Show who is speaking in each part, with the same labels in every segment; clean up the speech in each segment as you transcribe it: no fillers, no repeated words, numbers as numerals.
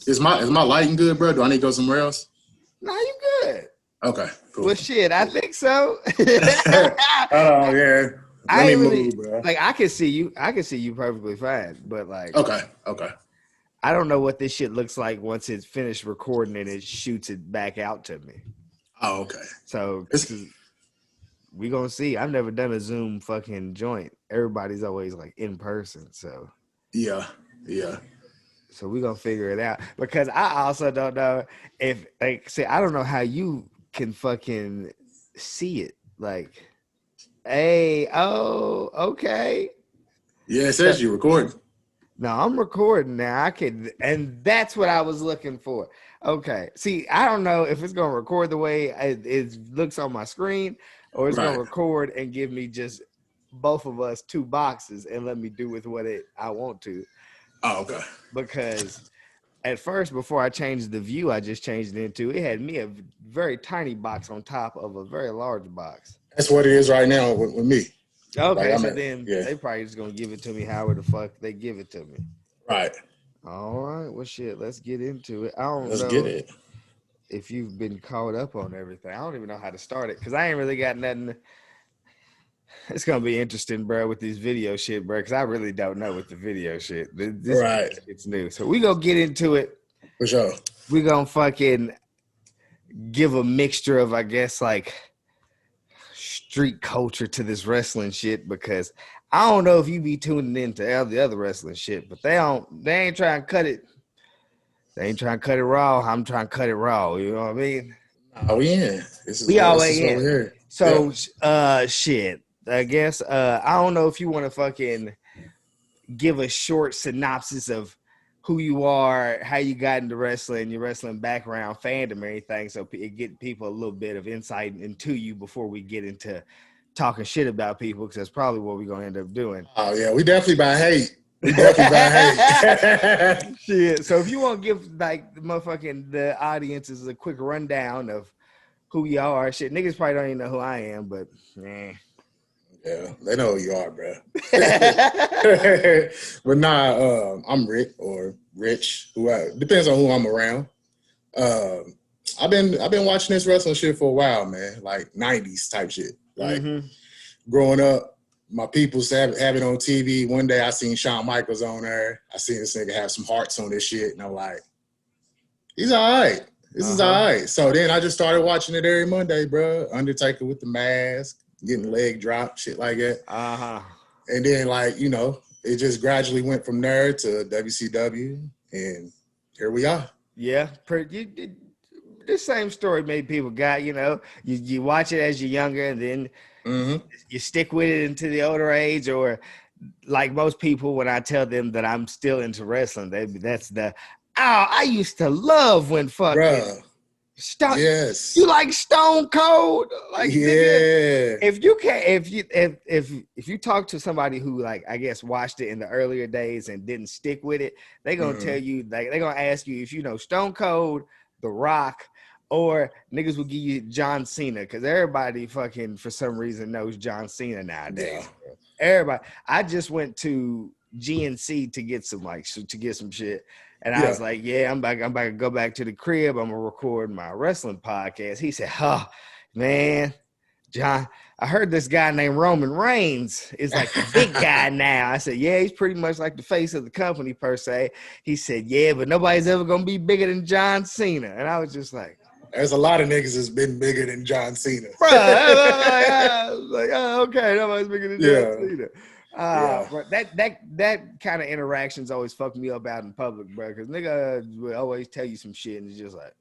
Speaker 1: Is my lighting good, bro? Do I need to go somewhere else?
Speaker 2: No, you good.
Speaker 1: Okay, cool.
Speaker 2: Well, shit, I think so.
Speaker 1: Oh yeah. Let me move, bro.
Speaker 2: Like I can see you. I can see you perfectly fine. But like,
Speaker 1: Okay.
Speaker 2: I don't know what this shit looks like once it's finished recording and it shoots it back out to me.
Speaker 1: Oh, okay.
Speaker 2: So we gonna see. I've never done a Zoom fucking joint. Everybody's always like in person. So
Speaker 1: yeah.
Speaker 2: So we gonna figure it out because I also don't know if like say I don't know how you can fucking see it. Like, hey, oh, okay.
Speaker 1: Yeah, it says you recording.
Speaker 2: No, I'm recording now. I can, and that's what I was looking for. Okay. See, I don't know if it's gonna record the way it looks on my screen, or it's gonna record and give me just both of us two boxes and let me do with what I want to.
Speaker 1: Oh, okay.
Speaker 2: Because at first, before I changed the view, I just changed it into it had me a very tiny box on top of a very large box.
Speaker 1: That's what it is right now with me.
Speaker 2: Okay, like they probably just gonna give it to me however the fuck they give it to me.
Speaker 1: Right.
Speaker 2: All right. Well, shit. Let's get into it. I don't
Speaker 1: Let's
Speaker 2: know
Speaker 1: get it.
Speaker 2: if you've been caught up on everything. I don't even know how to start it because I ain't really got nothing. It's gonna be interesting, bro, with these video shit, bro, because I really don't know with the video shit. This it's new, so we gonna get into it
Speaker 1: for sure.
Speaker 2: We gonna fucking give a mixture of, I guess, like street culture to this wrestling shit because I don't know if you be tuning into all the other wrestling shit, but they ain't trying to cut it. They ain't trying to cut it raw. I'm trying to cut it raw. You know what I mean?
Speaker 1: Oh, we in.
Speaker 2: We always in. So, shit. I guess I don't know if you want to fucking give a short synopsis of who you are, how you got into wrestling, your wrestling background, fandom, or anything, so it get people a little bit of insight into you before we get into talking shit about people, because that's probably what we're gonna end up doing.
Speaker 1: Oh yeah, we definitely buy hate.
Speaker 2: Shit. So if you want to give like the audiences a quick rundown of who you are, shit, niggas probably don't even know who I am, but
Speaker 1: yeah, they know who you are, bro. But nah, I'm Rick or Rich. Depends on who I'm around. I've been watching this wrestling shit for a while, man. Like 90s type shit. Like growing up, my people have it on TV. One day I seen Shawn Michaels on there. I seen this nigga have some hearts on this shit, and I'm like, he's all right. This is all right. So then I just started watching it every Monday, bro. Undertaker with the mask, getting leg dropped, shit like that. And then, like, you know, it just gradually went from there to WCW, and here we are.
Speaker 2: Yeah, the same story many people got, you know. You watch it as you're younger, and then you stick with it into the older age, or like most people, when I tell them that I'm still into wrestling, I used to love when fucking
Speaker 1: Bruh.
Speaker 2: Stone.
Speaker 1: Yes.
Speaker 2: You like Stone Cold? Like,
Speaker 1: yeah.
Speaker 2: Nigga, if you talk to somebody who, like, I guess watched it in the earlier days and didn't stick with it, they're gonna tell you, like, they're gonna ask you if you know Stone Cold, The Rock, or niggas will give you John Cena, because everybody fucking for some reason knows John Cena nowadays. Yeah. Everybody. I just went to GNC to get some shit. And I was like, yeah, I'm about to go back to the crib. I'm gonna record my wrestling podcast. He said, oh man, John, I heard this guy named Roman Reigns is like the big guy now. I said, yeah, he's pretty much like the face of the company per se. He said, yeah, but nobody's ever gonna be bigger than John Cena. And I was just like,
Speaker 1: there's a lot of niggas that's been bigger than John Cena.
Speaker 2: Bro, I was like, oh, okay, nobody's bigger than John Cena. But that kind of interactions always fuck me up out in public, bro. Because nigga will always tell you some shit, and it's just like,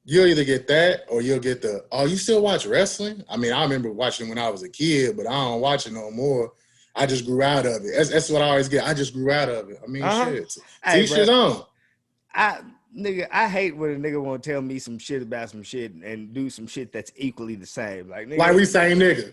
Speaker 1: you'll either get that or you'll get the, oh, you still watch wrestling? I mean, I remember watching when I was a kid, but I don't watch it no more. I just grew out of it. That's what I always get. I just grew out of it. I mean, shit. Hey, shit on.
Speaker 2: I hate when a nigga want to tell me some shit about some shit and do some shit that's equally the same. Like, nigga,
Speaker 1: like we same nigga.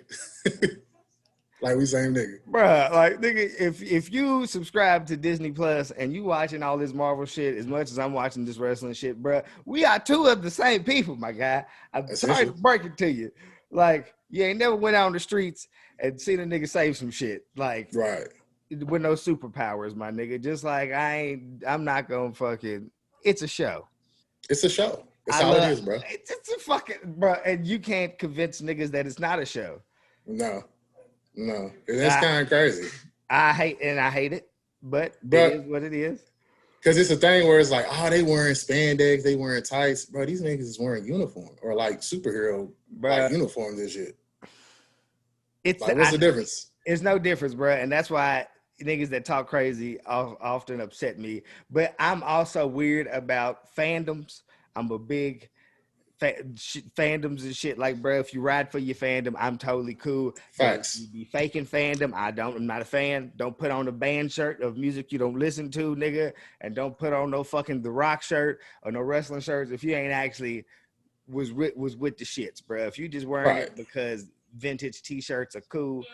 Speaker 1: Like we same nigga.
Speaker 2: Bruh, like, nigga, if you subscribe to Disney Plus and you watching all this Marvel shit as much as I'm watching this wrestling shit, bruh, we are two of the same people, my guy. I'm sorry to break it to you. Like, you ain't never went out on the streets and seen a nigga say some shit. Like,
Speaker 1: right.
Speaker 2: with no superpowers, my nigga. Just like I'm not gonna fucking. It's a show.
Speaker 1: It's a show. It's all it is, bro.
Speaker 2: It's a fucking bro, and you can't convince niggas that it's not a show.
Speaker 1: No, that's kind of crazy.
Speaker 2: I hate it, but it is what it is.
Speaker 1: Because it's a thing where it's like, oh, they wearing spandex, they wearing tights, bro. These niggas is wearing uniform or like superhero like uniforms and shit. It's like, what's the difference?
Speaker 2: There's no difference, bro, and that's why niggas that talk crazy often upset me. But I'm also weird about fandoms. I'm a big fandoms and shit. Like, bro, if you ride for your fandom, I'm totally cool.
Speaker 1: Facts.
Speaker 2: You be faking fandom. I'm not a fan. Don't put on a band shirt of music you don't listen to, nigga. And don't put on no fucking The Rock shirt or no wrestling shirts if you ain't actually was with the shits, bro. If you just wearing it because vintage t-shirts are cool,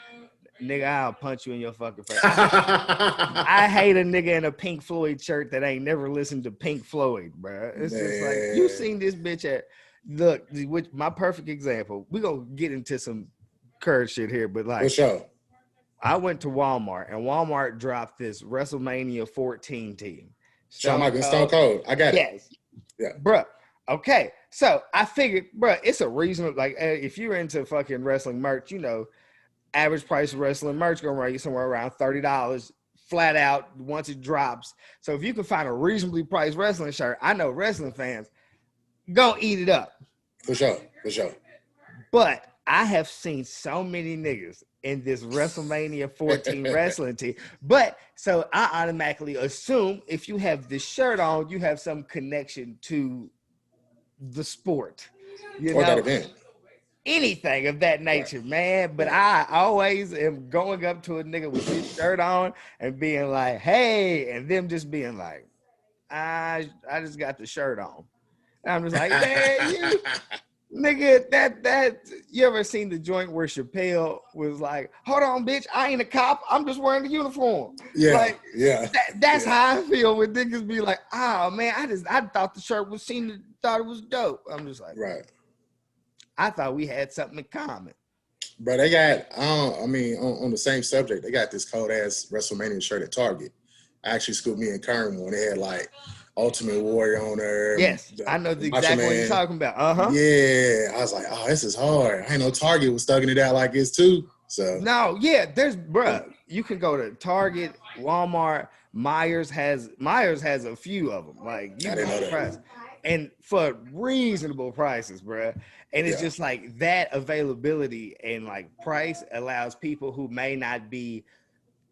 Speaker 2: nigga, I'll punch you in your fucking face. I hate a nigga in a Pink Floyd shirt that ain't never listened to Pink Floyd, bro. It's just like, you seen this bitch at, look, which my perfect example, we're going to get into some current shit here, but like,
Speaker 1: for sure.
Speaker 2: I went to Walmart and Walmart dropped this WrestleMania 14 team.
Speaker 1: Stone Cold. I got it.
Speaker 2: Yes. Yeah. Bro. Okay. So I figured, bro, it's a reasonable, like, if you're into fucking wrestling merch, you know, average price of wrestling merch gonna run you somewhere around $30 flat out once it drops. So if you can find a reasonably priced wrestling shirt, I know wrestling fans gonna eat it up.
Speaker 1: For sure.
Speaker 2: But I have seen so many niggas in this WrestleMania 14 wrestling team. But so I automatically assume if you have this shirt on, you have some connection to the sport. You know?
Speaker 1: That event.
Speaker 2: Anything of that nature, man. But I always am going up to a nigga with his shirt on and being like, hey, and them just being like, I just got the shirt on. And I'm just like, man, you nigga, that you ever seen the joint where Chappelle was like, hold on, bitch, I ain't a cop, I'm just wearing the uniform.
Speaker 1: Yeah.
Speaker 2: Like, that's how I feel when niggas be like, oh man, I thought the shirt was thought it was dope. I'm just like,
Speaker 1: right.
Speaker 2: I thought we had something in common.
Speaker 1: But they got, on the same subject, they got this cold ass WrestleMania shirt at Target. I actually scooped me and Kern one. They had like Ultimate Warrior on there.
Speaker 2: Yes, I know the exact one you're talking about.
Speaker 1: Yeah, I was like, oh, this is hard. I know Target was thugging it out like this too. So
Speaker 2: no, yeah, you can go to Target, Walmart, Myers has a few of them. Like you can price, and for reasonable prices, bro. And it's just like that availability and like price allows people who may not be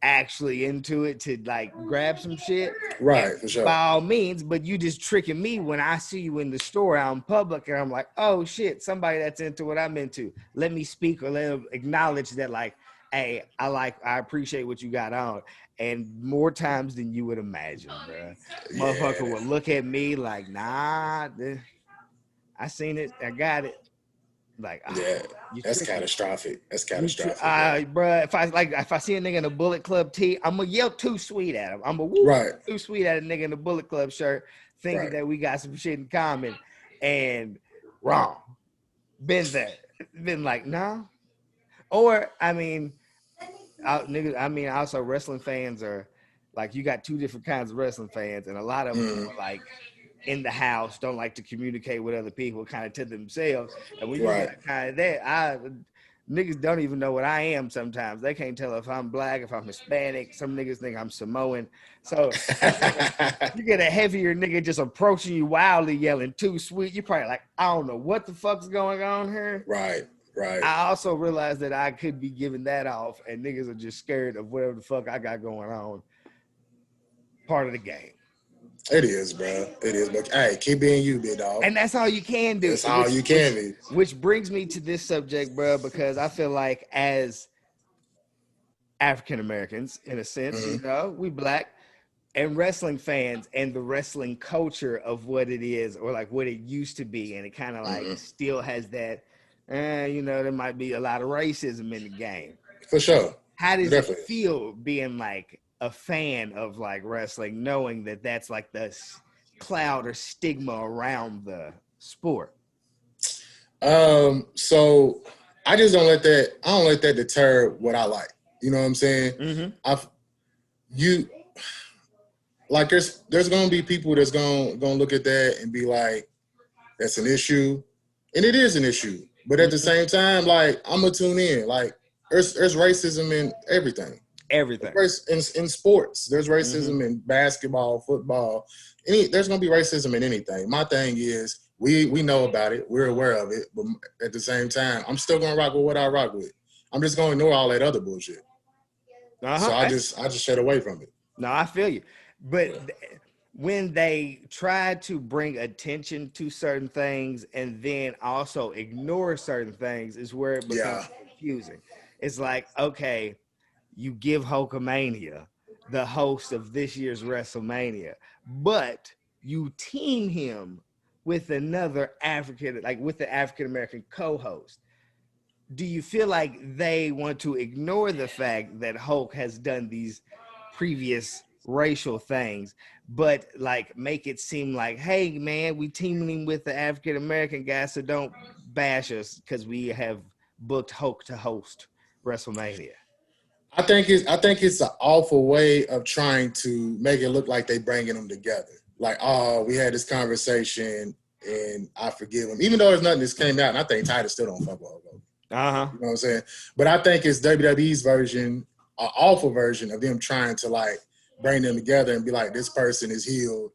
Speaker 2: actually into it to like grab some shit.
Speaker 1: Right, for sure.
Speaker 2: By all means, but you just tricking me when I see you in the store out in public and I'm like, oh shit, somebody that's into what I'm into. Let me speak or let them acknowledge that like, hey, I appreciate what you got on. And more times than you would imagine, bro. Motherfucker would look at me like, nah, I seen it, I got it. Like,
Speaker 1: that's catastrophic. That's catastrophic.
Speaker 2: Bro, if I see a nigga in a Bullet Club tee, I'm gonna yell too sweet at him. I'm too sweet at a nigga in a Bullet Club shirt, thinking that we got some shit in common, and wrong. Been there, been like, nah. Or also wrestling fans are like, you got two different kinds of wrestling fans, and a lot of them are like in the house, don't like to communicate with other people, kind of to themselves. And we got kind of that. Niggas don't even know what I am sometimes. They can't tell if I'm black, if I'm Hispanic. Some niggas think I'm Samoan. So you get a heavier nigga just approaching you wildly yelling too sweet. You're probably like, I don't know what the fuck's going on here.
Speaker 1: Right.
Speaker 2: I also realized that I could be giving that off and niggas are just scared of whatever the fuck I got going on. Part of the game.
Speaker 1: It is, bro. It is. But hey, keep being you, big dog.
Speaker 2: And that's all you can do.
Speaker 1: That's all you can do.
Speaker 2: Which brings me to this subject, bro, because I feel like as African Americans, in a sense, you know, we black, and wrestling fans and the wrestling culture of what it is, or like what it used to be, and it kind of like still has that, you know, there might be a lot of racism in the game.
Speaker 1: For sure.
Speaker 2: How does it feel being like a fan of like wrestling, knowing that that's like the cloud or stigma around the sport?
Speaker 1: So I just don't let that deter what I like. You know what I'm saying? you like there's gonna be people that's gonna look at that and be like, that's an issue, and it is an issue. But at the same time, like I'm gonna tune in. Like there's racism in everything.
Speaker 2: Everything.
Speaker 1: In sports, there's racism in basketball, football. There's gonna be racism in anything. My thing is we know about it, we're aware of it, but at the same time, I'm still gonna rock with what I rock with. I'm just gonna ignore all that other bullshit. So I just shut away from it.
Speaker 2: No, I feel you. But when they try to bring attention to certain things and then also ignore certain things is where it becomes confusing. It's like, okay, you give Hulkamania the host of this year's WrestleMania, but you team him with another African, like with the African-American co-host. Do you feel like they want to ignore the fact that Hulk has done these previous racial things, but like make it seem like, hey man, we teaming him with the African-American guy, so don't bash us because we have booked Hulk to host WrestleMania?
Speaker 1: I think it's an awful way of trying to make it look like they bringing them together. Like, oh, we had this conversation and I forgive him, even though there's nothing that's came out. And I think Titus still don't fuck with Hulk Hogan. You know what I'm saying? But I think it's WWE's version, an awful version of them trying to like bring them together and be like, this person is healed.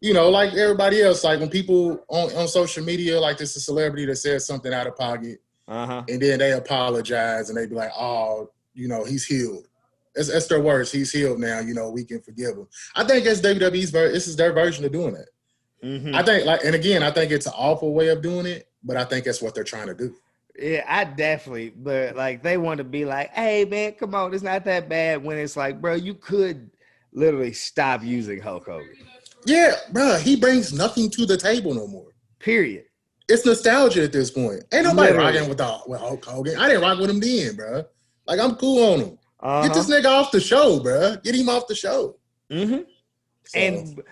Speaker 1: You know, like everybody else. Like when people on social media, like this is a celebrity that says something out of pocket, and then they apologize and they be like, oh, you know, he's healed. That's their words. He's healed now. You know, we can forgive him. I think it's WWE's version. This is their version of doing that. I think, like, and again, I think it's an awful way of doing it, but I think that's what they're trying to do.
Speaker 2: Yeah, I definitely, but like they want to be like, hey man, come on, it's not that bad. When it's like, bro, you could literally stop using Hulk Hogan.
Speaker 1: Yeah, bro, he brings nothing to the table no more.
Speaker 2: Period.
Speaker 1: It's nostalgia at this point. Ain't nobody rocking with Hulk Hogan. I didn't rock with him then, bro. Like I'm cool on him. Get this nigga off the show, bro. Get him off the show.
Speaker 2: So. And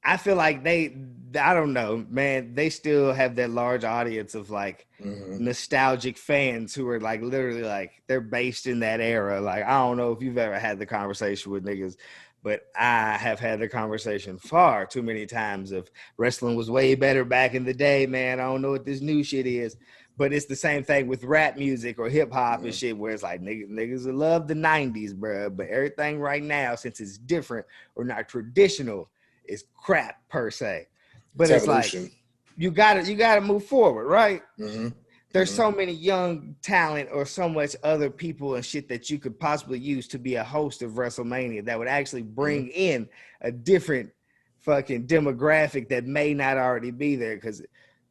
Speaker 2: I feel like I don't know, man, they still have that large audience of like nostalgic fans who are like literally like they're based in that era. Like, I don't know if you've ever had the conversation with niggas, but I have had the conversation far too many times of wrestling was way better back in the day, man. I don't know what this new shit is. But it's the same thing with rap music or hip hop and shit, where it's like niggas love the 90s, bro. But everything right now, since it's different or not traditional, is crap per se. But it's like you gotta move forward, right? There's so many young talent or so much other people and shit that you could possibly use to be a host of WrestleMania that would actually bring in a different fucking demographic that may not already be there. Because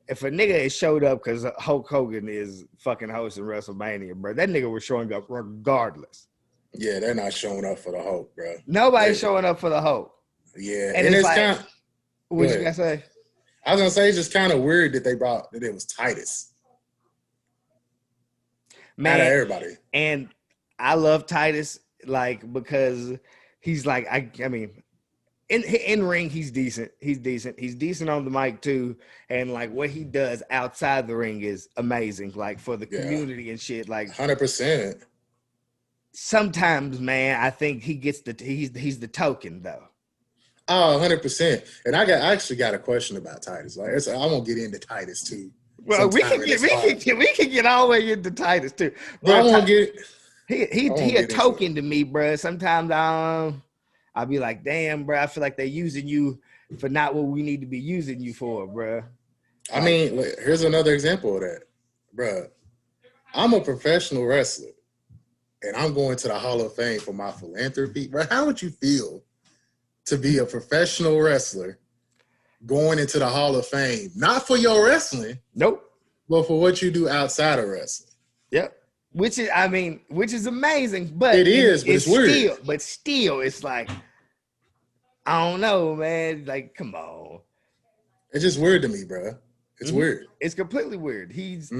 Speaker 2: if a nigga has showed up because Hulk Hogan is fucking hosting WrestleMania, bro, that nigga was showing up regardless.
Speaker 1: Yeah, they're not showing up for the Hulk, bro.
Speaker 2: Nobody's showing up for the Hulk.
Speaker 1: Yeah, and it's like, kind of,
Speaker 2: what you gotta say?
Speaker 1: I was gonna say it's just kind of weird that they brought that it was Titus.
Speaker 2: Man,
Speaker 1: out of everybody.
Speaker 2: And I love Titus, like, because he's like, I mean, in ring, he's decent. He's decent on the mic too. And like what he does outside the ring is amazing. Like for the community and shit. Like
Speaker 1: 100%.
Speaker 2: Sometimes, man, I think he gets he's the token though.
Speaker 1: Oh, 100%. And I actually got a question about Titus. Like I'm gonna get into Titus too.
Speaker 2: Well, we can get all the way into Titus too.
Speaker 1: Bro, I won't get
Speaker 2: he a token to me, bro. Sometimes I'll be like, damn, bro, I feel like they're using you for not what we need to be using you for, bro.
Speaker 1: I mean, here's another example of that, bro. I'm a professional wrestler, and I'm going to the Hall of Fame for my philanthropy, bro. How would you feel to be a professional wrestler going into the Hall of Fame, not for your wrestling,
Speaker 2: nope,
Speaker 1: but for what you do outside of wrestling?
Speaker 2: Yep. Which is amazing, but
Speaker 1: but it's weird.
Speaker 2: Still, it's like, I don't know, man. Like, come on.
Speaker 1: It's just weird to me, bro. It's weird.
Speaker 2: It's completely weird. He's.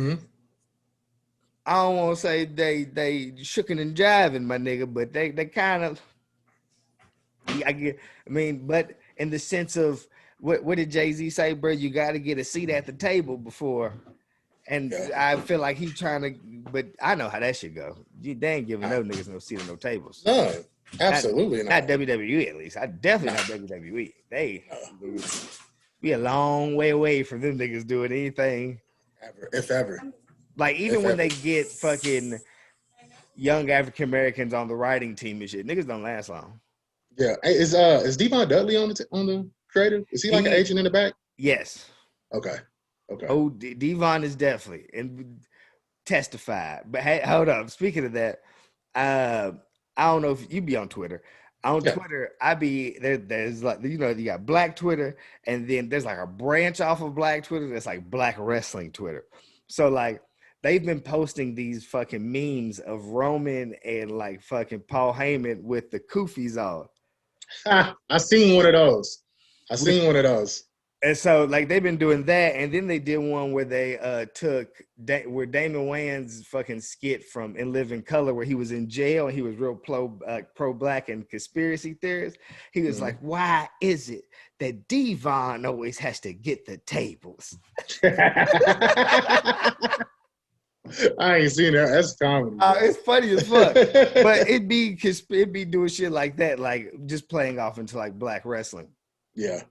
Speaker 2: I don't want to say they shooking and jiving, my nigga, but they kind of. I mean, but in the sense of what did Jay-Z say, bro? You got to get a seat at the table before. And I feel like he's trying to, but I know how that shit go. They ain't giving no niggas no seat or no tables.
Speaker 1: No, Absolutely
Speaker 2: not WWE at least. I definitely not WWE. They be a long way away from them niggas doing anything.
Speaker 1: Ever, if ever.
Speaker 2: Like even when they get fucking young African Americans on the writing team and shit, niggas don't last long.
Speaker 1: Yeah. Hey, is Devon Dudley on the creative? Is he like an agent in the back?
Speaker 2: Yes.
Speaker 1: Okay.
Speaker 2: Oh, Devon is definitely and testified. But hey, hold up. Speaking of that, I don't know if you be on Twitter. On Twitter, I be there's like, you know, you got Black Twitter, and then there's like a branch off of Black Twitter that's like Black Wrestling Twitter. So like they've been posting these fucking memes of Roman and like fucking Paul Heyman with the koofies on.
Speaker 1: I seen one of those. And
Speaker 2: so like they've been doing that, and then they did one where they took where Damon Wayans fucking skit from In Living Color, where he was in jail and he was real pro black and conspiracy theorist. He was like, "Why is it that Devon always has to get the tables?"
Speaker 1: I ain't seen that. That's comedy.
Speaker 2: It's funny as fuck, but it'd be doing shit like that, like just playing off into like black wrestling.
Speaker 1: Yeah.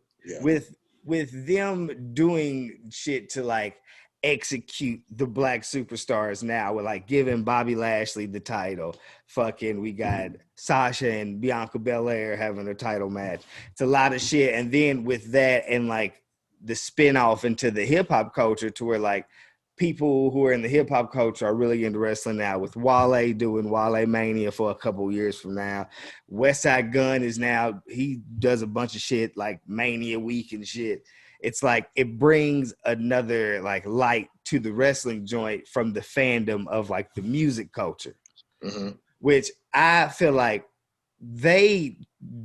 Speaker 2: With them doing shit to like execute the black superstars now, with like giving Bobby Lashley the title. Fucking, we got Sasha and Bianca Belair having a title match. It's a lot of shit, and then with that and like the spin off into the hip hop culture, to where like people who are in the hip hop culture are really into wrestling now, with Wale doing Wale Mania for a couple years from now. Westside Gunn is now, he does a bunch of shit like Mania Week and shit. It's like it brings another like light to the wrestling joint from the fandom of like the music culture, which I feel like they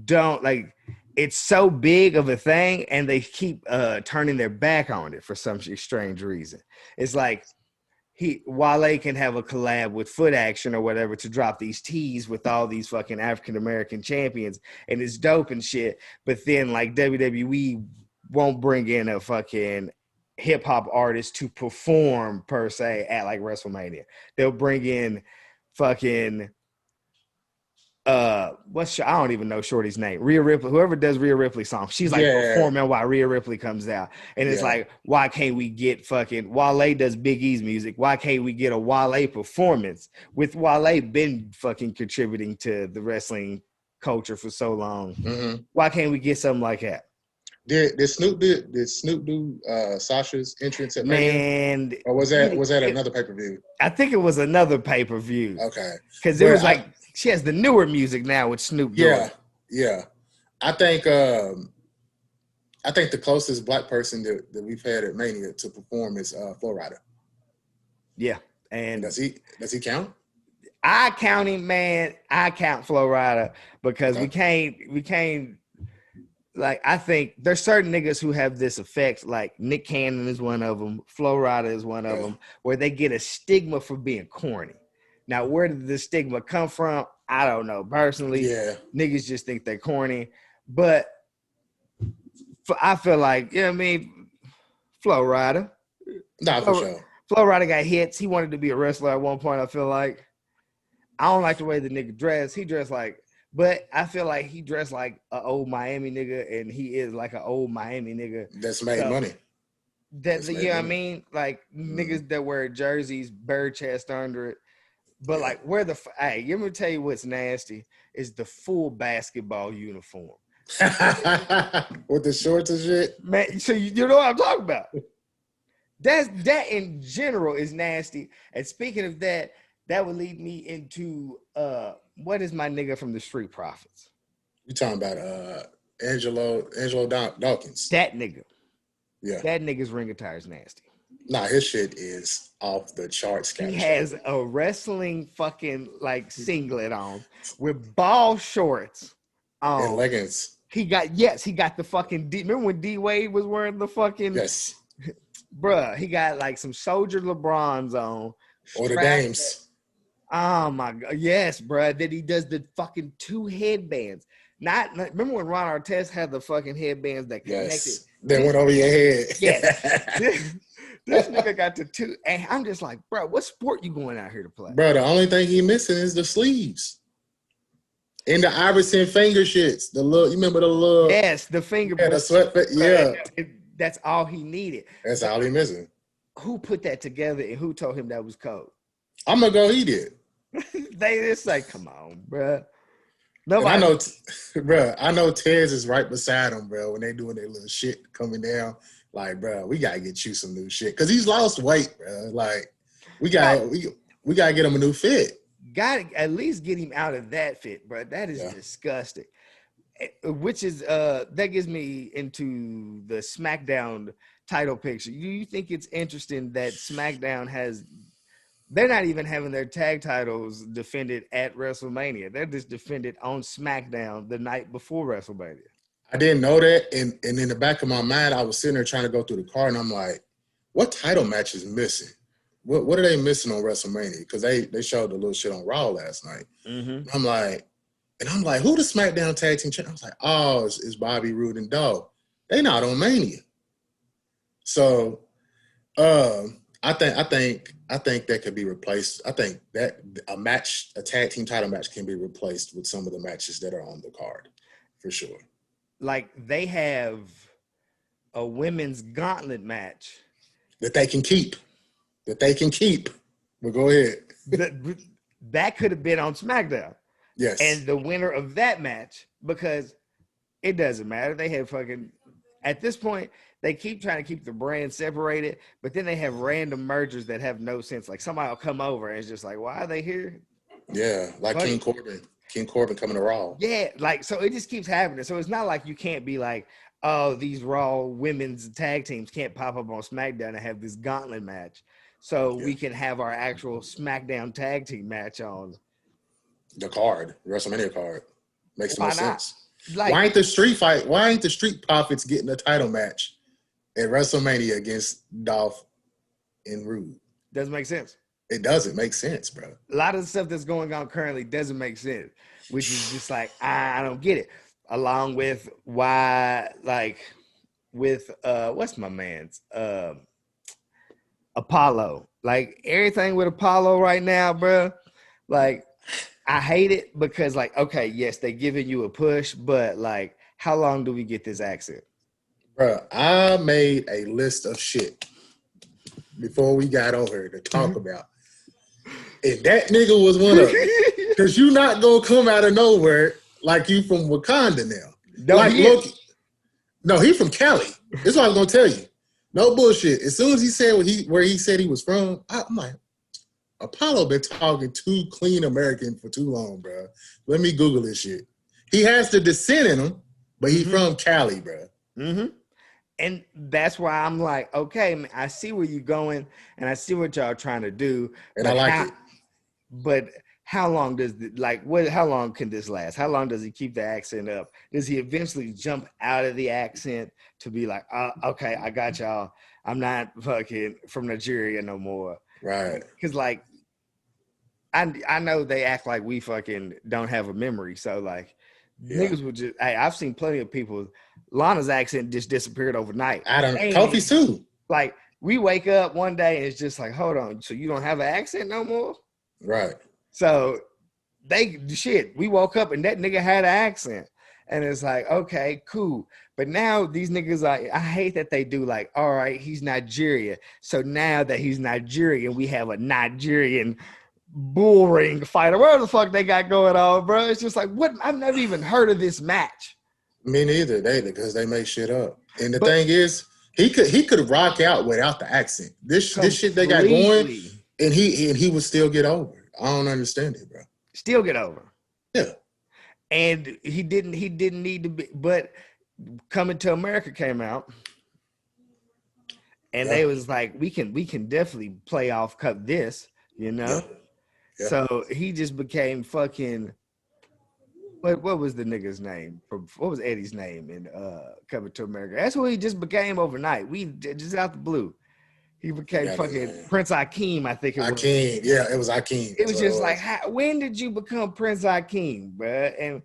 Speaker 2: don't like. It's so big of a thing, and they keep turning their back on it for some strange reason. It's like Wale can have a collab with Foot Action or whatever to drop these tees with all these fucking African American champions, and it's dope and shit. But then like WWE won't bring in a fucking hip hop artist to perform per se at like WrestleMania. They'll bring in fucking I don't even know Shorty's name. Rhea Ripley, whoever does Rhea Ripley's song, she's like performing while Rhea Ripley comes out. And it's like, why can't we get fucking Wale does Big E's music? Why can't we get a Wale performance with Wale been fucking contributing to the wrestling culture for so long? Why can't we get something like that?
Speaker 1: Did Snoop do Sasha's entrance at Mania? Or was that another pay-per-view?
Speaker 2: I think it was another pay-per-view.
Speaker 1: Okay.
Speaker 2: Because it was like she has the newer music now with Snoop Dogg.
Speaker 1: Yeah. I think the closest black person that we've had at Mania to perform is Flo Rida. Yeah. And does he count?
Speaker 2: I count him, man. I count Flo Rida because we can't like, I think there's certain niggas who have this effect, like Nick Cannon is one of them, Flo Rida is one of them, where they get a stigma for being corny. Now, where did the stigma come from? I don't know. Personally, niggas just think they're corny. But I feel like, you know what I mean? Flo Rida.
Speaker 1: Nah, for sure.
Speaker 2: Flo Rida got hits. He wanted to be a wrestler at one point, I feel like. I don't like the way the nigga dressed. He dressed like, but I feel like he dressed like an old Miami nigga, and he is like an old Miami nigga.
Speaker 1: That's made money.
Speaker 2: You know what I mean? Like niggas that wear jerseys, bare chest under it. But like where hey, let me tell you what's nasty is the full basketball uniform.
Speaker 1: With the shorts and shit?
Speaker 2: Man, so you know what I'm talking about. That in general is nasty. And speaking of that, that would lead me into what is my nigga from the Street Profits?
Speaker 1: You talking about Angelo Dawkins.
Speaker 2: That nigga.
Speaker 1: Yeah.
Speaker 2: That nigga's ring attire is nasty.
Speaker 1: Nah, his shit is off the charts.
Speaker 2: He has a wrestling fucking like singlet on with ball shorts on.
Speaker 1: And leggings.
Speaker 2: He got the fucking remember when D Wade was wearing the fucking bruh, he got like some Soldier LeBrons on.
Speaker 1: Or the dames.
Speaker 2: Oh my god, yes, bruh. That he does the fucking two headbands. Not remember when Ron Artest had the fucking headbands that connected.
Speaker 1: Yes. That went over your head.
Speaker 2: Yes. This nigga got the two, and I'm just like, bro, what sport you going out here to play?
Speaker 1: Bro, the only thing he missing is the sleeves. In the Iverson finger shits, the little, you remember the little?
Speaker 2: Yes, the finger.
Speaker 1: Yeah, the sweat. Yeah,
Speaker 2: that's all he needed.
Speaker 1: That's all he missing.
Speaker 2: Who put that together and who told him that was cold?
Speaker 1: I'm gonna go. He did.
Speaker 2: They just like, come on, bro.
Speaker 1: Nobody. And I know Tez is right beside him, bro. When they doing their little shit coming down, like, bro, we gotta get you some new shit because he's lost weight, bro. Like, we gotta get him a new fit.
Speaker 2: Got to at least get him out of that fit, bro. That is disgusting. Which is that gets me into the SmackDown title picture. Do you think it's interesting that SmackDown they're not even having their tag titles defended at WrestleMania. They're just defended on SmackDown the night before WrestleMania.
Speaker 1: I didn't know that. And in the back of my mind, I was sitting there trying to go through the card, and I'm like, what title match is missing? What are they missing on WrestleMania? Because they showed the little shit on Raw last night. Mm-hmm. I'm like, who the SmackDown tag team champion? I was like, oh, it's Bobby Roode and Dolph. They not on Mania. So I think that could be replaced. I think that a tag team title match can be replaced with some of the matches that are on the card, for sure.
Speaker 2: Like they have a women's gauntlet match
Speaker 1: that they can keep. But go ahead.
Speaker 2: That could have been on SmackDown.
Speaker 1: Yes.
Speaker 2: And the winner of that match, because it doesn't matter. They have at this point, they keep trying to keep the brand separated, but then they have random mergers that have no sense. Like somebody will come over and it's just like, why are they here?
Speaker 1: Yeah, like King Corbin. King Corbin coming to Raw.
Speaker 2: Yeah, like, so it just keeps happening. So it's not like you can't be like, oh, these Raw women's tag teams can't pop up on SmackDown and have this gauntlet match. So we can have our actual SmackDown tag team match on
Speaker 1: the card, the WrestleMania card. Makes no sense.
Speaker 2: Like,
Speaker 1: why ain't the Street Profits getting a title match at WrestleMania against Dolph and Roode?
Speaker 2: Doesn't make sense.
Speaker 1: It doesn't make sense, bro.
Speaker 2: A lot of the stuff that's going on currently doesn't make sense, which is just like, I don't get it. Along with why, like, with what's my man's Apollo, like everything with Apollo right now, bro. Like, I hate it because, like, okay, yes, they giving you a push, but like, how long do we get this accent?
Speaker 1: Bro, I made a list of shit before we got over here to talk about. And that nigga was one of them. Because you not going to come out of nowhere like you from Wakanda now.
Speaker 2: No,
Speaker 1: like Loki. No, he from Cali. That's what I was going to tell you. No bullshit. As soon as he said where he said he was from, I'm like, Apollo been talking too clean American for too long, bro. Let me Google this shit. He has the descent in him, but he from Cali, bro.
Speaker 2: Mm-hmm. And that's why I'm like, okay, man, I see where you're going, and I see what y'all trying to do.
Speaker 1: And I like it.
Speaker 2: But how long does how long can this last? How long does he keep the accent up? Does he eventually jump out of the accent to be like, okay, I got y'all. I'm not fucking from Nigeria no more.
Speaker 1: Right.
Speaker 2: Because, like, I know they act like we fucking don't have a memory. So, like, niggas would just, I've seen plenty of people, Lana's accent just disappeared overnight.
Speaker 1: I don't know. Kofi's too.
Speaker 2: Like, we wake up one day and it's just like, hold on, so you don't have an accent no more?
Speaker 1: Right.
Speaker 2: So, we woke up and that nigga had an accent. And it's like, okay, cool. But now these niggas, I hate that they do like, all right, he's Nigeria. So now that he's Nigerian, we have a Nigerian bull ring fighter. Whatever the fuck they got going on, bro. It's just like, what? I've never even heard of this match.
Speaker 1: Me neither. Because they make shit up. And the thing is, he could rock out without the accent. This shit they got going, and he would still get over. I don't understand it, bro.
Speaker 2: Still get over.
Speaker 1: Yeah.
Speaker 2: And he didn't need to be, but Coming to America came out, and they was like, we can definitely play off cut this, you know. Yeah. So he just became fucking. What was the nigga's name? What was Eddie's name in Coming to America? That's what he just became overnight. We just out the blue. He became Prince Akeem, I think it was.
Speaker 1: Akeem, yeah, it was Akeem.
Speaker 2: It was just like, when did you become Prince Akeem, bro? And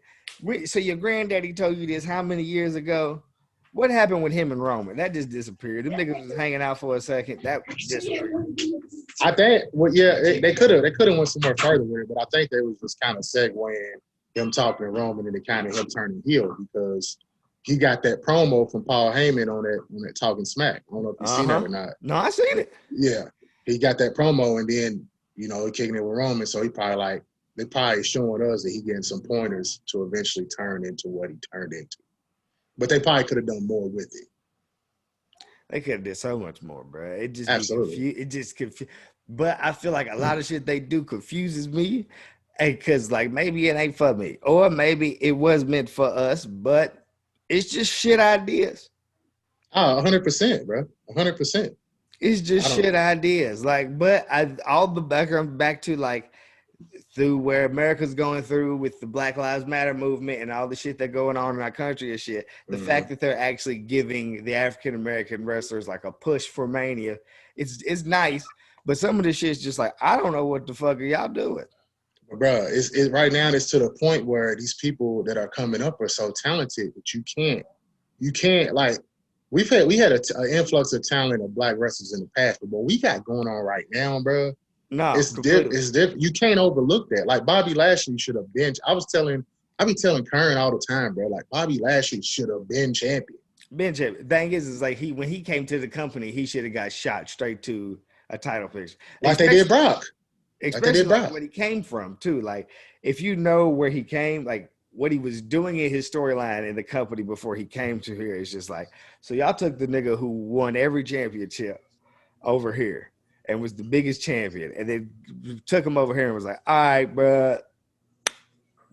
Speaker 2: so your granddaddy told you this how many years ago? What happened with him and Roman? That just disappeared. Them niggas was hanging out for a second. That disappeared.
Speaker 1: I think, they could have went somewhere further with it, but I think they was just kind of segueing him talking to Roman and it kind of him turning heel because he got that promo from Paul Heyman on that Talking Smack. I don't know if you've seen that or not.
Speaker 2: No, I seen it.
Speaker 1: Yeah. He got that promo and then, he kicking it with Roman. So he probably they're probably showing us that he getting some pointers to eventually turn into what he turned into. But they probably could have done more with it.
Speaker 2: They could have did so much more, bro. It just
Speaker 1: Absolutely.
Speaker 2: It just confused. But I feel like a lot of shit they do confuses me, and because like maybe it ain't for me, or maybe it was meant for us, but it's just shit ideas.
Speaker 1: 100%, bro. 100%.
Speaker 2: It's just shit ideas. Like, but all the background back to like through where America's going through with the Black Lives Matter movement and all the shit that's going on in our country and shit. The fact that they're actually giving the African American wrestlers like a push for Mania, it's nice. But some of this shit's just like, I don't know what the fuck are y'all doing.
Speaker 1: Bro, it's right now it's to the point where these people that are coming up are so talented that you can't like we had an influx of talent of black wrestlers in the past, but what we got going on right now, bro.
Speaker 2: No,
Speaker 1: it's different. You can't overlook that. Like Bobby Lashley should have been. I be telling Kern all the time, bro. Like Bobby Lashley should have been champion.
Speaker 2: Been champion. Thing is like when he came to the company, he should have got shot straight to a title picture.
Speaker 1: Like they did Brock.
Speaker 2: Especially like where he came from too. Like if you know where he came, like what he was doing in his storyline in the company before he came to here, it's just like, so y'all took the nigga who won every championship over here and was the biggest champion, and then took him over here and was like, all right, bro,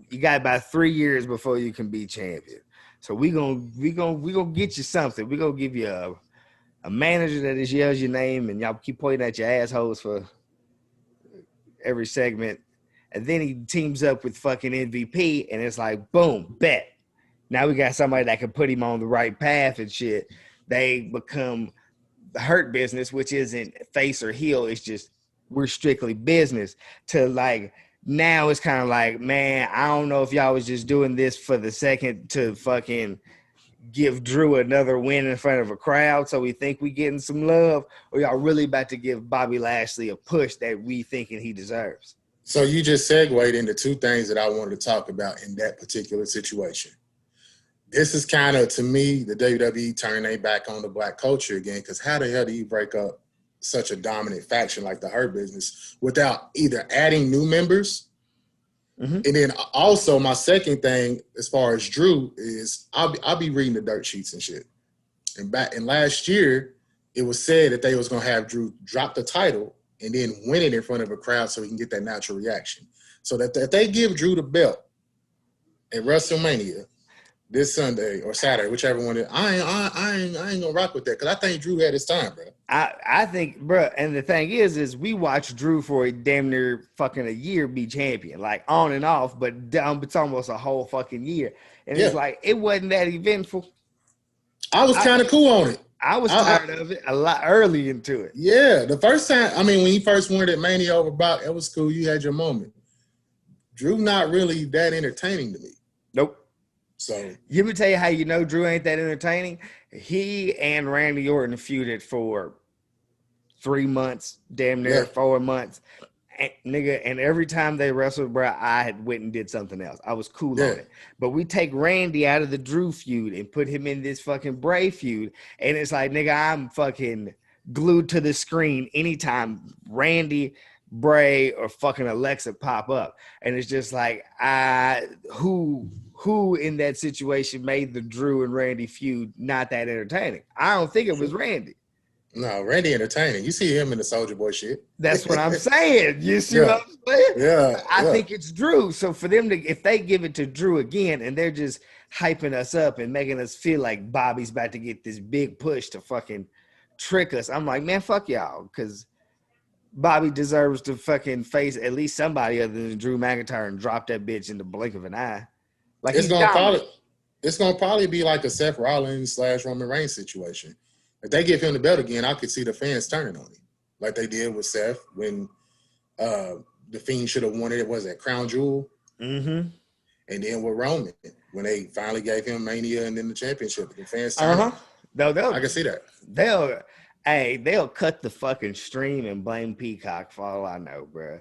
Speaker 2: you got about 3 years before you can be champion. So we gonna get you something. We gonna give you a manager that just yells your name and y'all keep pointing at your assholes for every segment. And then he teams up with fucking MVP and it's like, boom, bet. Now we got somebody that can put him on the right path and shit. They become the Hurt Business, which isn't face or heel. It's just, we're strictly business. To like, now it's kind of like, man, I don't know if y'all was just doing this for the second to fucking give Drew another win in front of a crowd so we think we getting some love, or y'all really about to give Bobby Lashley a push that we thinking he deserves.
Speaker 1: So you just segued into two things that I wanted to talk about in that particular situation. This is kind of, to me, the WWE turning their back on the black culture again, because how the hell do you break up such a dominant faction like the Hurt Business without either adding new members? And then also my second thing, as far as Drew, is I'll be reading the dirt sheets and shit. And last year, it was said that they was gonna have Drew drop the title and then win it in front of a crowd so he can get that natural reaction. So that if they give Drew the belt at WrestleMania this Sunday or Saturday, whichever one, I ain't gonna rock with that, because I think Drew had his time, bro.
Speaker 2: I think, bro, and the thing is we watched Drew for a damn near fucking a year be champion, like on and off, but it's almost a whole fucking year. And it's like, it wasn't that eventful.
Speaker 1: I was kind of cool on it.
Speaker 2: I was tired of it a lot early into it.
Speaker 1: Yeah, the first time, I mean, when he first won at Mania over Brock, it was cool. You had your moment. Drew not really that entertaining to me.
Speaker 2: Nope.
Speaker 1: So
Speaker 2: let me tell you how you know Drew ain't that entertaining. He and Randy Orton feuded for 3 months, damn near 4 months. And, nigga, and every time they wrestled, bro, I had went and did something else. I was cool on it. But we take Randy out of the Drew feud and put him in this fucking Bray feud. And it's like, nigga, I'm fucking glued to the screen anytime Randy, Bray, or fucking Alexa pop up. And it's just like, who in that situation made the Drew and Randy feud not that entertaining? I don't think it was Randy.
Speaker 1: No, Randy entertaining. You see him in the Soulja Boy shit.
Speaker 2: That's what I'm saying. You see what I'm saying?
Speaker 1: Yeah.
Speaker 2: I think it's Drew. So for them to, if they give it to Drew again and they're just hyping us up and making us feel like Bobby's about to get this big push to fucking trick us, I'm like, man, fuck y'all. Because Bobby deserves to fucking face at least somebody other than Drew McIntyre and drop that bitch in the blink of an eye. Like, it's
Speaker 1: gonna probably be like a Seth Rollins / Roman Reigns situation. If they give him the belt again, I could see the fans turning on him, like they did with Seth when the Fiend should have won it. Was that Crown Jewel?
Speaker 2: Mm-hmm.
Speaker 1: And then with Roman, when they finally gave him Mania and then the championship, the fans turned.
Speaker 2: No,
Speaker 1: I can see that.
Speaker 2: Hey, they'll cut the fucking stream and blame Peacock for all I know, bro.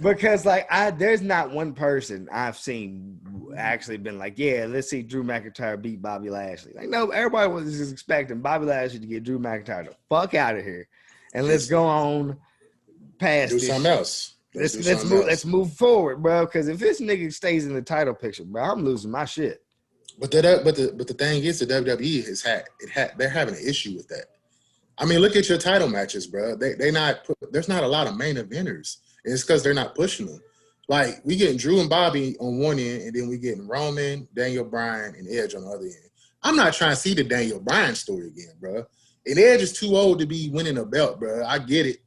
Speaker 2: Because like there's not one person I've seen actually been like, yeah, let's see Drew McIntyre beat Bobby Lashley. Like, no, everybody was just expecting Bobby Lashley to get Drew McIntyre the fuck out of here, and let's go on past
Speaker 1: do
Speaker 2: this
Speaker 1: something
Speaker 2: shit.
Speaker 1: else.
Speaker 2: Let's move forward, bro. Because if this nigga stays in the title picture, bro, I'm losing my shit.
Speaker 1: But the thing is, the WWE they're having an issue with that. I mean, look at your title matches, bro. There's not a lot of main eventers. And it's because they're not pushing them. Like, we getting Drew and Bobby on one end, and then we getting Roman, Daniel Bryan, and Edge on the other end. I'm not trying to see the Daniel Bryan story again, bro. And Edge is too old to be winning a belt, bro. I get it.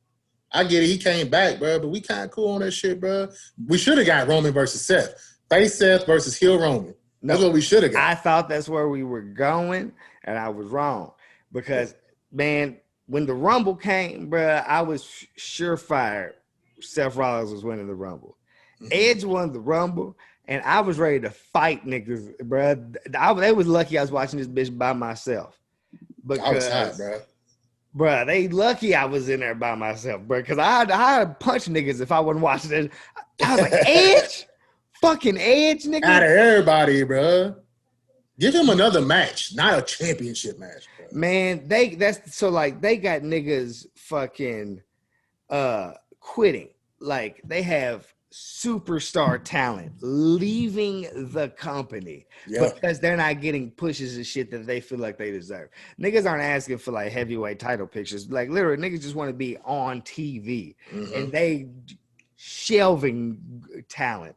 Speaker 1: He came back, bro, but we kind of cool on that shit, bro. We should have got Roman versus Seth. Face Seth versus heel Roman. That's what we should have got.
Speaker 2: I thought that's where we were going, and I was wrong. Because, man, when the Rumble came, bro, I was surefire Seth Rollins was winning the Rumble. Mm-hmm. Edge won the Rumble, and I was ready to fight niggas, bro. They was lucky I was watching this bitch by myself. Because,
Speaker 1: I was hot, bro.
Speaker 2: Bro, they lucky I was in there by myself, bro. Because I'd punch niggas if I wasn't watching it. I was like, Edge? Fucking Edge, nigga?
Speaker 1: Out of everybody, bro. Give him another match, not a championship match, bro.
Speaker 2: Man, they got niggas fucking quitting. Like, they have superstar talent leaving the company because they're not getting pushes and shit that they feel like they deserve. Niggas aren't asking for like heavyweight title pictures. Like, literally, niggas just want to be on TV, and they shelving talent.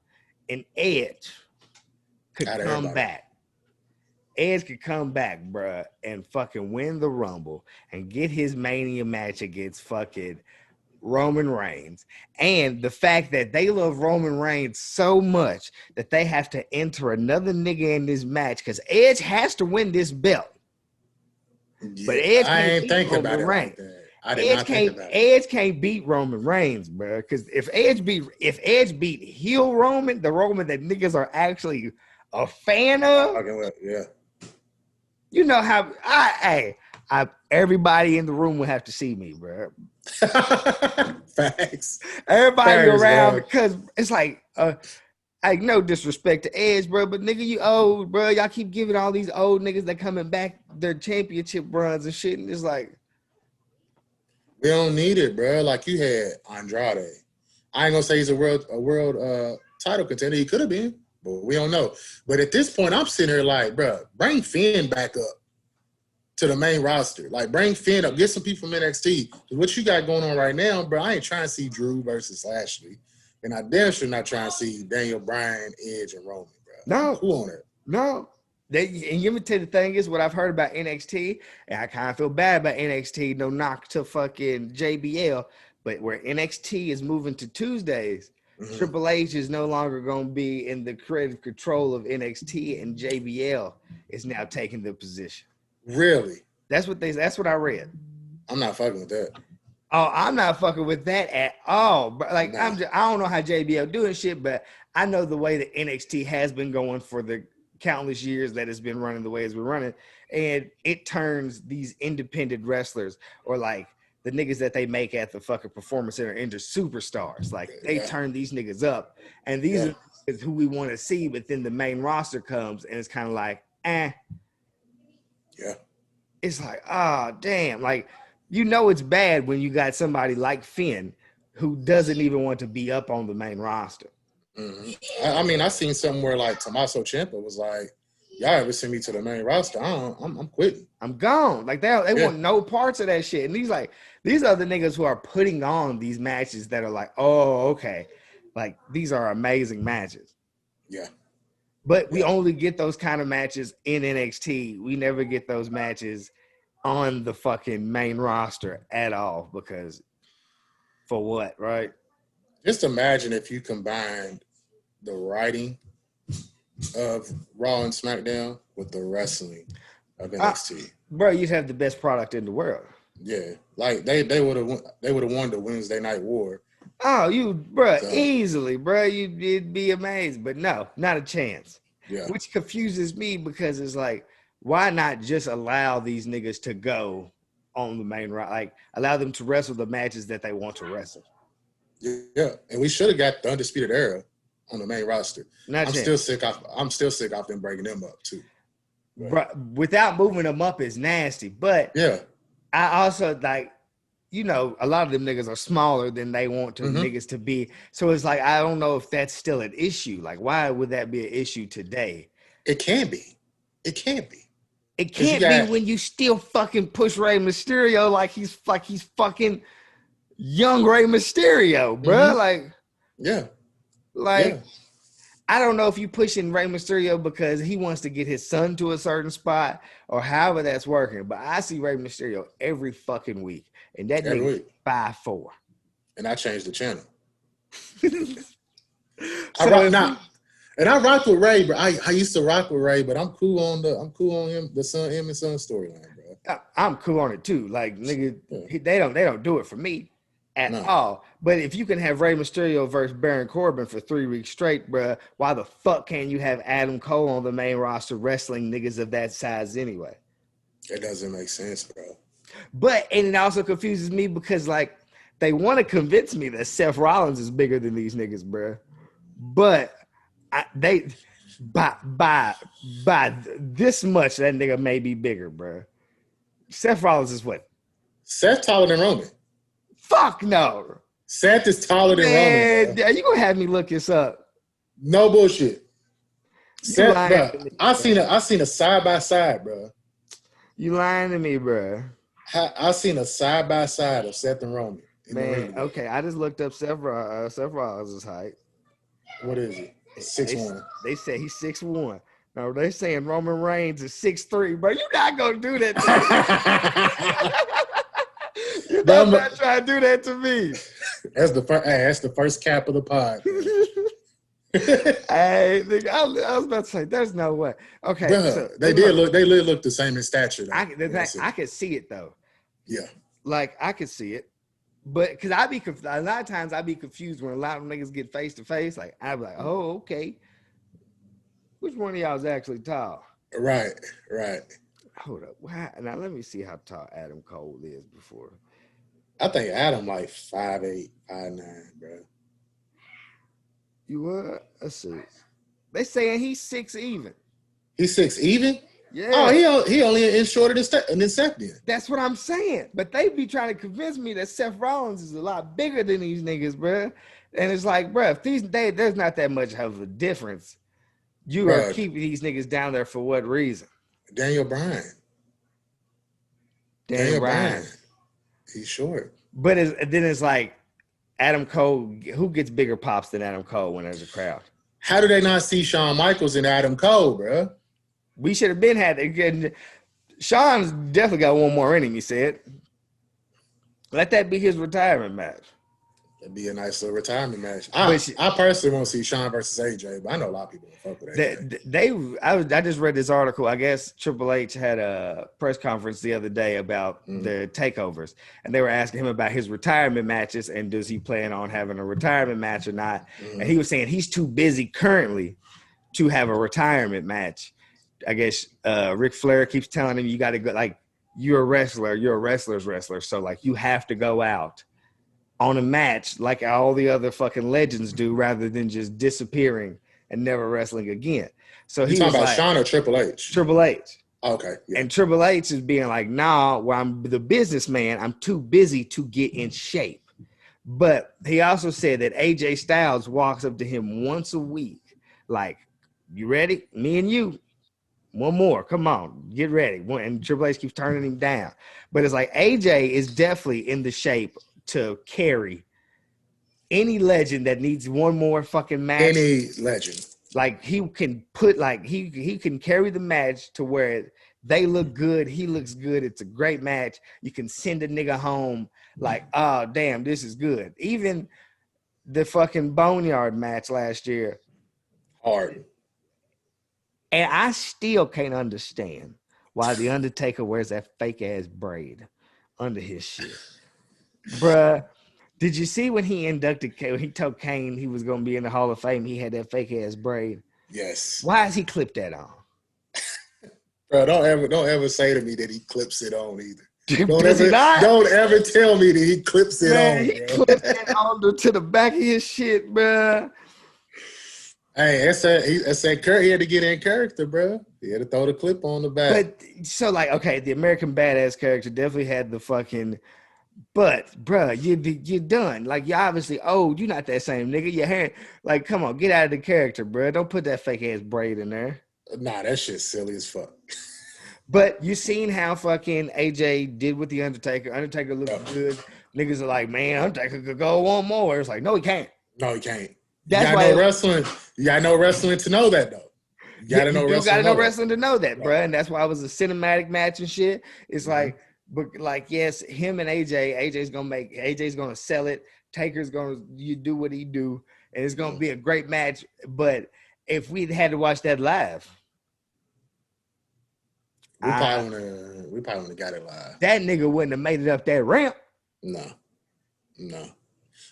Speaker 2: And Edge could come back. Edge could come back, bruh, and fucking win the Rumble and get his Mania match against fucking Roman Reigns. And the fact that they love Roman Reigns so much that they have to enter another nigga in this match because Edge has to win this belt.
Speaker 1: Yeah, but Edge can't beat Roman Reigns.
Speaker 2: Edge can't beat Roman Reigns, bro. Because if Edge beat heel Roman, the Roman that niggas are actually a fan of,
Speaker 1: yeah.
Speaker 2: You know how everybody in the room would have to see me, bro.
Speaker 1: Facts.
Speaker 2: Everybody around, because it's like no disrespect to Edge, bro, but nigga, you old, bro. Y'all keep giving all these old niggas that coming back their championship runs and shit, and it's like,
Speaker 1: we don't need it, bro. Like, you had Andrade. I ain't gonna say he's a world title contender. He could have been, but we don't know. But at this point, I'm sitting here like, bro, bring Finn back up to the main roster. Like, bring Finn up. Get some people from NXT. What you got going on right now, bro, I ain't trying to see Drew versus Lashley. And I damn sure not trying to see Daniel Bryan, Edge, and Roman, bro.
Speaker 2: No.
Speaker 1: Who on it?
Speaker 2: No. And you me tell you the thing is what I've heard about NXT, and I kind of feel bad about NXT, no knock to fucking JBL, but where NXT is moving to Tuesdays, Triple H is no longer going to be in the creative control of NXT, and JBL is now taking the position.
Speaker 1: Really?
Speaker 2: That's what I read.
Speaker 1: I'm not fucking with that.
Speaker 2: Oh, I'm not fucking with that at all. But like, I don't know how JBL doing shit, but I know the way that NXT has been going for the countless years that it's been running the way it's been running, and it turns these independent wrestlers or like the niggas that they make at the fucking Performance Center into superstars. Like, they turn these niggas up, and these are who we want to see, but then the main roster comes and it's kind of like, Yeah. It's like, damn. Like, you know it's bad when you got somebody like Finn who doesn't even want to be up on the main roster.
Speaker 1: I mean, I seen somewhere like Tommaso Ciampa was like, y'all ever send me to the main roster? I'm quitting.
Speaker 2: I'm gone. Like, they want no parts of that shit. And these are the niggas who are putting on these matches that are like, oh, okay. Like, these are amazing matches.
Speaker 1: Yeah.
Speaker 2: But we only get those kind of matches in NXT. We never get those matches on the fucking main roster at all, because for what, right?
Speaker 1: Just imagine if you combined the writing of Raw and SmackDown with the wrestling of NXT.
Speaker 2: Bro, you'd have the best product in the world.
Speaker 1: Yeah, like they would have won the Wednesday Night War.
Speaker 2: Oh, easily, bro. You'd be amazed, but no, not a chance.
Speaker 1: Yeah,
Speaker 2: which confuses me because it's like, why not just allow these niggas to go on the main roster. Like, allow them to wrestle the matches that they want to wrestle.
Speaker 1: Yeah, and we should have got the Undisputed Era on the main roster. I'm still sick off them breaking them up too.
Speaker 2: But without moving them up is nasty. But
Speaker 1: yeah,
Speaker 2: I also like, you know, a lot of them niggas are smaller than they want to niggas to be. So it's like, I don't know if that's still an issue. Like, why would that be an issue today?
Speaker 1: It can be. It can't be.
Speaker 2: It can't be when you still fucking push Rey Mysterio like he's fucking young Rey Mysterio, bro. Like, I don't know if you pushing Rey Mysterio because he wants to get his son to a certain spot or however that's working. But I see Rey Mysterio every fucking week, and that nigga 5'4".
Speaker 1: And I changed the channel. I rock with Ray, bro. I used to rock with Ray, but I'm cool on him and son storyline, bro.
Speaker 2: I'm cool on it too. Like, nigga, they don't do it for me at all. But if you can have Rey Mysterio versus Baron Corbin for 3 weeks straight, bro, why the fuck can't you have Adam Cole on the main roster wrestling niggas of that size anyway?
Speaker 1: It doesn't make sense, bro.
Speaker 2: And it also confuses me because, like, they want to convince me that Seth Rollins is bigger than these niggas, bro. But by this much, that nigga may be bigger, bro. Seth Rollins is what?
Speaker 1: Seth taller than Roman.
Speaker 2: Fuck no.
Speaker 1: Seth is taller than Roman.
Speaker 2: Yeah, you gonna have me look this up?
Speaker 1: No bullshit. Seth, bro. I seen a side by side, bro.
Speaker 2: You lying to me, bro?
Speaker 1: I seen a side by side of Seth and Roman.
Speaker 2: Man, okay. I just looked up Seth Rollins' height.
Speaker 1: What is it? 6'1".
Speaker 2: They say he's 6'1". No, they saying Roman Reigns is 6'3", bro. You're not gonna do that to me. You're not trying to do that to me.
Speaker 1: That's the first cap of the pod.
Speaker 2: Hey, nigga, I was about to say, there's no way. Okay,
Speaker 1: bruh,
Speaker 2: so,
Speaker 1: they look the same in stature. Though.
Speaker 2: I could see it though.
Speaker 1: Yeah,
Speaker 2: like I could see it, but because a lot of times I be confused when a lot of niggas get face to face. Like I be like, oh, okay, which one of y'all is actually tall?
Speaker 1: Right.
Speaker 2: Hold up, now let me see how tall Adam Cole is before.
Speaker 1: I think Adam like 5'8", 5'9", bro.
Speaker 2: You what? Let's see. They saying he's 6 even.
Speaker 1: He's 6 even?
Speaker 2: Yeah.
Speaker 1: Oh, he only in shorter than Seth then.
Speaker 2: That's what I'm saying. But they be trying to convince me that Seth Rollins is a lot bigger than these niggas, bro. And it's like, bro, if there's not that much of a difference, you are keeping these niggas down there for what reason?
Speaker 1: Daniel Bryan. Daniel Bryan. He's short.
Speaker 2: But then it's like, Adam Cole, who gets bigger pops than Adam Cole when there's a crowd?
Speaker 1: How do they not see Shawn Michaels and Adam Cole, bro?
Speaker 2: We should have been had. Shawn's definitely got one more in him, he said. Let that be his retirement match.
Speaker 1: That'd be a nice little retirement match. I personally want to see Shawn versus AJ, but I know a lot of people will fuck with AJ.
Speaker 2: I just read this article. I guess Triple H had a press conference the other day about the takeovers, and they were asking him about his retirement matches and does he plan on having a retirement match or not. And he was saying he's too busy currently to have a retirement match. I guess Ric Flair keeps telling him you got to go, like, you're a wrestler, you're a wrestler's wrestler, so like you have to go out on a match like all the other fucking legends do, rather than just disappearing and never wrestling again. So
Speaker 1: you talking about Shawn or Triple H?
Speaker 2: Triple H.
Speaker 1: Okay. Yeah.
Speaker 2: And Triple H is being like, nah, well, I'm the businessman. I'm too busy to get in shape. But he also said that AJ Styles walks up to him once a week, like, you ready? Me and you. One more. Come on. Get ready. And Triple H keeps turning him down. But it's like AJ is definitely in the shape to carry any legend that needs one more fucking match.
Speaker 1: Any legend.
Speaker 2: Like he can put he can carry the match to where they look good, he looks good. It's a great match. You can send a nigga home like, oh damn, this is good. Even the fucking Boneyard match last year.
Speaker 1: Hard.
Speaker 2: And I still can't understand why the Undertaker wears that fake ass braid under his shit. Bruh, did you see when he inducted Kane, when he told Kane he was going to be in the Hall of Fame, he had that fake ass braid?
Speaker 1: Yes.
Speaker 2: Why has he clipped that on?
Speaker 1: Bro, don't ever say to me that he clips it on either.
Speaker 2: Does he not?
Speaker 1: Don't ever tell me that he clips it
Speaker 2: Man,
Speaker 1: on,
Speaker 2: he
Speaker 1: bro.
Speaker 2: clips it on to the back of his shit, bro.
Speaker 1: Hey, that's that Kurt. He had to get in character, bro. He had to throw the clip on the back.
Speaker 2: But so like, okay, the American Badass character definitely had the fucking. But bro, you're done. Like you're obviously old. You're not that same nigga. Your hair, like, come on, get out of the character, bro. Don't put that fake ass braid in there.
Speaker 1: Nah, that shit's silly as fuck.
Speaker 2: But you seen how fucking AJ did with the Undertaker. Undertaker looked good. Niggas are like, man, Undertaker could go one more. It's like, no, he can't.
Speaker 1: No, he can't.
Speaker 2: That's
Speaker 1: you
Speaker 2: why
Speaker 1: wrestling. You gotta know wrestling to know that though. You gotta know wrestling.
Speaker 2: Gotta know wrestling to know that, bro. And that's why it was a cinematic match and shit. It's like, but like, yes, him and AJ's gonna sell it. Taker's gonna do what he do, and it's gonna be a great match. But if we had to watch that live,
Speaker 1: we probably wouldn't have got it live.
Speaker 2: That nigga wouldn't have made it up that ramp.
Speaker 1: No.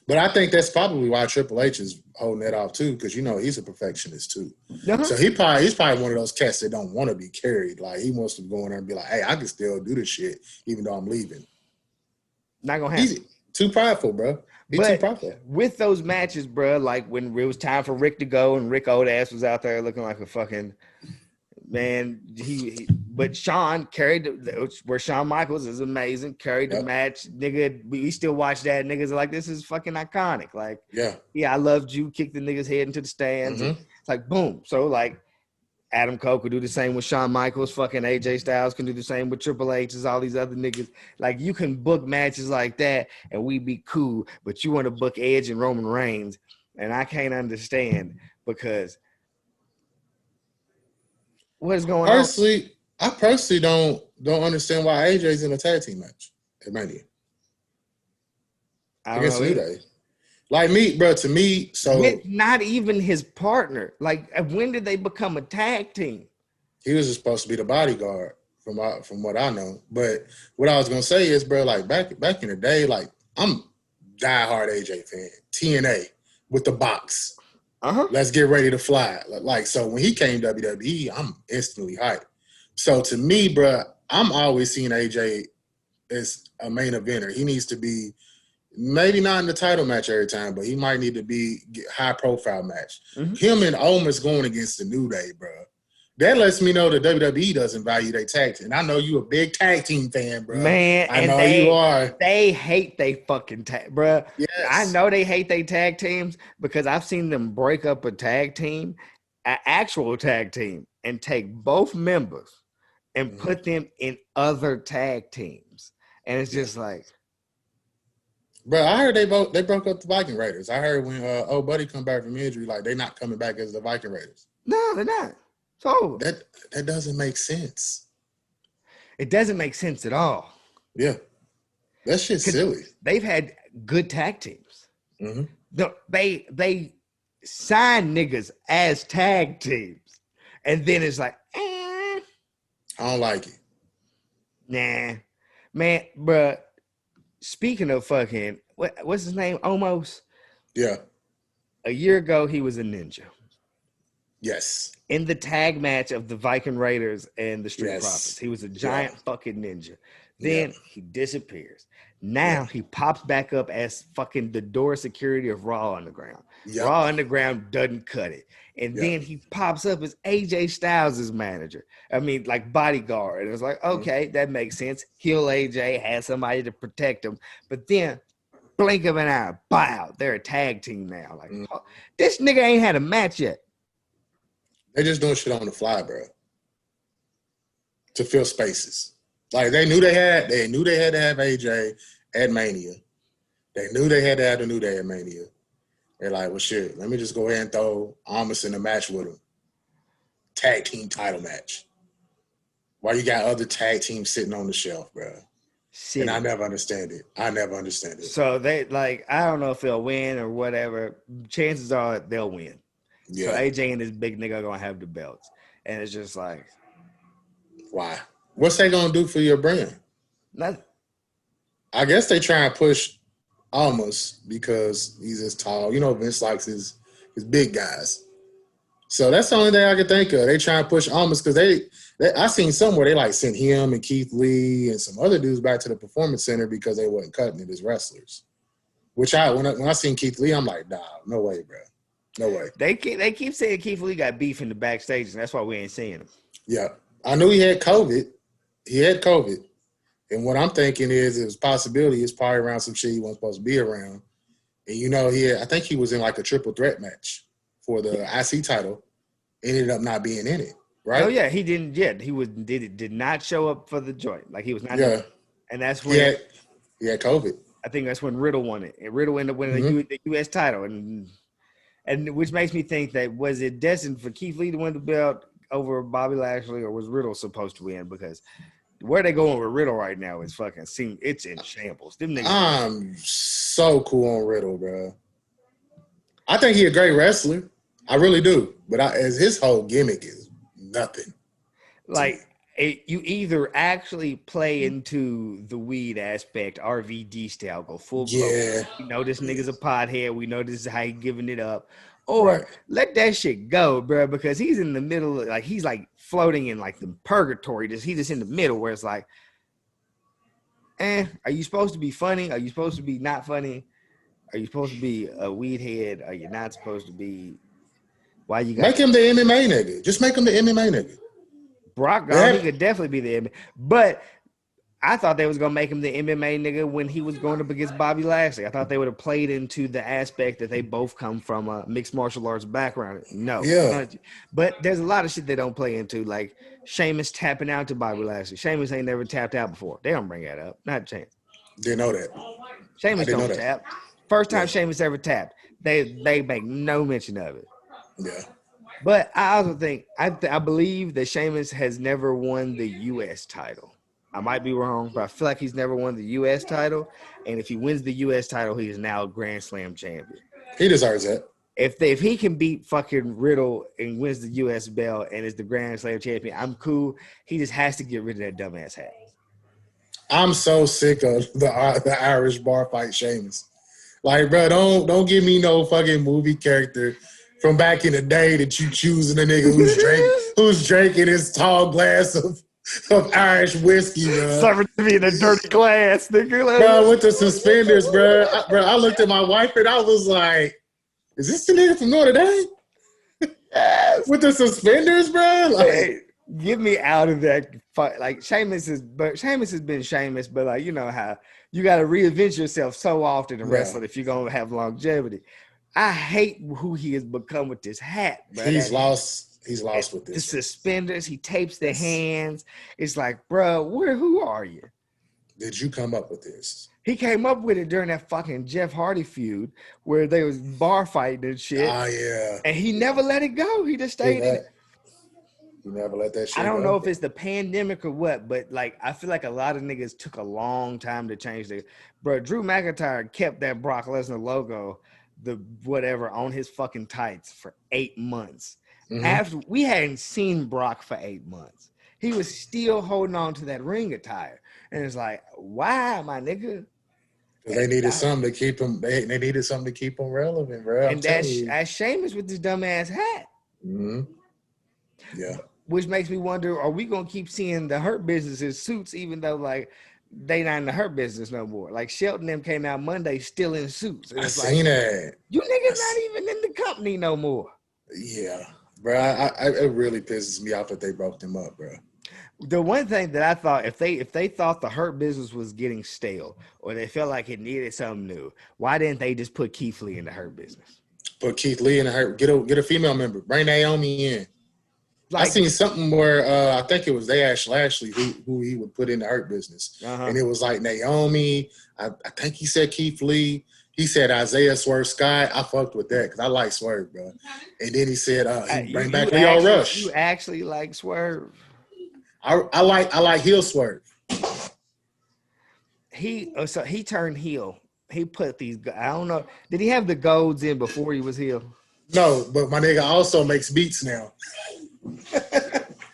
Speaker 1: But I think that's probably why Triple H is holding that off too, because he's a perfectionist too. Uh-huh. So he's probably one of those cats that don't want to be carried. Like he wants to go in there and be like, "Hey, I can still do this shit even though I'm leaving."
Speaker 2: Not gonna happen.
Speaker 1: He's too prideful, bro. He's too prideful.
Speaker 2: With those matches, bro, like when it was time for Rick to go and Rick old ass was out there looking like a fucking man. But Shawn carried where Shawn Michaels is amazing. Carried the match, nigga. We still watch that. Niggas are like, this is fucking iconic. Like, yeah, I loved you. Kick the nigga's head into the stands. Mm-hmm. It's like boom. So like, Adam Cole could do the same with Shawn Michaels. Fucking AJ Styles can do the same with Triple H. All these other niggas. Like you can book matches like that, and we be cool. But you want to book Edge and Roman Reigns, and I can't understand because what is going on?
Speaker 1: I personally don't understand why AJ's in a tag team match at Mania. Against New Day. Like me, bro, to me, so
Speaker 2: with not even his partner. Like, when did they become a tag team?
Speaker 1: He was just supposed to be the bodyguard from what I know. But what I was gonna say is, bro, like back in the day, like I'm diehard AJ fan. TNA with the box. Let's get ready to fly. Like so when he came WWE, I'm instantly hyped. So to me, bro, I'm always seeing AJ as a main eventer. He needs to be maybe not in the title match every time, but he might need to be high profile match. Mm-hmm. Him and Omos going against the New Day, bro. That lets me know that WWE doesn't value their tag team. And I know you a big tag team fan, bro.
Speaker 2: Man,
Speaker 1: I know you are.
Speaker 2: They hate they fucking tag, bro.
Speaker 1: Yes.
Speaker 2: I know they hate they tag teams because I've seen them break up a tag team, an actual tag team, and take both members and put them in other tag teams. And it's just like,
Speaker 1: bro, I heard they broke up the Viking Raiders. I heard when old buddy come back from injury, like they're not coming back as the Viking Raiders.
Speaker 2: No, they're not. So
Speaker 1: that doesn't make sense.
Speaker 2: It doesn't make sense at all.
Speaker 1: Yeah, that shit's silly.
Speaker 2: They've had good tag teams.
Speaker 1: Mm-hmm.
Speaker 2: They sign niggas as tag teams, and then it's like,
Speaker 1: I don't like it.
Speaker 2: Nah, man, bro. Speaking of fucking, what's his name? Omos.
Speaker 1: Yeah.
Speaker 2: A year ago, he was a ninja.
Speaker 1: Yes.
Speaker 2: In the tag match of the Viking Raiders and the Street Profits, he was a giant fucking ninja. Then he disappears. Now he pops back up as fucking the door security of Raw Underground. Yep. Raw Underground doesn't cut it. And then he pops up as AJ Styles' manager. I mean, like bodyguard. And it's like, okay, that makes sense. Heel AJ has somebody to protect him. But then, blink of an eye, bow, they're a tag team now. Like, this nigga ain't had a match yet.
Speaker 1: They just doing shit on the fly, bro. To fill spaces. Like they knew they had to have AJ at Mania. They knew they had to have the New Day at Mania. They're like, well, shit, let me just go ahead and throw Omos in a match with him. Tag team title match. Why you got other tag teams sitting on the shelf, bro? And I never understand it.
Speaker 2: So they like, I don't know if they'll win or whatever. Chances are they'll win. Yeah. So AJ and this big nigga are gonna have the belts. And it's just like,
Speaker 1: why? What's they gonna do for your brand?
Speaker 2: Nothing.
Speaker 1: I guess they try and push Omos because he's as tall. You know, Vince likes his big guys. So that's the only thing I can think of. They try and push Almas because I seen somewhere they like sent him and Keith Lee and some other dudes back to the Performance Center because they wasn't cutting it as wrestlers. Which when I seen Keith Lee, I'm like, nah, no way, bro. No way.
Speaker 2: They keep saying Keith Lee got beef in the backstage, and that's why we ain't seeing him.
Speaker 1: Yeah. I knew he had COVID. And what I'm thinking is it was possibility it's probably around some shit he wasn't supposed to be around. And I think he was in like a triple threat match for the IC title. Ended up not being in it, right?
Speaker 2: Oh yeah, he didn't yet. He did not show up for the joint. Like he was not.
Speaker 1: Yeah.
Speaker 2: And that's when
Speaker 1: he had COVID.
Speaker 2: I think that's when Riddle won it. And Riddle ended up winning the U.S. title, and which makes me think that was it destined for Keith Lee to win the belt over Bobby Lashley, or was Riddle supposed to win? Because where they going with Riddle right now is it's in shambles. Them niggas.
Speaker 1: I'm so cool on Riddle, bro. I think he a great wrestler. I really do. But as his whole gimmick is nothing.
Speaker 2: Like, you either actually play into the weed aspect, RVD style, go full blow. We know this nigga's a pothead. We know this is how he giving it up. Or let that shit go, bro, because he's in the middle. Like, he's like floating in like the purgatory. He's just in the middle where it's like, are you supposed to be funny? Are you supposed to be not funny? Are you supposed to be a weed head? Are you not supposed to be? Why you got
Speaker 1: make him the MMA nigga? Just make him the MMA nigga.
Speaker 2: Brock Gone, he could definitely be the MMA. But I thought they was gonna make him the MMA nigga when he was going up against Bobby Lashley. I thought they would have played into the aspect that they both come from a mixed martial arts background. No, but there's a lot of shit they don't play into, like Sheamus tapping out to Bobby Lashley. Sheamus ain't never tapped out before. They don't bring that up. Not a chance.
Speaker 1: Didn't know that.
Speaker 2: Sheamus don't tap. First time Sheamus ever tapped, they make no mention of it.
Speaker 1: Yeah.
Speaker 2: But I also think I believe that Sheamus has never won the U.S. title. I might be wrong, but I feel like he's never won the U.S. title. And if he wins the U.S. title, he is now a Grand Slam champion.
Speaker 1: He deserves that.
Speaker 2: If he can beat fucking Riddle and wins the U.S. belt and is the Grand Slam champion, I'm cool. He just has to get rid of that dumbass hat.
Speaker 1: I'm so sick of the Irish bar fight Sheamus. Like, bro, don't give me no fucking movie character from back in the day that you choosing a nigga who's drinking his tall glass of Irish whiskey, bro.
Speaker 2: Serving to me in a dirty glass, nigga.
Speaker 1: Bro, with the suspenders, bro. I looked at my wife and I was like, is this the nigga from Notre Dame? Yes. With the suspenders, bro? Like,
Speaker 2: hey, get me out of that. Like, Sheamus has been Sheamus, but like, you know how you got to reinvent yourself so often in wrestling if you're going to have longevity. I hate who he has become with this hat, bro.
Speaker 1: He's lost with this.
Speaker 2: The suspenders, he tapes the hands. It's like, bro, who are you?
Speaker 1: Did you come up with this?
Speaker 2: He came up with it during that fucking Jeff Hardy feud where they was bar fighting and shit.
Speaker 1: Oh, yeah.
Speaker 2: And he never let it go. He just stayed in it.
Speaker 1: You never let that shit
Speaker 2: I don't
Speaker 1: go.
Speaker 2: know if it's the pandemic or what, but like I feel like a lot of niggas took a long time to change the. Bro, Drew McIntyre kept that Brock Lesnar logo, the whatever, on his fucking tights for 8 months. Mm-hmm. After we hadn't seen Brock for 8 months, he was still holding on to that ring attire, and it's like, why, my nigga?
Speaker 1: They needed something to keep him. They needed something to keep him relevant, bro.
Speaker 2: And that's Sheamus with this dumbass hat.
Speaker 1: Mm-hmm. Yeah.
Speaker 2: Which makes me wonder: are we gonna keep seeing the Hurt Business in suits, even though like they not in the Hurt Business no more? Like Shelton them came out Monday still in suits. And it's
Speaker 1: seen that.
Speaker 2: You niggas not even in the company no more.
Speaker 1: Yeah, bro. It really pisses me off that they broke them up, bro.
Speaker 2: The one thing that I thought, if they thought the Hurt Business was getting stale or they felt like it needed something new, why didn't they just put Keith Lee in the Hurt Business?
Speaker 1: Put Keith Lee in the Hurt. Get a female member. Bring Naomi in. Like, I seen something where I think it was they asked Lashley who he would put in the Hurt Business, and it was like Naomi. I think he said Keith Lee. He said Isaiah Swerve Sky. I fucked with that because I like Swerve, bro. And then he said he bring back Leo Rush.
Speaker 2: You actually like Swerve?
Speaker 1: I like heel Swerve.
Speaker 2: So he turned heel. He put these. I don't know. Did he have the golds in before he was heel?
Speaker 1: No, but my nigga also makes beats now. You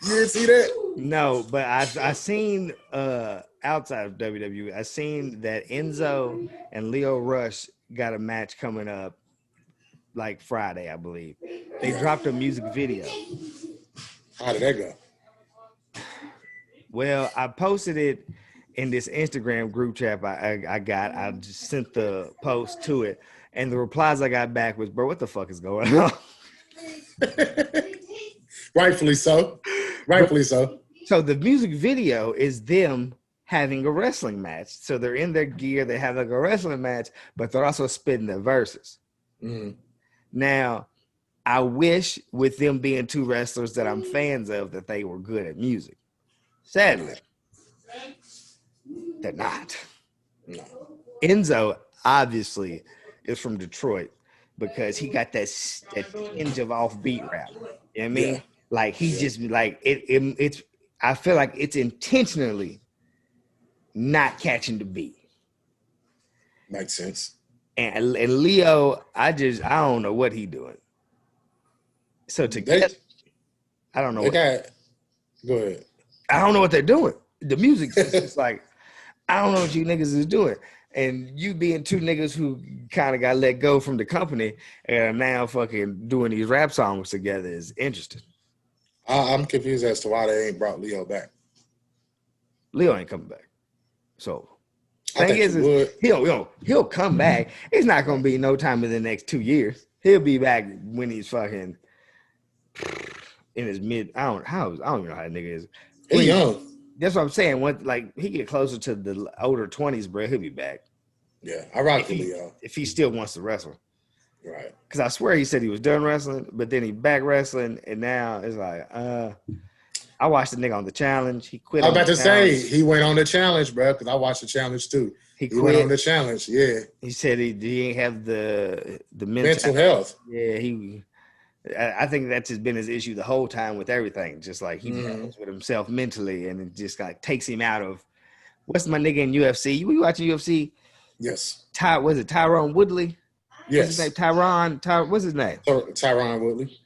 Speaker 1: didn't see that?
Speaker 2: No, but I seen outside of WWE, I seen that Enzo and Leo Rush got a match coming up like Friday, I believe. They dropped a music video.
Speaker 1: How did that go?
Speaker 2: Well, I posted it in this Instagram group chat I got. I just sent the post to it, and the replies I got back was, "Bro, what the fuck is going on?"
Speaker 1: Rightfully so. Rightfully so.
Speaker 2: So the music video is them having a wrestling match. So they're in their gear, they have like a wrestling match, but they're also spitting their verses.
Speaker 1: Mm-hmm.
Speaker 2: Now, I wish with them being two wrestlers that I'm fans of that they were good at music. Sadly, they're not.
Speaker 1: No.
Speaker 2: Enzo obviously is from Detroit because he got that tinge of offbeat rap. You know what I mean? Yeah. Like he just like it's. I feel like it's intentionally not catching the beat.
Speaker 1: Makes sense.
Speaker 2: And Leo, I don't know what he doing. So I don't know.
Speaker 1: Go ahead.
Speaker 2: I don't know what they're doing. The music's just like, I don't know what you niggas is doing. And you being two niggas who kind of got let go from the company and are now fucking doing these rap songs together is interesting.
Speaker 1: I'm confused as to why they ain't brought Leo back.
Speaker 2: Leo ain't coming back. So thing is he'll come back. It's not gonna be no time in the next 2 years. He'll be back when he's fucking in his mid. I don't even know how that nigga is.
Speaker 1: He's young.
Speaker 2: That's what I'm saying. Once like he get closer to the older 20s, bro, he'll be back.
Speaker 1: Yeah, I rock for Leo
Speaker 2: if he still wants to wrestle.
Speaker 1: Right.
Speaker 2: Because I swear he said he was done wrestling, but then he back wrestling, and now it's like, I watched the nigga on the challenge. He quit.
Speaker 1: I was about to say he went on the challenge, bro, because I watched the challenge too. He went on the challenge. Yeah.
Speaker 2: He said he ain't have the
Speaker 1: mental health.
Speaker 2: Yeah, I think that's just been his issue the whole time with everything. Just like he deals with himself mentally, and it just like takes him out of. What's my nigga in UFC? You watching UFC?
Speaker 1: Yes.
Speaker 2: Was it Tyron Woodley?
Speaker 1: Yes.
Speaker 2: What's his name? Tyron. What's his name?
Speaker 1: Tyron Woodley.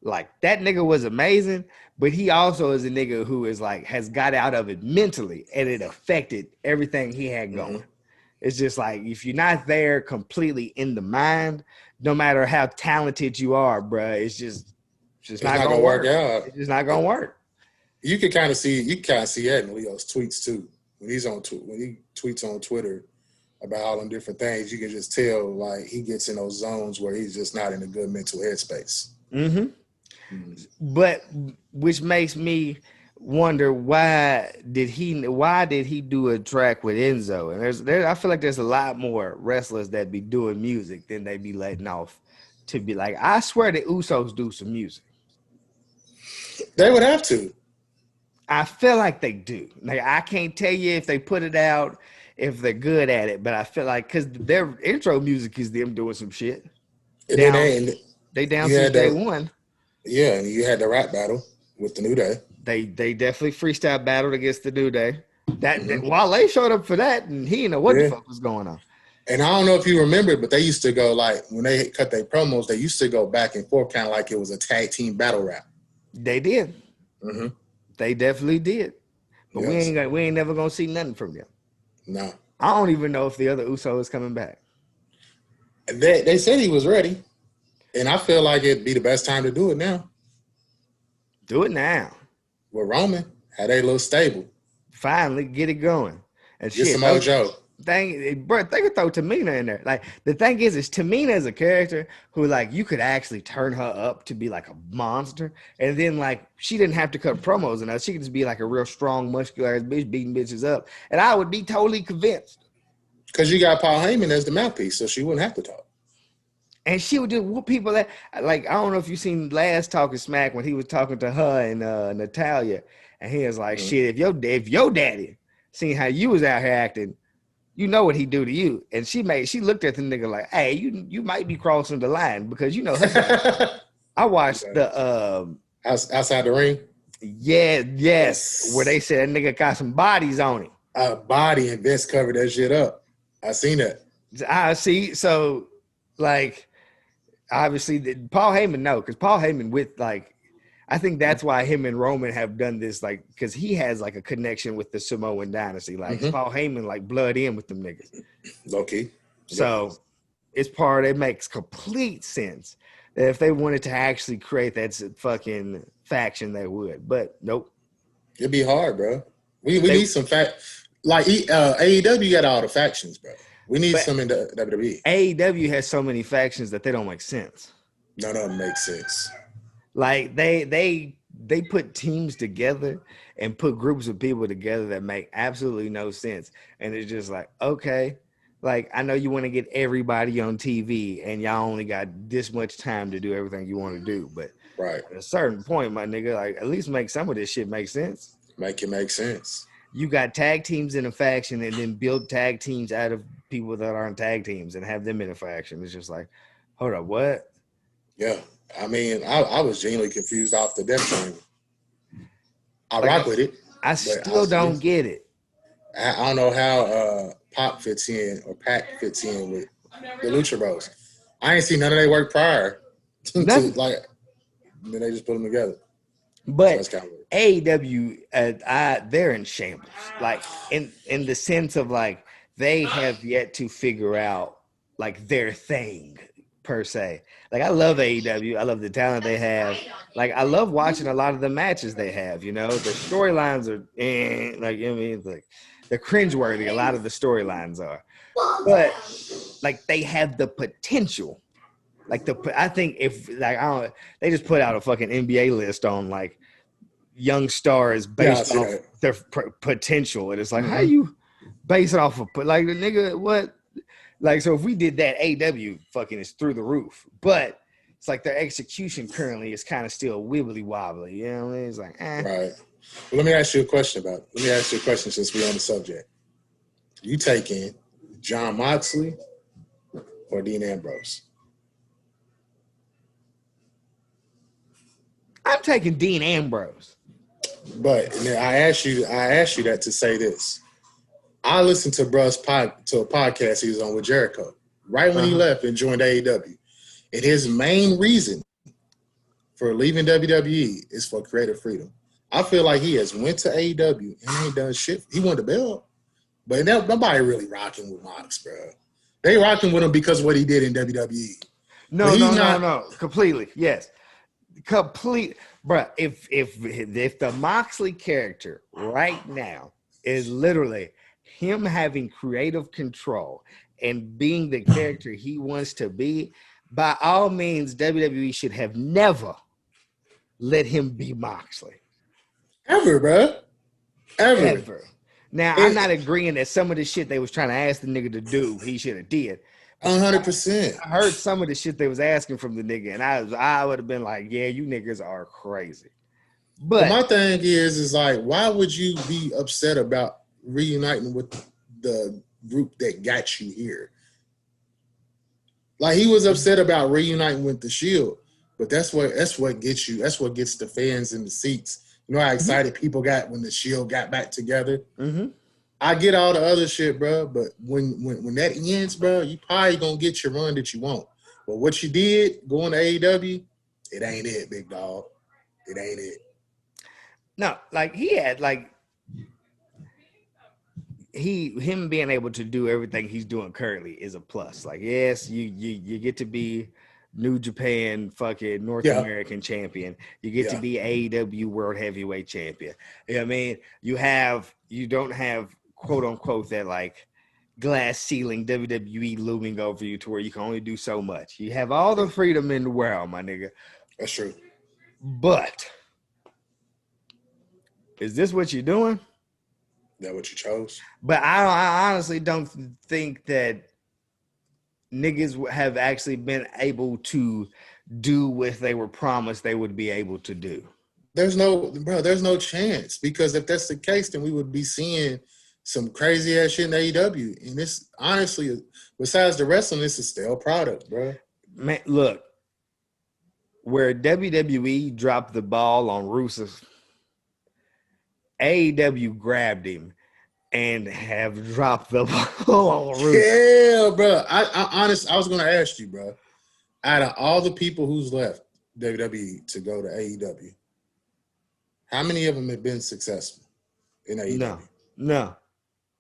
Speaker 2: Like that nigga was amazing, but he also is a nigga who is like has got out of it mentally, and it affected everything he had going. Mm-hmm. It's just like if you're not there completely in the mind, no matter how talented you are, bruh, it's just not gonna work out. It's just not gonna work.
Speaker 1: You can kind of see that in Leo's tweets too. When he tweets on Twitter about all them different things, you can just tell like he gets in those zones where he's just not in a good mental headspace.
Speaker 2: Mm-hmm. Mm-hmm. But which makes me wonder why did he do a track with Enzo? And I feel like there's a lot more wrestlers that be doing music than they be letting off to be like, I swear the Usos do some music.
Speaker 1: They would have to.
Speaker 2: I feel like they do. Like I can't tell you if they put it out, if they're good at it, but I feel like because their intro music is them doing some shit. They down since day one.
Speaker 1: Yeah, and you had the rap battle with the New Day.
Speaker 2: They definitely freestyle battled against the New Day. That Wale showed up for that, and he didn't know what the fuck was going on.
Speaker 1: And I don't know if you remember, but they used to go like when they cut their promos, they used to go back and forth, kind of like it was a tag team battle rap.
Speaker 2: They did. Mm-hmm. They definitely did. But we ain't never gonna see nothing from them.
Speaker 1: No.
Speaker 2: I don't even know if the other Uso is coming back.
Speaker 1: They said he was ready. And I feel like it'd be the best time to do it now.
Speaker 2: Do it now.
Speaker 1: With Roman, had a little stable.
Speaker 2: Finally, get it going. And
Speaker 1: get some mojo.
Speaker 2: Bro, they could throw Tamina in there. Like the thing is Tamina is a character who like you could actually turn her up to be like a monster, and then like she didn't have to cut promos enough. She could just be like a real strong, muscular ass bitch beating bitches up, and I would be totally convinced.
Speaker 1: Because you got Paul Heyman as the mouthpiece, so she wouldn't have to talk.
Speaker 2: And she would just whoop people that like I don't know if you seen last Talking Smack when he was talking to her and Natalia, and he was like, "Shit, if your daddy seen how you was out here acting, you know what he do to you." And she looked at the nigga like, "Hey, you might be crossing the line because you know." I watched the
Speaker 1: outside the ring.
Speaker 2: Yeah, yes, where they said that nigga got some bodies on him.
Speaker 1: A body, and Vince covered that shit up. I seen that.
Speaker 2: I see. So like. Obviously, Paul Heyman, no, because Paul Heyman with like, I think that's why him and Roman have done this, like, because he has like a connection with the Samoan dynasty. Like Paul Heyman, like blood in with them niggas.
Speaker 1: Okay.
Speaker 2: So it makes complete sense If they wanted to actually create that fucking faction, they would. But nope.
Speaker 1: It'd be hard, bro. We need some like AEW got all the factions, bro. We need some in the WWE.
Speaker 2: AEW has so many factions that they don't make sense.
Speaker 1: None of them make sense.
Speaker 2: Like they put teams together and put groups of people together that make absolutely no sense. And it's just like, okay, like I know you want to get everybody on TV and y'all only got this much time to do everything you want to do, but
Speaker 1: right
Speaker 2: at a certain point, my nigga, like at least make some of this shit make sense.
Speaker 1: Make it make sense.
Speaker 2: You got tag teams in a faction and then build tag teams out of people that aren't tag teams and have them in a faction. It's just like, hold up, what?
Speaker 1: Yeah. I mean, I was genuinely confused off the Death Triangle. I rock with it.
Speaker 2: I still don't get it.
Speaker 1: I don't know how Pop fits in or Pac fits in with the Lucha Bros. I ain't seen none of their work prior to like, then they just put them together.
Speaker 2: But so AEW, they're in shambles. Like in the sense of like they have yet to figure out like their thing per se. Like I love AEW. I love the talent they have. Like I love watching a lot of the matches they have. You know, the storylines are like I mean, like they're cringeworthy. A lot of the storylines are, but like they have the potential. Like I think if like they just put out a fucking NBA list on like young stars based off their potential, and it's like how you base it off of like the nigga what like so if we did that AW fucking is through the roof, but it's like their execution currently is kind of still wibbly wobbly. You know what I mean? It's like
Speaker 1: right. Well, let me ask you a question since we're on the subject. You taking John Moxley or Dean Ambrose?
Speaker 2: I'm taking Dean Ambrose.
Speaker 1: But I asked you that to say this. I listened to Bruh's to a podcast he was on with Jericho right when he left and joined AEW. And his main reason for leaving WWE is for creative freedom. I feel like he has went to AEW and ain't done shit. He won the belt, but nobody really rocking with Mox, bro. They rocking with him because of what he did in WWE.
Speaker 2: No. Completely. Yes. Complete, bro. If the Moxley character right now is literally him having creative control and being the character he wants to be, by all means, WWE should have never let him be Moxley.
Speaker 1: Ever, bro.
Speaker 2: Ever. Now, I'm not agreeing that some of the shit they was trying to ask the nigga to do, he should have did.
Speaker 1: 100%.
Speaker 2: I heard some of the shit they was asking from the nigga, and I would have been like, yeah, you niggas are crazy. But
Speaker 1: my thing is like, why would you be upset about reuniting with the group that got you here? Like he was upset about reuniting with the Shield, but that's what gets you. That's what gets the fans in the seats. You know how excited people got when the Shield got back together.
Speaker 2: Mm-hmm.
Speaker 1: I get all the other shit, bro, but when that ends, bro, you probably gonna get your run that you want. But what you did going to AEW, it ain't it, big dog. It ain't it.
Speaker 2: No, like he had like him being able to do everything he's doing currently is a plus. Like, yes, you get to be New Japan fucking North American champion. You get to be AEW World Heavyweight Champion. You know what I mean? You don't have quote unquote that like glass ceiling WWE looming over you to where you can only do so much. You have all the freedom in the world, my nigga.
Speaker 1: That's true.
Speaker 2: But is this what you're doing?
Speaker 1: That what you chose?
Speaker 2: But I honestly don't think that niggas have actually been able to do what they were promised they would be able to do.
Speaker 1: There's no chance, because if that's the case, then we would be seeing some crazy ass shit in AEW. And this, honestly, besides the wrestling, this is still a product, bro.
Speaker 2: Man, look, where WWE dropped the ball on Rusev, AEW grabbed him and have dropped the ball on Rusev.
Speaker 1: Yeah, bro. I was going to ask you, bro, out of all the people who's left WWE to go to AEW, how many of them have been successful in AEW?
Speaker 2: No.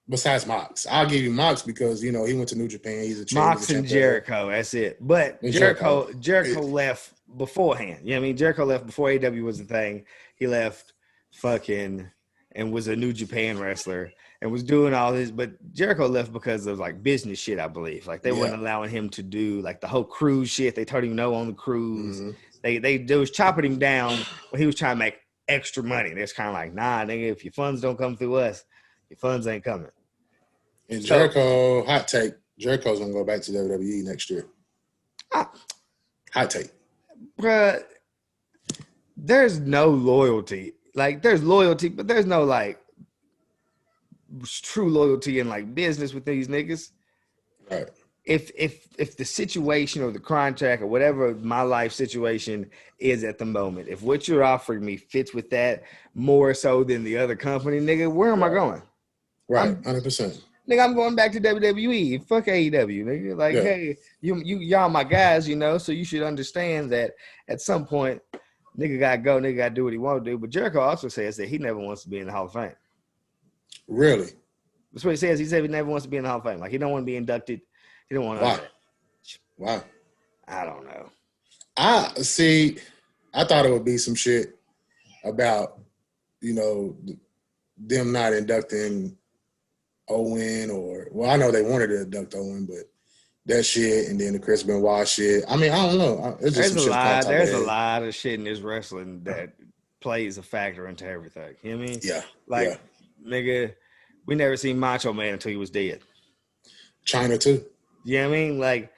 Speaker 1: besides Mox. I'll give you Mox because he went to New Japan. He's a champion.
Speaker 2: Mox and Jericho, that's it. But Jericho left beforehand. You know what I mean? Jericho left before AW was a thing. He left fucking and was a New Japan wrestler and was doing all this. But Jericho left because of like business shit, I believe. Like they weren't allowing him to do like the whole cruise shit. They told him no on the cruise. Mm-hmm. They was chopping him down when he was trying to make extra money. They're kind of like, nah, nigga, if your funds don't come through us, your funds ain't coming.
Speaker 1: And Jericho, hot take, Jericho's going to go back to WWE next year. Hot take.
Speaker 2: Bruh, there's no loyalty. Like, there's loyalty, but there's no, like, true loyalty in, like, business with these niggas.
Speaker 1: Right.
Speaker 2: If the situation or the contract or whatever my life situation is at the moment, if what you're offering me fits with that more so than the other company, nigga, where am I going?
Speaker 1: Right, 100%.
Speaker 2: Nigga, I'm going back to WWE. Fuck AEW, nigga. Like, hey, y'all my guys, so you should understand that at some point, nigga gotta go, nigga gotta do what he want to do. But Jericho also says that he never wants to be in the Hall of Fame.
Speaker 1: Really?
Speaker 2: That's what he says. He said he never wants to be in the Hall of Fame. Like, he don't want to be inducted. He don't want to.
Speaker 1: Wow.
Speaker 2: I don't know.
Speaker 1: I thought it would be some shit about, them not inducting Owen I know they wanted to induct Owen, but that shit and then the Chris Benoit shit. I mean, I don't know. It's just
Speaker 2: there's a lot of shit in this wrestling that plays a factor into everything. You know what I mean?
Speaker 1: Yeah.
Speaker 2: Like, nigga, we never seen Macho Man until he was dead.
Speaker 1: China too.
Speaker 2: You know what I mean? Like,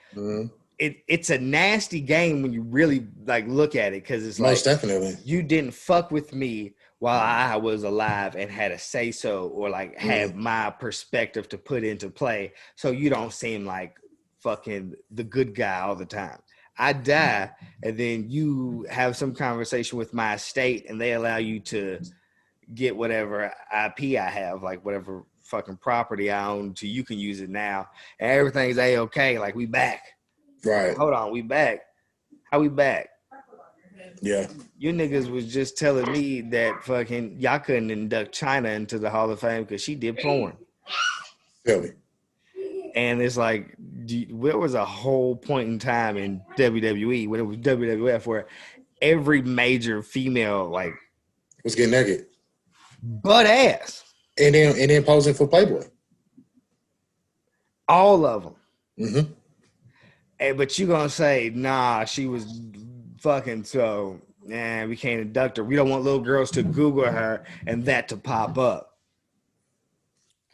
Speaker 2: it's a nasty game when you really like look at it because it's
Speaker 1: most definitely
Speaker 2: you didn't fuck with me while I was alive and had a say so or like have my perspective to put into play, so you don't seem like fucking the good guy all the time. I die and then you have some conversation with my estate and they allow you to get whatever IP I have, like whatever fucking property I own, so you can use it now and everything's A-okay. Like, we back.
Speaker 1: Right.
Speaker 2: Hold on, we back. How we back?
Speaker 1: Yeah.
Speaker 2: You niggas was just telling me that fucking y'all couldn't induct China into the Hall of Fame because she did porn.
Speaker 1: Really?
Speaker 2: And it's like, there was a whole point in time in WWE when it was WWF where every major female like
Speaker 1: was getting naked,
Speaker 2: butt ass,
Speaker 1: and then posing for Playboy.
Speaker 2: All of them.
Speaker 1: Mm-hmm.
Speaker 2: But you gonna say, nah, she was fucking, so we can't induct her. We don't want little girls to Google her and that to pop up.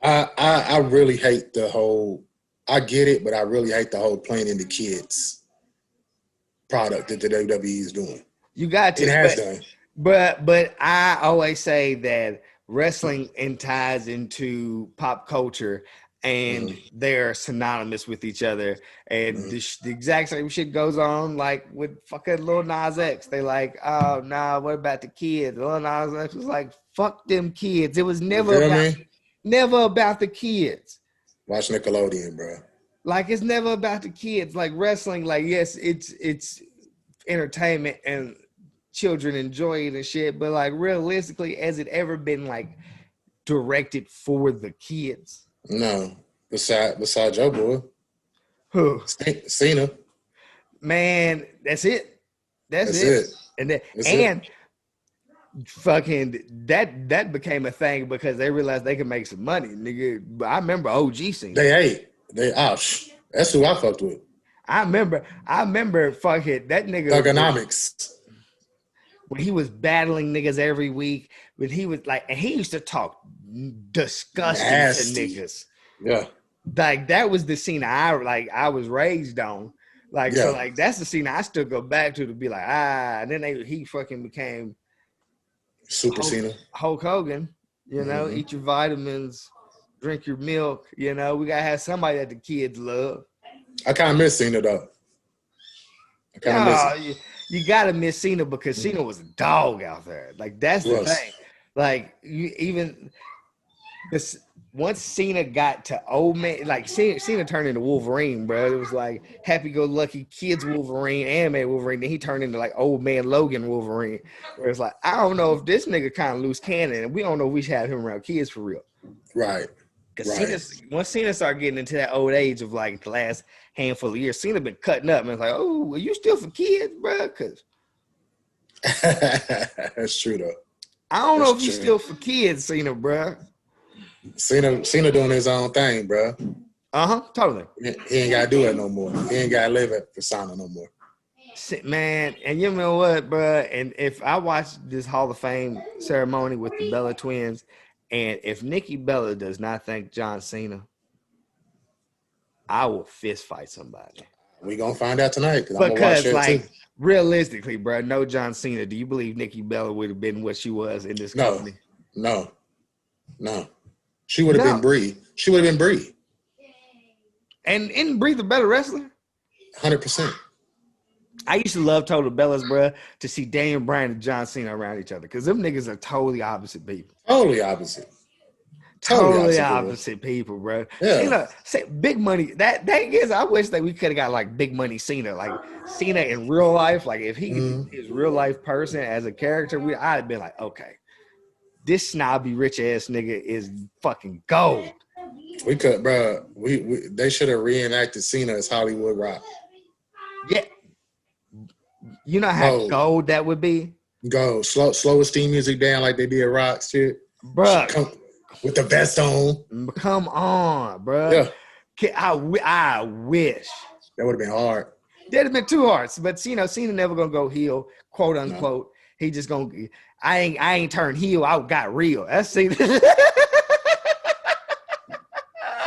Speaker 1: I really hate the whole. I get it, but I really hate the whole playing into kids product that the WWE is doing.
Speaker 2: You got to.
Speaker 1: It has done.
Speaker 2: But I always say that wrestling ties into pop culture. And they're synonymous with each other. And the exact same shit goes on like with fucking Lil Nas X. They like, oh, nah, what about the kids? Lil Nas X was like, fuck them kids. It was never about the kids.
Speaker 1: Watch Nickelodeon, bro.
Speaker 2: Like, it's never about the kids. Like, wrestling, like, yes, it's entertainment and children enjoy it and shit. But, like, realistically, has it ever been, like, directed for the kids?
Speaker 1: No, beside Joe Boy.
Speaker 2: Who?
Speaker 1: Cena.
Speaker 2: Man, that's it. That's it. And fucking that became a thing because they realized they could make some money, nigga. I remember OG Cena.
Speaker 1: That's who I fucked with.
Speaker 2: I remember fucking that nigga.
Speaker 1: Thugonomics.
Speaker 2: When he was battling niggas every week, when he was like, and he used to talk disgusting to niggas.
Speaker 1: Yeah.
Speaker 2: Like, that was the scene I was raised on. Like, so like that's the scene I still go back to be like, and then he fucking became
Speaker 1: Super Cena.
Speaker 2: Hulk Hogan, eat your vitamins, drink your milk, we gotta have somebody that the kids love.
Speaker 1: I kinda miss Cena though.
Speaker 2: You gotta miss Cena because Cena was a dog out there. Like, that's the thing. Like, once Cena got to old man, like Cena turned into Wolverine, bro. It was like happy-go-lucky kids Wolverine, anime Wolverine. Then he turned into like old man Logan Wolverine. Where it's like, I don't know if this nigga kind of loose cannon, and we don't know if we should have him around kids for real.
Speaker 1: Right.
Speaker 2: Because once Cena started getting into that old age of like the last handful of years, Cena been cutting up, and it's like, oh, are you still for kids, bro? Because
Speaker 1: That's true though.
Speaker 2: I don't know if he's still for kids, Cena, bro.
Speaker 1: Cena doing his own thing, bro.
Speaker 2: Totally.
Speaker 1: He ain't gotta do it no more. He ain't gotta live at persona no more.
Speaker 2: Man, and you know what, bro? And if I watch this Hall of Fame ceremony with the Bella twins, and if Nikki Bella does not thank John Cena, I will fist fight somebody.
Speaker 1: We gonna find out tonight.
Speaker 2: Because like realistically, bro, no John Cena. Do you believe Nikki Bella would have been what she was in this company?
Speaker 1: No. She would have been Brie. She would have been Brie.
Speaker 2: And isn't Brie the better wrestler?
Speaker 1: 100%.
Speaker 2: I used to love Total Bellas, bro, to see Daniel Bryan and John Cena around each other because them niggas are totally opposite people.
Speaker 1: Totally opposite.
Speaker 2: Totally opposite people, bro.
Speaker 1: Yeah.
Speaker 2: Cena, say Big Money. That is, I wish that we could have got like Big Money Cena, like Cena in real life. Like if he is real life person as a character, I'd been like, okay, this snobby rich ass nigga is fucking gold.
Speaker 1: We could, bro. They should have reenacted Cena as Hollywood Rock.
Speaker 2: Yeah. You know how gold that would be?
Speaker 1: Go slow his theme music down like they did Rock shit.
Speaker 2: Bro.
Speaker 1: With the vest on.
Speaker 2: Come on, bro.
Speaker 1: Yeah.
Speaker 2: I wish.
Speaker 1: That would have been hard.
Speaker 2: That'd have been too hard. But Cena never gonna go heel, quote unquote. No. He just gonna I ain't turned heel, I got real. That's Cena.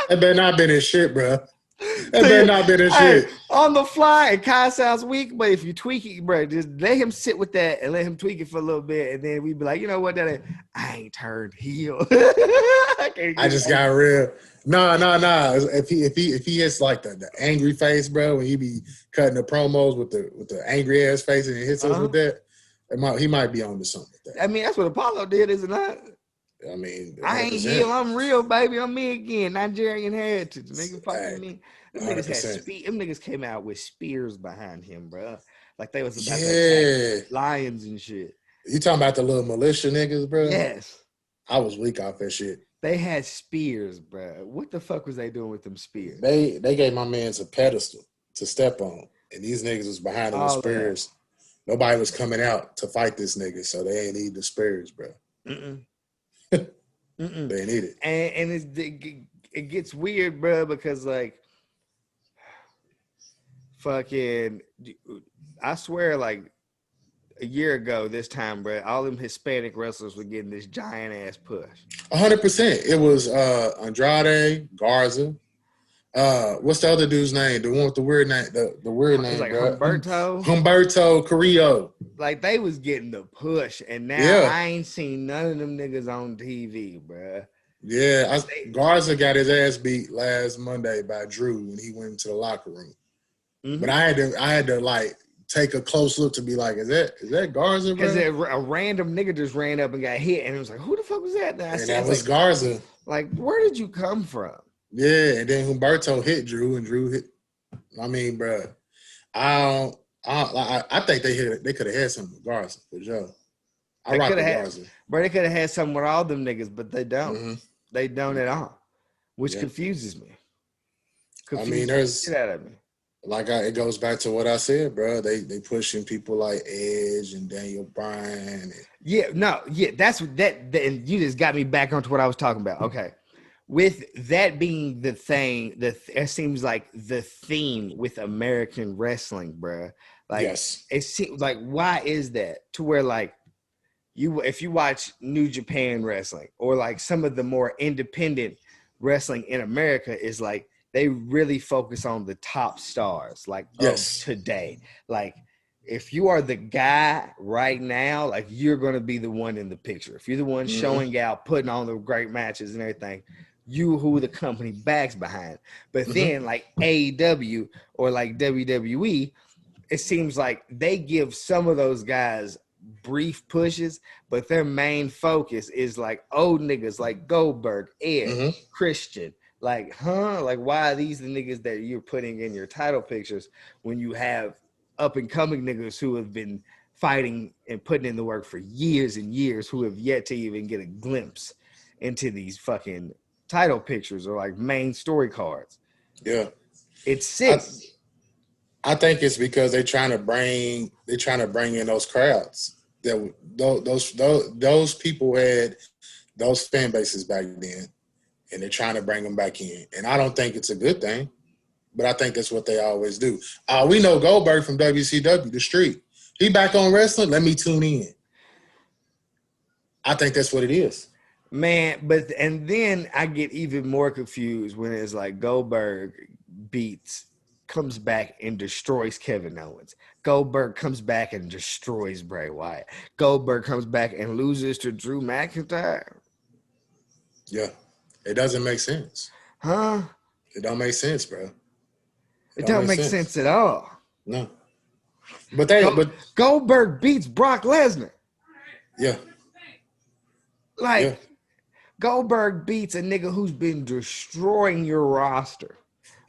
Speaker 1: That better not been his shit, bro. That better not been his shit.
Speaker 2: On the fly, it kind of sounds weak, but if you tweak it, bro, just let him sit with that and let him tweak it for a little bit, and then we'd be like, you know what, I ain't turned heel.
Speaker 1: I just got real. No. If he hits like the angry face, bro, when he be cutting the promos with the angry ass face and he hits us with that, he might be on to something with that.
Speaker 2: I mean, that's what Apollo did, is it not?
Speaker 1: I mean, 100%.
Speaker 2: I ain't heel, I'm real, baby. I'm me again. Nigerian heritage. Nigga fucking me. Them niggas came out with spears behind him, bro. Like they was about to attack lions and shit.
Speaker 1: You talking about the little militia niggas, bro?
Speaker 2: Yes.
Speaker 1: I was weak off that shit.
Speaker 2: They had spears, bro. What the fuck was they doing with them spears?
Speaker 1: They gave my mans a pedestal to step on, and these niggas was behind them with spears. Yeah. Nobody was coming out to fight this nigga, so they ain't need the spears, bro. They need it.
Speaker 2: And it gets weird, bro, because like fucking I swear like a year ago this time, bro, all them Hispanic wrestlers were getting this giant ass push.
Speaker 1: 100%. It was Andrade, Garza. What's the other dude's name? The one with the weird name. The weird name,
Speaker 2: like
Speaker 1: bro.
Speaker 2: Humberto
Speaker 1: Carrillo.
Speaker 2: Like they was getting the push, and now I ain't seen none of them niggas on TV, bro.
Speaker 1: Yeah, Garza got his ass beat last Monday by Drew when he went into the locker room. But I had to like take a close look to be like, is that Garza, bro?
Speaker 2: Because a random nigga just ran up and got hit, and it was like, who the fuck was that?
Speaker 1: And that was Garza.
Speaker 2: Like, where did you come from?
Speaker 1: Yeah, and then Humberto hit Drew, and Drew hit. I mean, bro, I think they could have had something with Garza for sure. I rock with Garza.
Speaker 2: Bro, they could have had something with all them niggas, but they don't. They don't at all, which confuses me.
Speaker 1: There's shit out of me. Like it goes back to what I said, bro. They pushing people like Edge and Daniel Bryan.
Speaker 2: That's what and you just got me back onto what I was talking about. Okay. With that being the thing, it seems like the theme with American wrestling, bro. Like, it seems like, why is that? To where like if you watch New Japan Wrestling or like some of the more independent wrestling in America, is like they really focus on the top stars, like of today. Like if you are the guy right now, like you're gonna be the one in the picture. If you're the one showing out, putting on the great matches and everything, you who the company backs behind. But then like AEW or like WWE, it seems like they give some of those guys brief pushes, but their main focus is like old niggas like Goldberg, Edge, Christian. Like, like why are these the niggas that you're putting in your title pictures when you have up and coming niggas who have been fighting and putting in the work for years and years, who have yet to even get a glimpse into these fucking title pictures or like main story cards.
Speaker 1: Yeah.
Speaker 2: It's sick.
Speaker 1: I think it's because they're trying to bring in those crowds. That those people had those fan bases back then, and they're trying to bring them back in. And I don't think it's a good thing, but I think that's what they always do. We know Goldberg from WCW, the Street. He back on wrestling. Let me tune in. I think that's what it is.
Speaker 2: Man, and then I get even more confused when it's like Goldberg comes back and destroys Kevin Owens. Goldberg comes back and destroys Bray Wyatt. Goldberg comes back and loses to Drew McIntyre.
Speaker 1: Yeah, it doesn't make sense.
Speaker 2: Huh?
Speaker 1: It don't make sense, bro.
Speaker 2: It don't make sense at all.
Speaker 1: No. But
Speaker 2: Goldberg beats Brock Lesnar.
Speaker 1: Yeah.
Speaker 2: Goldberg beats a nigga who's been destroying your roster.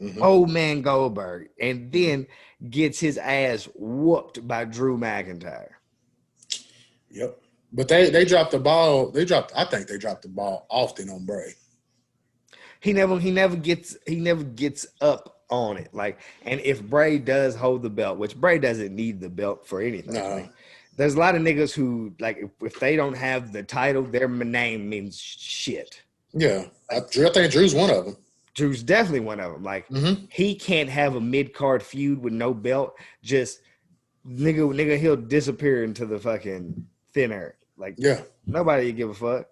Speaker 1: Mm-hmm.
Speaker 2: Old man Goldberg, and then gets his ass whooped by Drew McIntyre.
Speaker 1: Yep. But they dropped the ball. I think they dropped the ball often on Bray. He
Speaker 2: never gets up on it. Like, and if Bray does hold the belt, which Bray doesn't need the belt for anything.
Speaker 1: No.
Speaker 2: Like, there's a lot of niggas who, like, if they don't have the title, their name means shit.
Speaker 1: Yeah. I think Drew's one of them.
Speaker 2: Drew's definitely one of them. Like, He can't have a mid-card feud with no belt. Just, nigga, he'll disappear into the fucking thin air. Like, nobody give a fuck.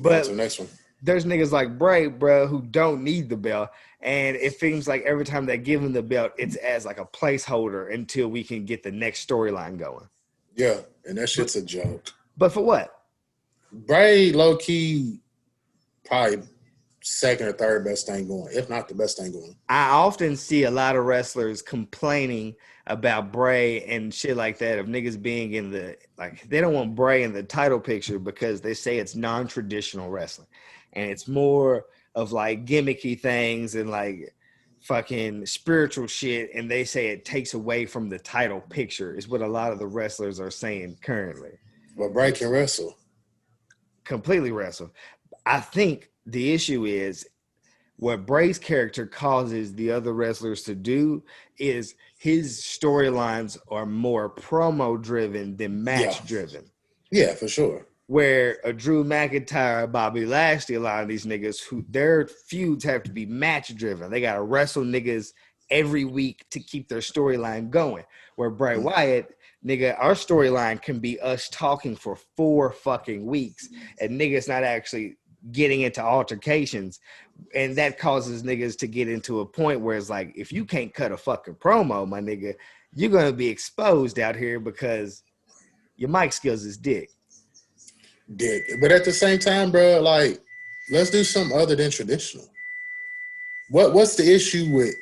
Speaker 2: But
Speaker 1: the next one.
Speaker 2: There's niggas like Bray, bro, who don't need the belt. And it seems like every time they give him the belt, it's as like a placeholder until we can get the next storyline going.
Speaker 1: Yeah, and that shit's a joke.
Speaker 2: But for what?
Speaker 1: Bray, low-key, probably second or third best thing going, if not the best thing going.
Speaker 2: I often see a lot of wrestlers complaining about Bray and shit like that, of niggas being in the, like, they don't want Bray in the title picture because they say it's non-traditional wrestling. And it's more of like gimmicky things and like fucking spiritual shit, and they say it takes away from the title picture, is what a lot of the wrestlers are saying currently.
Speaker 1: But Bray can wrestle.
Speaker 2: Completely wrestle. I think the issue is what Bray's character causes the other wrestlers to do is his storylines are more promo driven than match driven.
Speaker 1: Yeah, for sure.
Speaker 2: Where a Drew McIntyre, Bobby Lashley, a lot of these niggas, who their feuds have to be match driven. They got to wrestle niggas every week to keep their storyline going. Where Bray Wyatt, nigga, our storyline can be us talking for 4 fucking weeks and niggas not actually getting into altercations. And that causes niggas to get into a point where it's like, if you can't cut a fucking promo, my nigga, you're going to be exposed out here because your mic skills is dick.
Speaker 1: But at the same time, bro, like, let's do something other than traditional. What's the issue with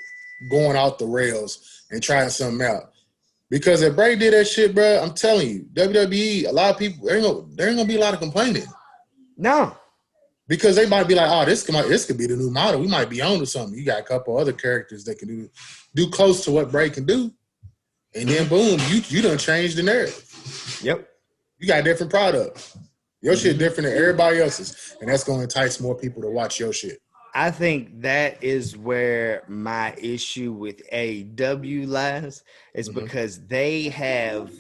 Speaker 1: going out the rails and trying something out? Because if Bray did that shit, bro, I'm telling you, WWE, a lot of people, there ain't gonna be a lot of complaining.
Speaker 2: No.
Speaker 1: Because they might be like, oh, this could be the new model. We might be on to something. You got a couple other characters that can do close to what Bray can do. And then boom, you done changed the narrative.
Speaker 2: Yep.
Speaker 1: You got a different product. Your shit different than everybody else's. And that's going to entice more people to watch your shit.
Speaker 2: I think that is where my issue with AEW lies, is because they have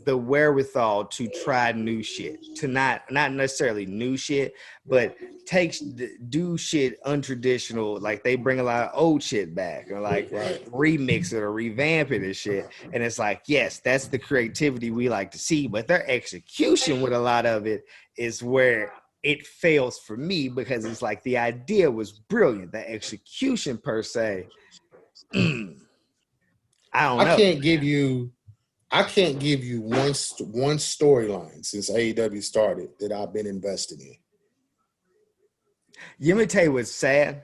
Speaker 2: the wherewithal to try new shit, to not necessarily new shit, but do shit untraditional. Like, they bring a lot of old shit back, or like remix it or revamp it and shit. And it's like, yes, that's the creativity we like to see, but their execution with a lot of it is where it fails for me, because it's like the idea was brilliant. The execution per se, I don't know.
Speaker 1: I can't give you one storyline since AEW started that I've been invested in.
Speaker 2: Let me tell you what's sad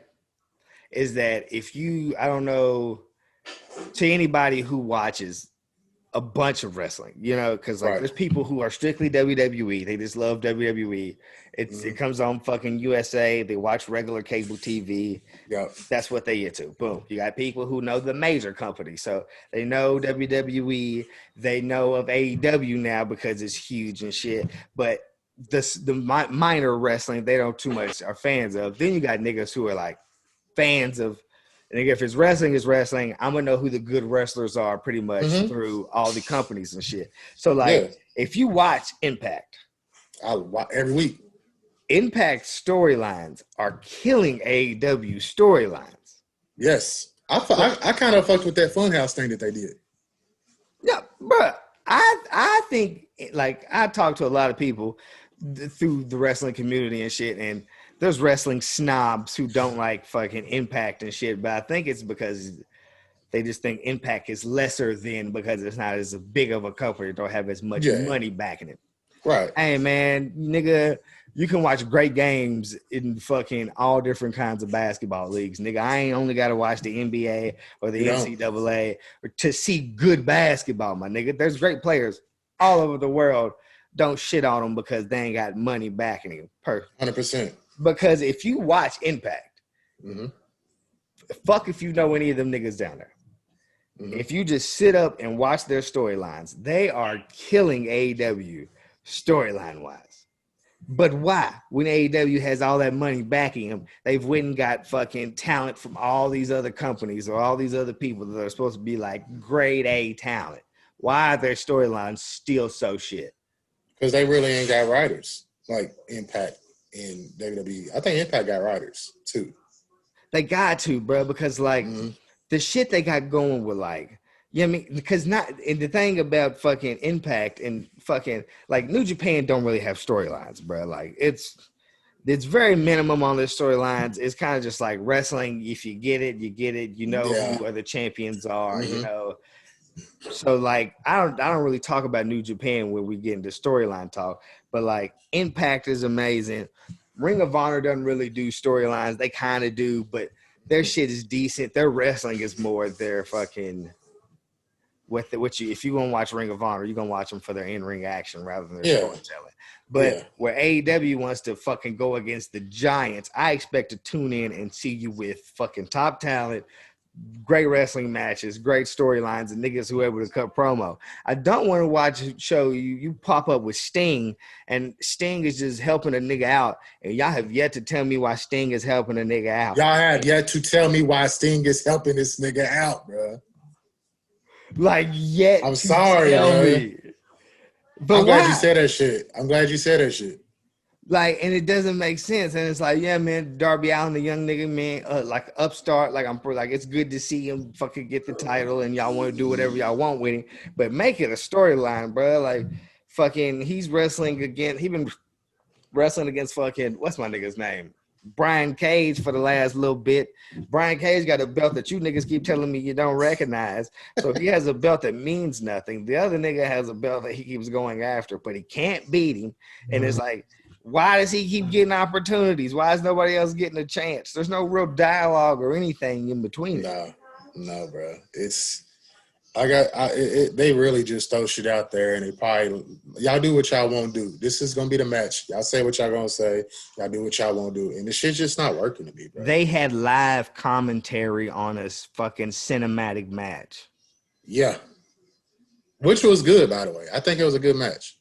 Speaker 2: is that I don't know, to anybody who watches a bunch of wrestling, because there's people who are strictly WWE. They just love WWE. It comes on fucking USA. They watch regular cable TV.
Speaker 1: Yep.
Speaker 2: That's what they get to. Boom. You got people who know the major companies. So they know WWE. They know of AEW now because it's huge and shit. But minor wrestling they don't too much are fans of. Then you got niggas who are like fans of. And if it's wrestling, it's wrestling. I'm gonna know who the good wrestlers are pretty much through all the companies and shit. So like, if you watch Impact,
Speaker 1: I watch every week.
Speaker 2: Impact storylines are killing AEW storylines.
Speaker 1: Yes, I kind of fucked with that Funhouse thing that they did.
Speaker 2: Yeah, bro. I think like I talk to a lot of people through the wrestling community and shit, and there's wrestling snobs who don't like fucking Impact and shit, but I think it's because they just think Impact is lesser than because it's not as big of a company, don't have as much money backing it.
Speaker 1: Right.
Speaker 2: Hey man, nigga, you can watch great games in fucking all different kinds of basketball leagues. Nigga, I ain't only got to watch the NBA or the NCAA to see good basketball, my nigga. There's great players all over the world. Don't shit on them because they ain't got money backing them.
Speaker 1: 100%.
Speaker 2: Because if you watch Impact, fuck if you know any of them niggas down there. If you just sit up and watch their storylines, they are killing AEW storyline-wise. But why? When AEW has all that money backing them, they've went and got fucking talent from all these other companies or all these other people that are supposed to be like grade A talent. Why are their storylines still so shit?
Speaker 1: Because they really ain't got writers like Impact and WWE. I think Impact got writers too.
Speaker 2: They got to, bro, because like the shit they got going with like, you know what I mean? Because and the thing about fucking Impact and fucking like New Japan don't really have storylines, bro. Like it's very minimum on their storylines. It's kind of just like wrestling. If you get it, you get it. You know who the champions are, you know. So like I don't really talk about New Japan when we get into storyline talk, but like Impact is amazing. Ring of Honor doesn't really do storylines. They kind of do, but their shit is decent. Their wrestling is more their fucking if you want to watch Ring of Honor, you're gonna watch them for their in-ring action rather than their storytelling. But where AEW wants to fucking go against the giants, I expect to tune in and see you with fucking top talent, great wrestling matches, great storylines, and niggas who are able to cut promo. I don't want to watch a show you pop up with Sting, and Sting is just helping a nigga out, and y'all have yet to tell me why Sting is helping a nigga out.
Speaker 1: Y'all have yet to tell me why Sting is helping this nigga out, bro.
Speaker 2: Like, yet
Speaker 1: I'm sorry, bro.
Speaker 2: But
Speaker 1: I'm glad you said that shit.
Speaker 2: Like, and it doesn't make sense. And it's like, yeah, man, Darby Allin, the young nigga, man, like upstart. Like, it's good to see him fucking get the title, and y'all want to do whatever y'all want with him, but make it a storyline, bro. Like, fucking, he's wrestling again. He been wrestling against fucking what's my nigga's name? Brian Cage for the last little bit. Brian Cage got a belt that you niggas keep telling me you don't recognize. So he has a belt that means nothing. The other nigga has a belt that he keeps going after, but he can't beat him. And it's like, why does he keep getting opportunities? Why is nobody else getting a chance? There's no real dialogue or anything in between.
Speaker 1: No, bro. They really just throw shit out there, and they probably, y'all do what y'all want to do. This is going to be the match. Y'all say what y'all going to say. Y'all do what y'all want to do. And the shit's just not working to me, bro.
Speaker 2: They had live commentary on a fucking cinematic match.
Speaker 1: Yeah. Which was good, by the way. I think it was a good match.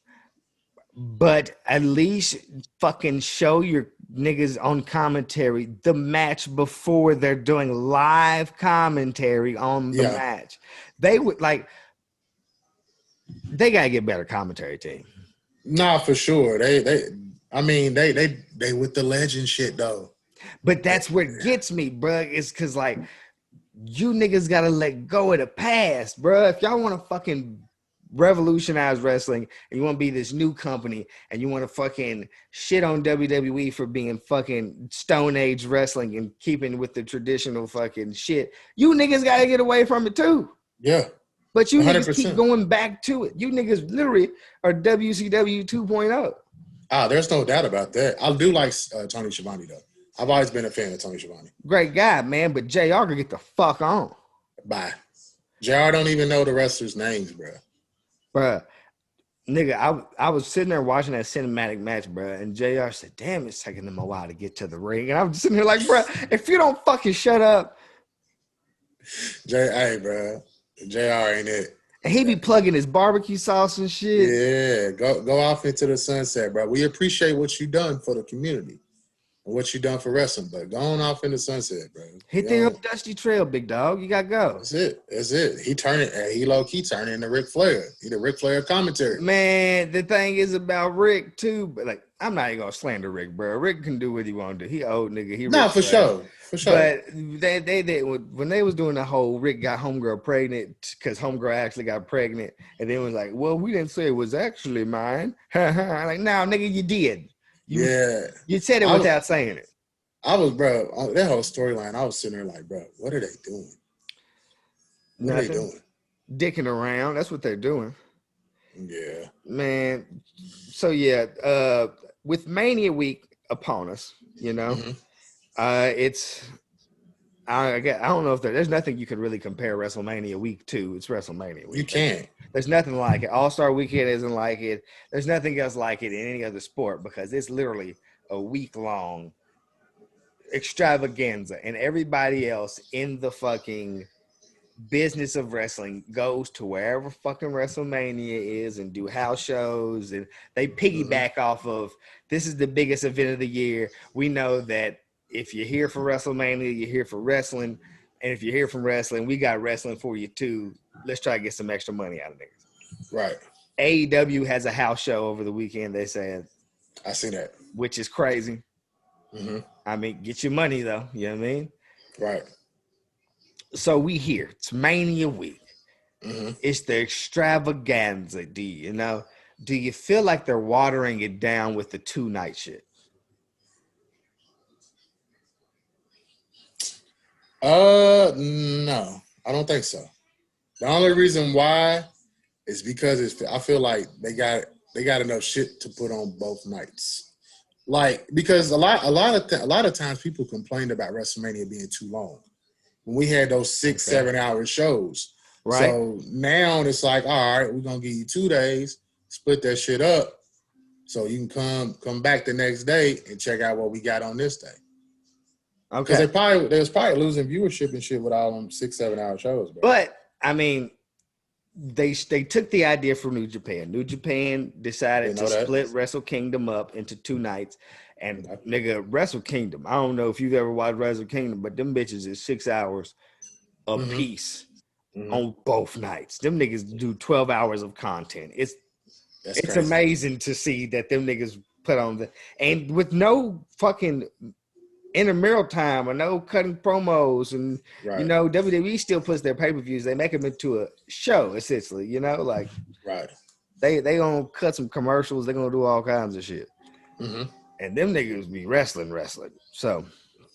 Speaker 2: But at least fucking show your niggas on commentary the match before they're doing live commentary on the match. They would they gotta get better commentary team.
Speaker 1: Nah, for sure. They with the legend shit though.
Speaker 2: But that's what gets me, bro. It's because like you niggas gotta let go of the past, bro. If y'all want to fucking revolutionize wrestling and you want to be this new company and you want to fucking shit on WWE for being fucking Stone Age wrestling and keeping with the traditional fucking shit, you niggas gotta get away from it too.
Speaker 1: Yeah.
Speaker 2: But you
Speaker 1: 100%.
Speaker 2: niggas keep going back to it. You niggas literally are WCW 2.0.
Speaker 1: There's no doubt about that. I do like Tony Schiavone though. I've always been a fan of Tony Schiavone.
Speaker 2: Great guy, man, but JR can get the fuck on.
Speaker 1: Bye. JR don't even know the wrestlers' names, bro.
Speaker 2: Bruh, nigga, I was sitting there watching that cinematic match, bruh, and JR said, damn, it's taking them a while to get to the ring. And I'm just sitting here like, bruh, if you don't fucking shut up.
Speaker 1: Hey, bruh, JR ain't it.
Speaker 2: And he be plugging his barbecue sauce and shit.
Speaker 1: Yeah, go off into the sunset, bro. We appreciate what you done for the community and what you done for wrestling, but go on off in the sunset, bro.
Speaker 2: Hit the dusty trail, big dog. You gotta go.
Speaker 1: That's it. He low key turning into Ric Flair. He the Ric Flair commentary.
Speaker 2: Man, the thing is about Rick too, but like I'm not even gonna slander Rick, bro. Rick can do what he want to do. He old nigga. He
Speaker 1: for sure.
Speaker 2: But they when they was doing the whole Rick got homegirl pregnant because homegirl actually got pregnant, and then was like, well, we didn't say it was actually mine. Like, nah, nigga, you did. You said it without saying it.
Speaker 1: I was, bro, that whole storyline, I was sitting there like, bro, what are they doing? What are they doing?
Speaker 2: Dicking around. That's what they're doing.
Speaker 1: Yeah.
Speaker 2: Man. So, yeah, with Mania week upon us, you know, it's, I don't know if there's nothing you can really compare WrestleMania week to. It's WrestleMania week.
Speaker 1: You can't.
Speaker 2: There's nothing like it. All-Star Weekend isn't like it. There's nothing else like it in any other sport because it's literally a week-long extravaganza, and everybody else in the fucking business of wrestling goes to wherever fucking WrestleMania is and do house shows, and they piggyback off of this is the biggest event of the year. We know that if you're here for WrestleMania, you're here for wrestling, and if you're here from wrestling, we got wrestling for you too. Let's try to get some extra money out of niggas.
Speaker 1: Right.
Speaker 2: AEW has a house show over the weekend, they said.
Speaker 1: I see that.
Speaker 2: Which is crazy. I mean, get your money though. You know what I mean?
Speaker 1: Right.
Speaker 2: So we here. It's Mania week. It's the extravaganza. Do you feel like they're watering it down with the 2-night shit?
Speaker 1: No, I don't think so. The only reason why is because I feel like they got enough shit to put on both nights. Like, because a lot of times people complained about WrestleMania being too long when we had those 6-7 hour shows. Right. So now it's like, all right, we're gonna give you 2 days, split that shit up, so you can come back the next day and check out what we got on this day. Okay. Because they was probably losing viewership and shit with all them 6-7 hour shows. Bro.
Speaker 2: But I mean, they took the idea from New Japan. New Japan decided to split Wrestle Kingdom up into 2 nights. And nigga, Wrestle Kingdom, I don't know if you've ever watched Wrestle Kingdom, but them bitches is 6 hours a piece on both nights. Them niggas do 12 hours of content. It's amazing to see that them niggas put on and with no fucking intramural time or no cutting promos, and you know, WWE still puts their pay-per-views, they make them into a show essentially, you know, like they gonna cut some commercials, they're gonna do all kinds of shit, and them niggas be wrestling. So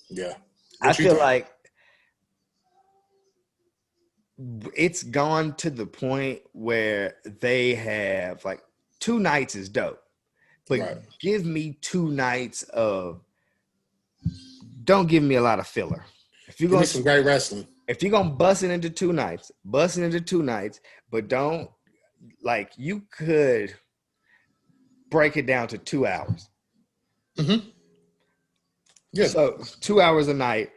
Speaker 1: yeah,
Speaker 2: I feel like it's gone to the point where they have like 2 nights is dope, but give me 2 nights of, don't give me a lot of filler. If you're going
Speaker 1: some great wrestling,
Speaker 2: if you're gonna bust it into 2 nights, but don't, like, you could break it down to 2 hours. Yeah. So 2 hours a night,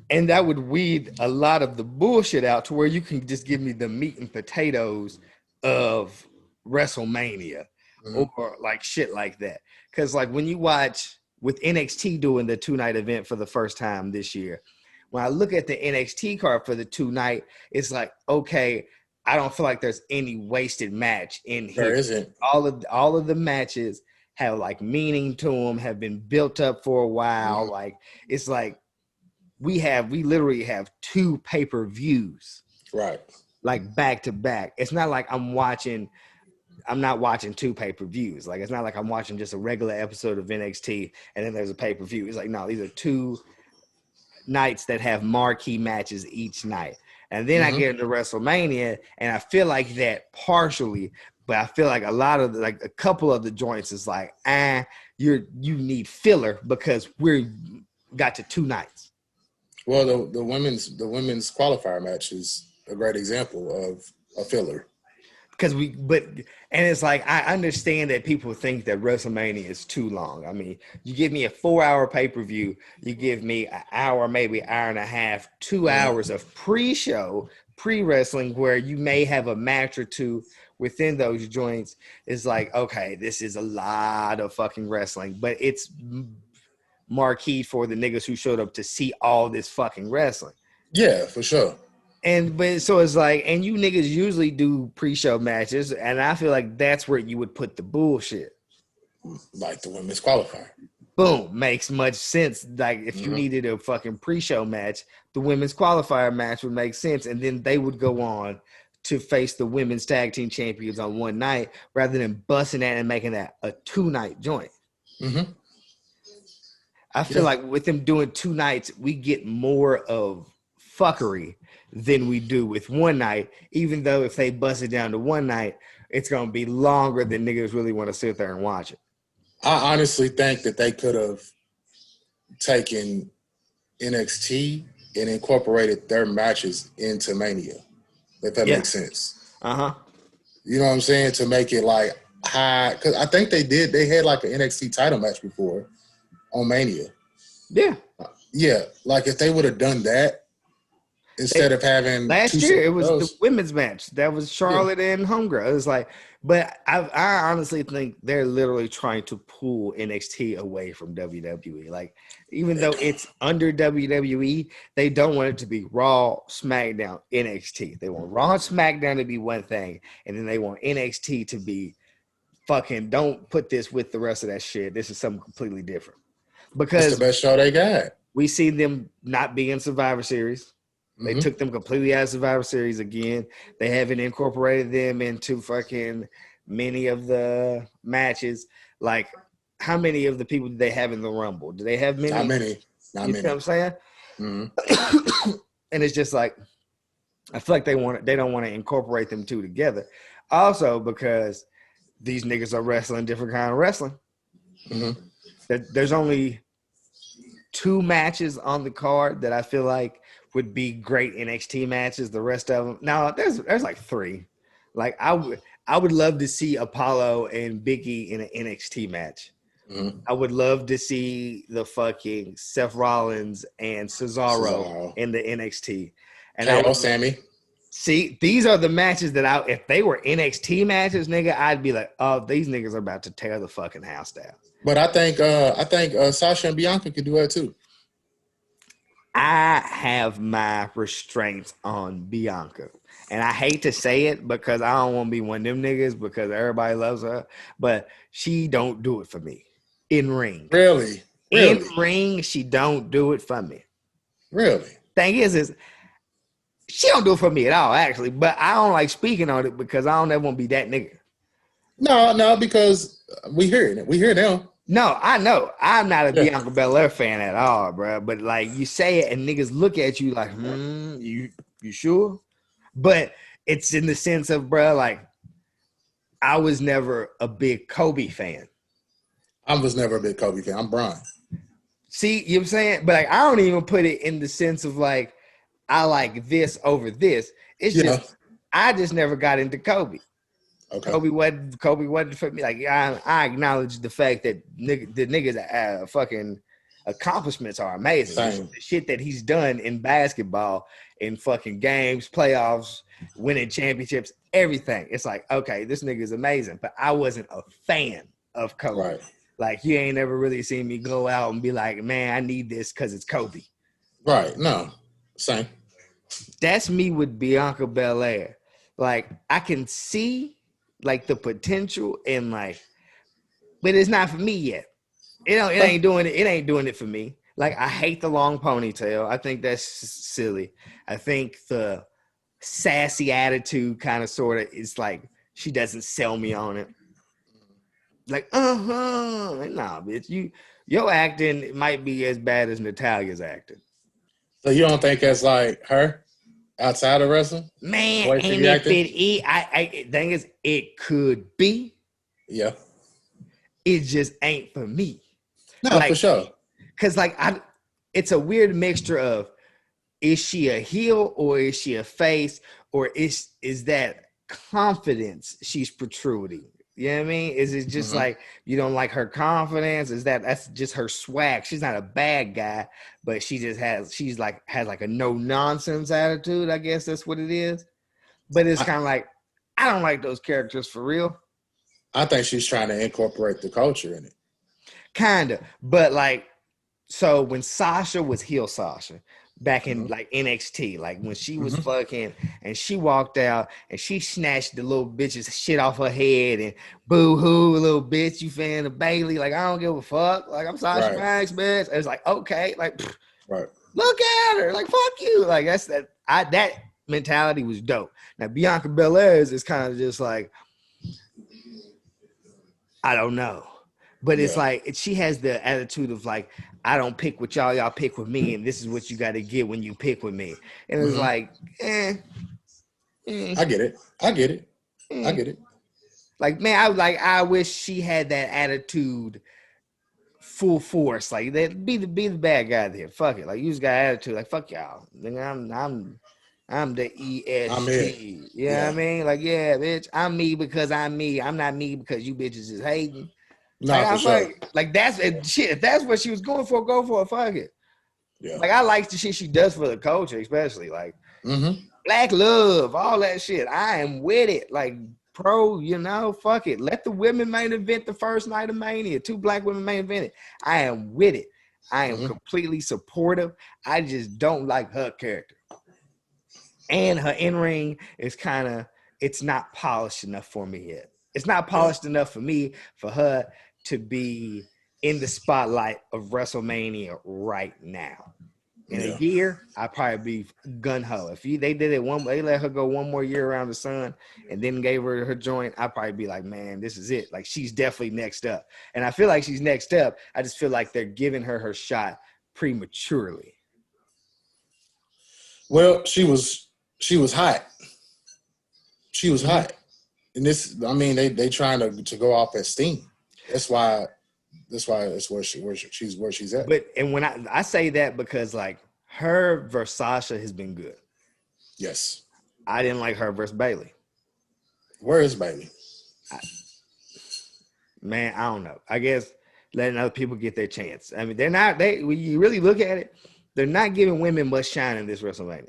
Speaker 2: and that would weed a lot of the bullshit out to where you can just give me the meat and potatoes of WrestleMania or like shit like that. Because like when you watch with NXT doing the 2-night event for the first time this year, when I look at the NXT card for the 2-night, it's like, okay, I don't feel like there's any wasted match in here.
Speaker 1: There isn't.
Speaker 2: All of the matches have like meaning to them, have been built up for a while. Like, it's like we literally have 2 pay-per-views, right? Like back to back. It's not like I'm not watching 2 pay-per-views. Like, it's not like I'm watching just a regular episode of NXT and then there's a pay-per-view. It's like, no, these are 2 nights that have marquee matches each night. And then I get into WrestleMania, and I feel like that partially, but I feel like a couple of the joints is like, you need filler because we're got to 2 nights.
Speaker 1: Well, the women's qualifier match is a great example of a filler.
Speaker 2: and it's like, I understand that people think that WrestleMania is too long. I mean, you give me a 4-hour pay-per-view, you give me an hour, maybe hour and a half, 2 hours of pre-show, pre-wrestling, where you may have a match or two within those joints. It's like, okay, this is a lot of fucking wrestling, but it's marquee for the niggas who showed up to see all this fucking wrestling.
Speaker 1: Yeah, for sure.
Speaker 2: But so it's like, and you niggas usually do pre-show matches, and I feel like that's where you would put the bullshit.
Speaker 1: Like the women's qualifier.
Speaker 2: Boom, makes much sense. Like if you needed a fucking pre-show match, the women's qualifier match would make sense, and then they would go on to face the women's tag team champions on one night, rather than busting that and making that a 2-night joint. I feel like with them doing 2 nights, we get more of fuckery than we do with one night, even though if they bust it down to one night, it's going to be longer than niggas really want to sit there and watch it.
Speaker 1: I honestly think that they could have taken NXT and incorporated their matches into Mania, if that makes sense. You know what I'm saying? To make it like high, because I think they did. They had like an NXT title match before on Mania. Yeah, like if they would have done that, instead of having
Speaker 2: last year, it was the women's match. That was Charlotte and Homegirl. It was like, but I honestly think they're literally trying to pull NXT away from WWE. Like, even though it's under WWE, they don't want it to be Raw, SmackDown, NXT. They want Raw and SmackDown to be one thing, and then they want NXT to be fucking, don't put this with the rest of that shit. This is something completely different. Because
Speaker 1: it's the best show they got.
Speaker 2: We see them not be in Survivor Series. They took them completely out of Survivor Series again. They haven't incorporated them into fucking many of the matches. Like, how many of the people do they have in the Rumble? Do they have many?
Speaker 1: Not many.
Speaker 2: Not many. You know what I'm saying? And it's just like, I feel like they don't want to incorporate them two together. Also, because these niggas are wrestling different kind of wrestling. There's only 2 matches on the card that I feel like would be great NXT matches. The rest of them, no, there's like 3. Like I would love to see Apollo and Big E in an NXT match. I would love to see the fucking Seth Rollins and Cesaro in the NXT. And
Speaker 1: Sammy.
Speaker 2: See, these are the matches that if they were NXT matches, nigga, I'd be like, oh, these niggas are about to tear the fucking house down.
Speaker 1: But I think Sasha and Bianca could do that too.
Speaker 2: I have my restraints on Bianca. And I hate to say it because I don't want to be one of them niggas because everybody loves her. But she don't do it for me. In ring.
Speaker 1: Really?
Speaker 2: In ring, she don't do it for me.
Speaker 1: Really?
Speaker 2: Thing is she don't do it for me at all, actually. But I don't like speaking on it because I don't ever want to be that nigga.
Speaker 1: No, because we hear it. We hear them.
Speaker 2: No, I know. I'm not a Bianca Belair fan at all, bro. But like you say it and niggas look at you like, you sure? But it's in the sense of, bro, like I was never a big Kobe fan.
Speaker 1: I was never a big Kobe fan. I'm Brian.
Speaker 2: See, you know what I'm saying? But like I don't even put it in the sense of like I like this over this. It's just I just never got into Kobe. Okay. Kobe wasn't for me. Like I acknowledge the fact that the niggas fucking accomplishments are amazing. The shit that he's done in basketball, in fucking games, playoffs, winning championships, everything. It's like, okay, this nigga is amazing. But I wasn't a fan of Kobe. Right. Like you ain't never really seen me go out and be like, man, I need this because it's Kobe.
Speaker 1: Right. No. Same.
Speaker 2: That's me with Bianca Belair. Like I can see like the potential and like, but it's not for me yet. It ain't doing it. It ain't doing it for me. Like I hate the long ponytail. I think that's silly. I think the sassy attitude kind of sort of is like she doesn't sell me on it. Like nah, bitch. Your acting might be as bad as Natalia's acting.
Speaker 1: So you don't think that's like her? Outside of wrestling?
Speaker 2: Man, and if it thing is, it could be.
Speaker 1: Yeah.
Speaker 2: It just ain't for me.
Speaker 1: No, like, for sure.
Speaker 2: Because like it's a weird mixture of is she a heel or is she a face or is that confidence she's protruding? You know what I mean? Is it just like you don't like her confidence? Is that's just her swag? She's not a bad guy, but she just has like a no nonsense attitude. I guess that's what it is. But it's kind of like I don't like those characters for real.
Speaker 1: I think she's trying to incorporate the culture in it.
Speaker 2: Kinda, but like, so when Sasha was heel Sasha back in like NXT, like when she was fucking and she walked out and she snatched the little bitch's shit off her head and boo hoo, little bitch, you fan of Bailey? Like, I don't give a fuck. Like, I'm Sasha Banks, bitch. It's like, okay, like, look at her, like, fuck you. Like, that mentality was dope. Now Bianca Belair is kind of just like, I don't know. But it's like she has the attitude of like, I don't pick with y'all pick with me, and this is what you got to get when you pick with me. And it's like,
Speaker 1: I get it. I get it.
Speaker 2: Like, man, I wish she had that attitude full force. Like, that be the bad guy there. Fuck it. Like, you just got attitude. Like, fuck y'all. I'm the ESG. You know what I mean? Like, yeah, bitch, I'm me because I'm me. I'm not me because you bitches is hating.
Speaker 1: Nah, for sure.
Speaker 2: Like that's shit. If that's what she was going for, go for it. Fuck it.
Speaker 1: Yeah.
Speaker 2: Like, I like the shit she does for the culture, especially like Black love, all that shit. I am with it. Like, pro, fuck it. Let the women main event the first night of Mania. 2 Black women main event it. I am with it. I am completely supportive. I just don't like her character. And her in-ring is it's not polished enough for me yet. It's not polished enough for me for her to be in the spotlight of WrestleMania right now. In a year, I'd probably be gun-ho. If they did it they let her go one more year around the sun and then gave her joint, I'd probably be like, man, this is it. Like, she's definitely next up. And I feel like she's next up. I just feel like they're giving her shot prematurely.
Speaker 1: Well, she was hot. She was hot. And this, I mean, they trying to go off at steam. That's why it's where she's at.
Speaker 2: But and when I say that because like her versus Sasha has been good.
Speaker 1: Yes.
Speaker 2: I didn't like her versus Bailey.
Speaker 1: Where is Bailey?
Speaker 2: Man, I don't know. I guess letting other people get their chance. I mean, when you really look at it, they're not giving women much shine in this WrestleMania.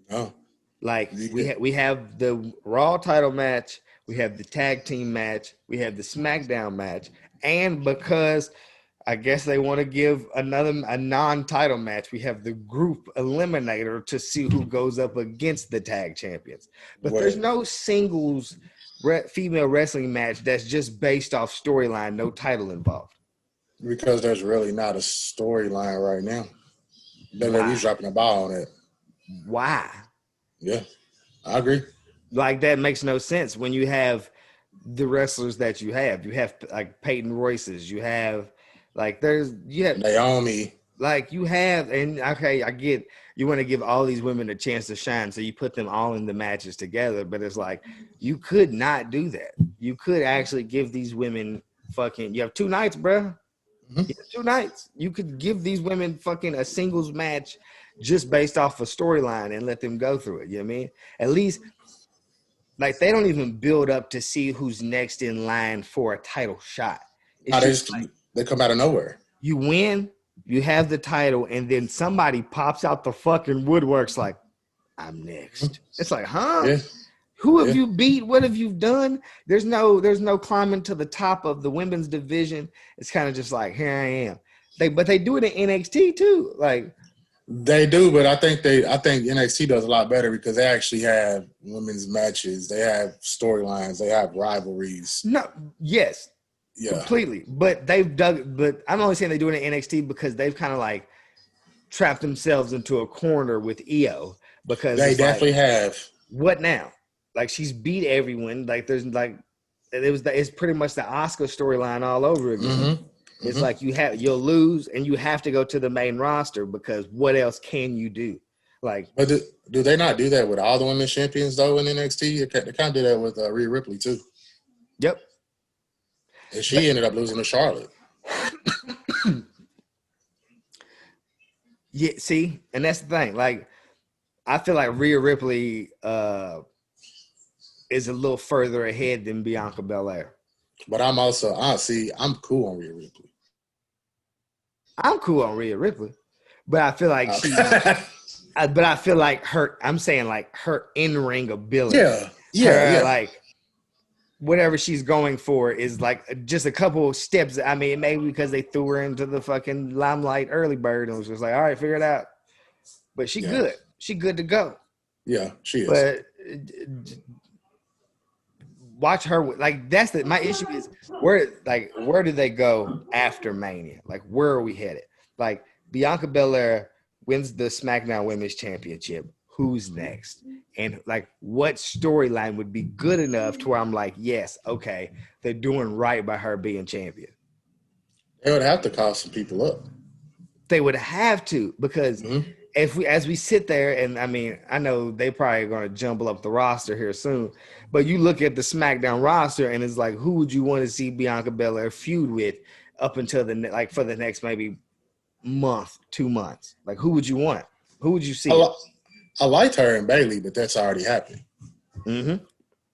Speaker 1: No.
Speaker 2: Like, we have the Raw title match, we have the tag team match, we have the SmackDown match, and because I guess they want to give a non-title match, we have the group eliminator to see who goes up against the tag champions. But there's no singles female wrestling match that's just based off storyline, no title involved.
Speaker 1: Because there's really not a storyline right now. WWE's dropping the ball on it.
Speaker 2: Why?
Speaker 1: Yeah, I agree.
Speaker 2: Like, that makes no sense when you have the wrestlers that you have. You have like Peyton Royce's. You have like
Speaker 1: Naomi.
Speaker 2: Like, you have, and okay, I get you want to give all these women a chance to shine, so you put them all in the matches together. But it's like, you could not do that. You could actually give these women you have 2 nights, bro. You have 2 nights. You could give these women fucking a singles match just based off a storyline and let them go through it. You know what I mean? At least, like, they don't even build up to see who's next in line for a title shot.
Speaker 1: They come out of nowhere.
Speaker 2: You win, you have the title, and then somebody pops out the fucking woodworks like, I'm next. It's like, huh?
Speaker 1: Yeah.
Speaker 2: Who have you beat? What have you done? There's no climbing to the top of the women's division. It's kind of just like, here I am. But they do it in NXT too. Like,
Speaker 1: they do, but I think NXT does a lot better because they actually have women's matches. They have storylines. They have rivalries.
Speaker 2: No, yes, completely. But But I'm only saying they do it in NXT because they've kind of like trapped themselves into a corner with Io because
Speaker 1: they definitely have.
Speaker 2: What now? Like, she's beat everyone. Like, it's pretty much the Asuka storyline all over again. It's like you'll lose and you have to go to the main roster because what else can you do? Like,
Speaker 1: but do they not do that with all the women's champions though in NXT? They kind of do that with Rhea Ripley too.
Speaker 2: Yep.
Speaker 1: And she ended up losing to Charlotte.
Speaker 2: Yeah. See, and that's the thing. Like, I feel like Rhea Ripley is a little further ahead than Bianca Belair.
Speaker 1: But I'm cool on Rhea Ripley.
Speaker 2: I'm cool on Rhea Ripley, but I feel like I feel like her in-ring ability.
Speaker 1: Yeah.
Speaker 2: Like whatever she's going for is like just a couple steps. I mean, maybe because they threw her into the fucking limelight early bird and was just like, all right, figure it out. But she good. She good to go.
Speaker 1: Yeah, she is.
Speaker 2: But watch her. Like that's my issue is where do they go after Mania? Like where are we headed? Like Bianca Belair wins the SmackDown Women's Championship. Who's next? And like what storyline would be good enough to where I'm like, yes, okay, they're doing right by her being champion.
Speaker 1: They would have to call some people up.
Speaker 2: They would have to, because as we sit there, and I mean, I know they probably are going to jumble up the roster here soon, but you look at the SmackDown roster and it's like, who would you want to see Bianca Belair feud with up until for the next maybe month, 2 months? Like, who would you want? Who would you see?
Speaker 1: I liked her and Bayley, but that's already happened.
Speaker 2: Mm-hmm.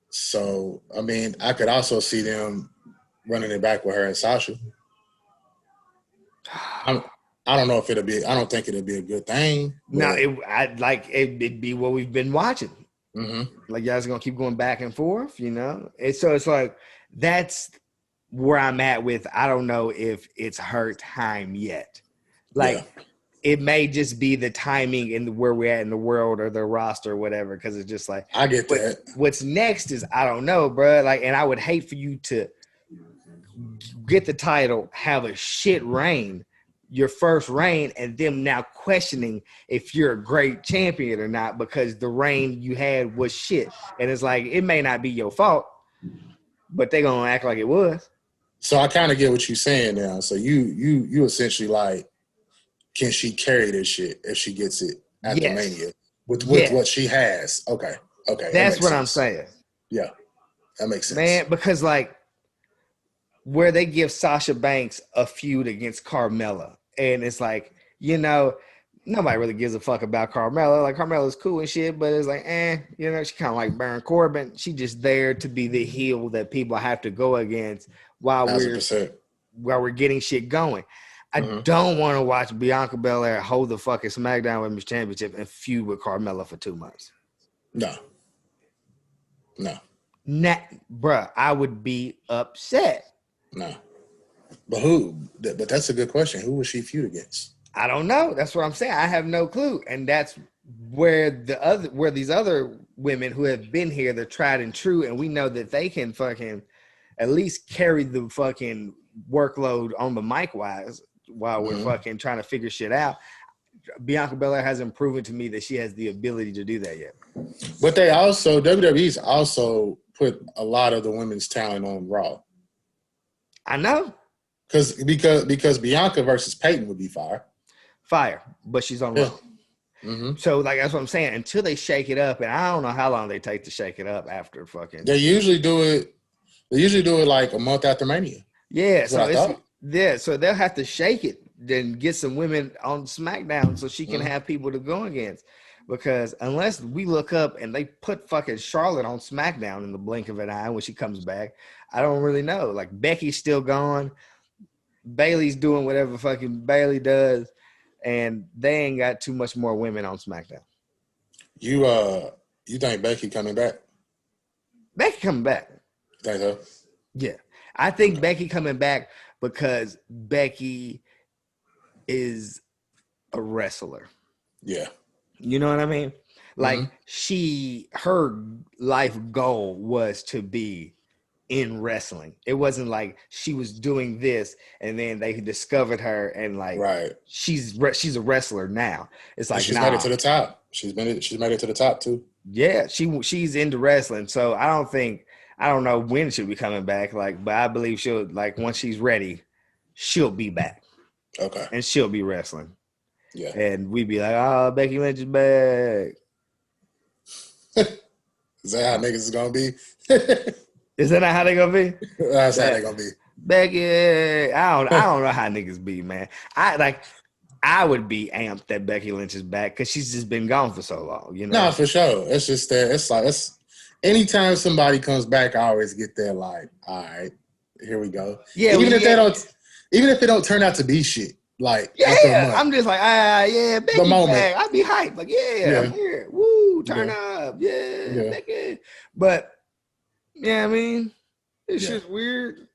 Speaker 1: So, I mean, I could also see them running it back with her and Sasha. I don't know if I don't think it'll be a good thing.
Speaker 2: No, it'd be what we've been watching.
Speaker 1: Mm-hmm.
Speaker 2: Like, you guys are going to keep going back and forth, you know? And so it's like, that's where I'm at with, I don't know if it's her time yet. Like, it may just be the timing and where we're at in the world or the roster or whatever, because it's just like,
Speaker 1: I get that.
Speaker 2: What's next is, I don't know, bro. Like, and I would hate for you to get the title, have a shit reign, your first reign, and them now questioning if you're a great champion or not because the reign you had was shit. And it's like, it may not be your fault, but they're going to act like it was.
Speaker 1: So I kind of get what you're saying now. So you essentially like, can she carry this shit if she gets it at the Mania with what she has? Okay.
Speaker 2: That's what I'm saying.
Speaker 1: Yeah, that makes sense.
Speaker 2: Man, because like where they give Sasha Banks a feud against Carmella, and it's like, you know, nobody really gives a fuck about Carmella. Like, Carmella's cool and shit, but it's like, you know, she kind of like Baron Corbin. She just there to be the heel that people have to go against while
Speaker 1: 100%.
Speaker 2: we're getting shit going. I don't want to watch Bianca Belair hold the fucking SmackDown Women's Championship and feud with Carmella for 2 months.
Speaker 1: No.
Speaker 2: Bruh, I would be upset.
Speaker 1: No. But who? But that's a good question. Who would she feud against?
Speaker 2: I don't know. That's what I'm saying. I have no clue. And that's where these other women who have been here, they're tried and true, and we know that they can fucking at least carry the fucking workload on the mic wise while we're fucking trying to figure shit out. Bianca Belair hasn't proven to me that she has the ability to do that yet.
Speaker 1: But WWE's also put a lot of the women's talent on Raw.
Speaker 2: I know.
Speaker 1: Because Bianca versus Peyton would be fire. But she's on Raw. Mm-hmm.
Speaker 2: So like that's what I'm saying. Until they shake it up, and I don't know how long they take to shake it up after fucking.
Speaker 1: They usually do it like a month after Mania.
Speaker 2: Yeah, so they'll have to shake it, then get some women on SmackDown so she can have people to go against. Because unless we look up and they put fucking Charlotte on SmackDown in the blink of an eye when she comes back, I don't really know. Like, Becky's still gone. Bayley's doing whatever fucking Bayley does. And they ain't got too much more women on SmackDown.
Speaker 1: You think Becky coming back?
Speaker 2: Becky coming back.
Speaker 1: You think so?
Speaker 2: Yeah. I think Becky coming back because Becky is a wrestler.
Speaker 1: Yeah.
Speaker 2: You know what I mean? Like, her life goal was to be in wrestling. It wasn't like she was doing this and then they discovered her and like, she's a wrestler now. It's like,
Speaker 1: she's made it to the top. She's made it to the top too.
Speaker 2: Yeah, she's into wrestling. So I don't know when she'll be coming back. Like, but I believe she'll, like, once she's ready, she'll be back.
Speaker 1: Okay.
Speaker 2: And she'll be wrestling.
Speaker 1: Yeah.
Speaker 2: And we'd be like, oh, Becky Lynch is back.
Speaker 1: Is that how niggas is gonna be?
Speaker 2: Is that not how they gonna be?
Speaker 1: That's how they gonna be.
Speaker 2: Becky, I don't know how niggas be, man. I would be amped that Becky Lynch is back because she's just been gone for so long, you know.
Speaker 1: No, for sure. It's just that anytime somebody comes back, I always get there like, all right, here we go.
Speaker 2: Yeah,
Speaker 1: even if it don't turn out to be shit, like after a month,
Speaker 2: I'm just like, yeah,
Speaker 1: the
Speaker 2: Becky
Speaker 1: moment,
Speaker 2: back. I'd be hyped. Like, yeah, I'm here. Woo, turn up. Yeah, Becky. But yeah, I mean, it's just weird.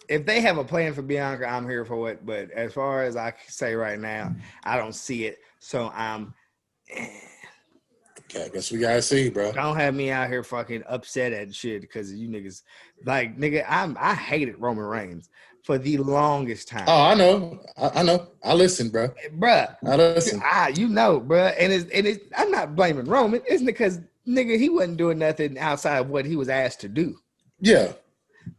Speaker 2: If they have a plan for Bianca, I'm here for it. But as far as I can say right now, I don't see it. So I'm.
Speaker 1: Okay, I guess we gotta see, bro.
Speaker 2: Don't have me out here fucking upset at shit because you niggas, like, nigga, I hated Roman Reigns for the longest time.
Speaker 1: Oh, I know. I know. I listen, bro.
Speaker 2: Bruh.
Speaker 1: I listen.
Speaker 2: You know, bruh. And it's I'm not blaming Roman. It's because, nigga, he wasn't doing nothing outside of what he was asked to do.
Speaker 1: Yeah.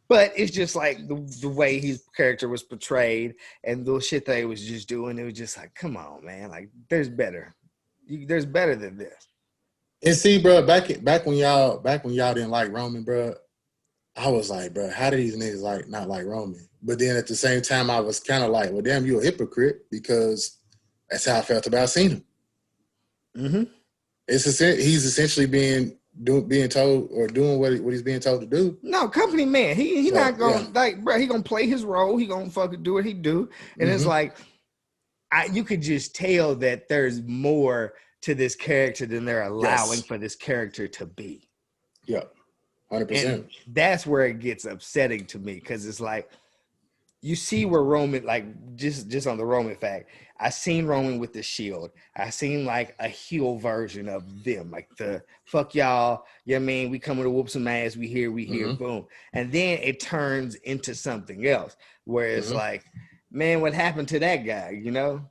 Speaker 2: But it's just like the way his character was portrayed and the shit they was just doing. It was just like, come on, man. Like, there's better. There's better than this.
Speaker 1: And see, bro, back when y'all didn't like Roman, bro, I was like, bro, how do these niggas not like Roman? But then at the same time, I was kind of like, well, damn, you a hypocrite, because that's how I felt about Cena.
Speaker 2: Mm-hmm.
Speaker 1: He's essentially being told or doing what he's being told to do.
Speaker 2: No, company man. He not gonna like, bro. He gonna play his role. He gonna fucking do what he do. And it's like, you could just tell that there's more to this character than they're allowing for this character to be.
Speaker 1: Yeah, 100%.
Speaker 2: That's where it gets upsetting to me, because it's like, you see where Roman, like, just on the Roman fact, I seen Roman with the Shield. I seen like a heel version of them, like the fuck y'all, you know what I mean? We coming to whoop some ass. We here, boom. And then it turns into something else where it's like, man, what happened to that guy? You know?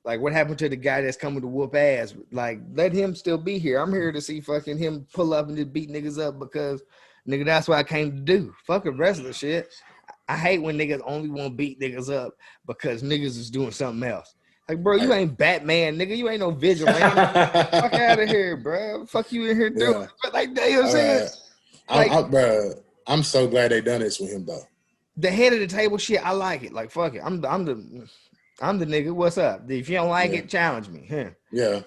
Speaker 2: Like, what happened to the guy that's coming to whoop ass? Like, let him still be here. I'm here to see fucking him pull up and just beat niggas up because, nigga, that's what I came to do. Fuck the rest of the shit. I hate when niggas only want to beat niggas up because niggas is doing something else. Like, bro, you ain't Batman, nigga. You ain't no vigilante. Fuck out of here, bro. Fuck you in here doing. But like, you know what I'm saying?
Speaker 1: Bro, I'm so glad they done this with him, though.
Speaker 2: The head of the table shit, I like it. Like, fuck it. I'm the nigga. What's up? If you don't like it, challenge me. Huh?
Speaker 1: Yeah.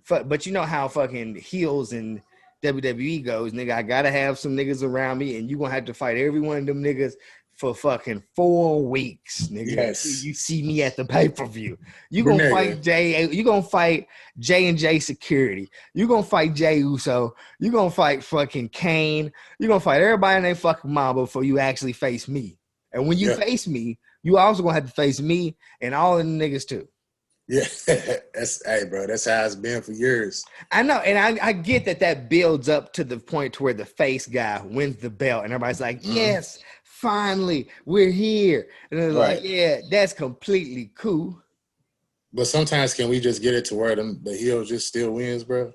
Speaker 2: But you know how fucking heels and WWE goes, nigga. I gotta have some niggas around me, and you gonna have to fight every one of them niggas for fucking 4 weeks, nigga.
Speaker 1: Yes.
Speaker 2: You see me at the pay-per-view. You gonna fight Jay. You gonna fight J&J Security. You gonna fight Jay Uso. You gonna fight fucking Kane. You gonna fight everybody in their fucking mob before you actually face me. And when you face me, you also gonna have to face me and all of the niggas too.
Speaker 1: Yeah, hey, bro, that's how it's been for years.
Speaker 2: I know, and I get that builds up to the point to where the face guy wins the belt, and everybody's like, yes, finally, we're here. And they're like, yeah, that's completely cool.
Speaker 1: But sometimes can we just get it to where the heel just still wins, bro?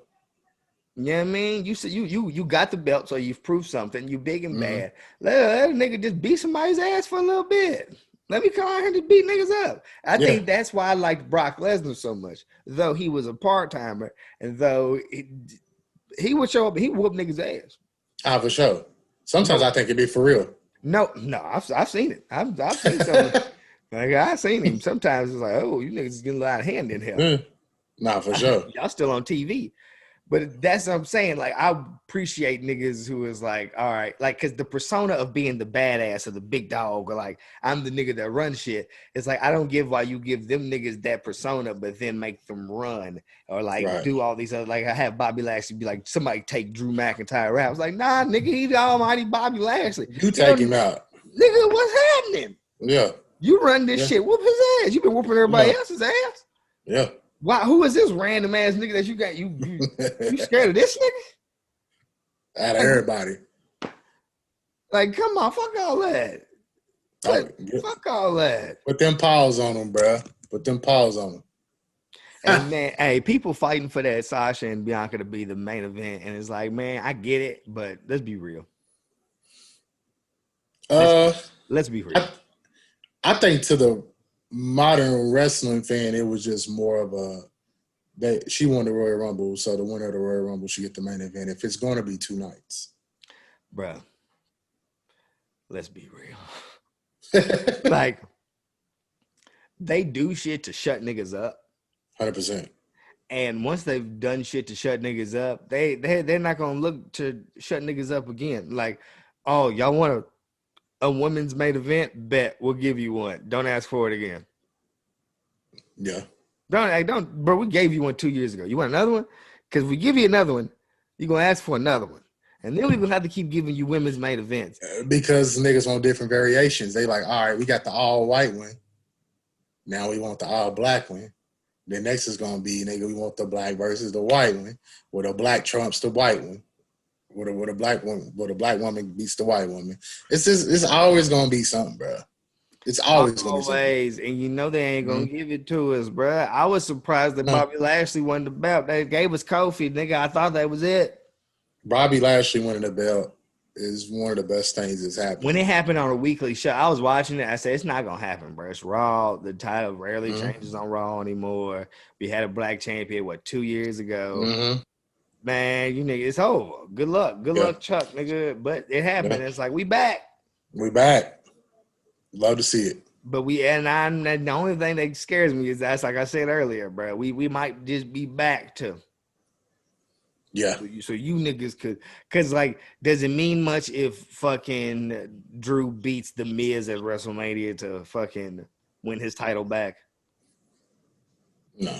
Speaker 2: You know what I mean? You got the belt, so you've proved something. You big and bad. Let a nigga just beat somebody's ass for a little bit. Let me come out here to beat niggas up. I think that's why I liked Brock Lesnar so much. Though he was a part-timer, and though he would show up and he whoop niggas' ass.
Speaker 1: For sure. Sometimes I think it'd be for real.
Speaker 2: No, I've seen it. I've seen something. Like, I've seen him. Sometimes it's like, oh, you niggas is getting a lot of hand in here.
Speaker 1: Nah, for sure.
Speaker 2: Y'all still on TV. But that's what I'm saying. Like, I appreciate niggas who is like, all right, like, because the persona of being the badass or the big dog, or like, I'm the nigga that runs shit. It's like, I don't give why you give them niggas that persona, but then make them run or like do all these other, like, I have Bobby Lashley be like, somebody take Drew McIntyre out. I was like, nah, nigga, he's the almighty Bobby Lashley.
Speaker 1: You take him out.
Speaker 2: Nigga, what's happening?
Speaker 1: Yeah.
Speaker 2: You run this shit. Whoop his ass. You been whooping everybody else's ass.
Speaker 1: Yeah.
Speaker 2: Why? Who is this random ass nigga that you got? You scared of this nigga?
Speaker 1: Out of everybody.
Speaker 2: Like, come on, fuck all that. Fuck all that.
Speaker 1: Put them paws on them, bro. Put them paws on them.
Speaker 2: And man, hey, people fighting for that Sasha and Bianca to be the main event, and it's like, man, I get it, but let's be real. Let's be real.
Speaker 1: I think to the modern wrestling fan, it was just more of she won the Royal Rumble, so the winner of the Royal Rumble should get the main event if it's going to be 2 nights.
Speaker 2: Bruh, let's be real. Like, they do shit to shut niggas up.
Speaker 1: 100%.
Speaker 2: And once they've done shit to shut niggas up, they're not gonna look to shut niggas up again. Like, oh, y'all want a women's main event? Bet we'll give you one. Don't ask for it again.
Speaker 1: Yeah.
Speaker 2: Don't, bro. We gave you one 2 years ago. You want another one? Because we give you another one, you're gonna ask for another one, and then we're gonna have to keep giving you women's main events
Speaker 1: Because niggas want different variations. They like, all right, we got the all white one. Now we want the all black one. The next is gonna be, nigga, we want the black versus the white one, where the black trumps the white one, where the black woman beats the white woman. It's always gonna be something, bro. It's always gonna be something.
Speaker 2: And you know they ain't gonna give it to us, bro. I was surprised that Bobby Lashley won the belt. They gave us Kofi, nigga. I thought that was it.
Speaker 1: Bobby Lashley winning the belt is one of the best things that's happened.
Speaker 2: When it happened on a weekly show, I was watching it. I said, it's not going to happen, bro. It's Raw. The title rarely changes on Raw anymore. We had a black champion, 2 years ago? Man, you nigga, it's over. Good luck. Good luck, Chuck, nigga. But it happened. It's like, we back.
Speaker 1: We back. Love to see it.
Speaker 2: But the only thing that scares me is that's like I said earlier, bro. We might just be back to.
Speaker 1: Yeah.
Speaker 2: So you niggas could, cause like, does it mean much if fucking Drew beats the Miz at WrestleMania to fucking win his title back?
Speaker 1: No.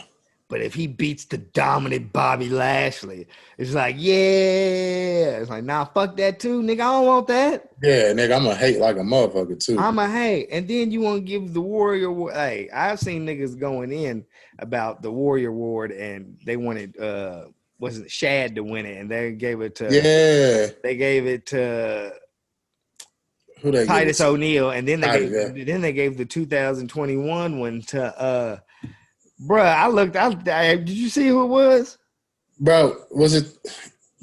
Speaker 2: But if he beats the dominant Bobby Lashley, it's like, yeah. It's like, nah, fuck that too, nigga. I don't want that.
Speaker 1: Yeah, nigga, I'm gonna hate like a motherfucker too.
Speaker 2: I'm a hate. And then you want to give the Warrior, hey, I've seen niggas going in about the Warrior Award and they wanted, wasn't Shad to win it, and they gave it to
Speaker 1: who they
Speaker 2: Titus O'Neil, and then they gave the 2021 one to bruh. I looked out. Did you see who it was?
Speaker 1: Bro, was it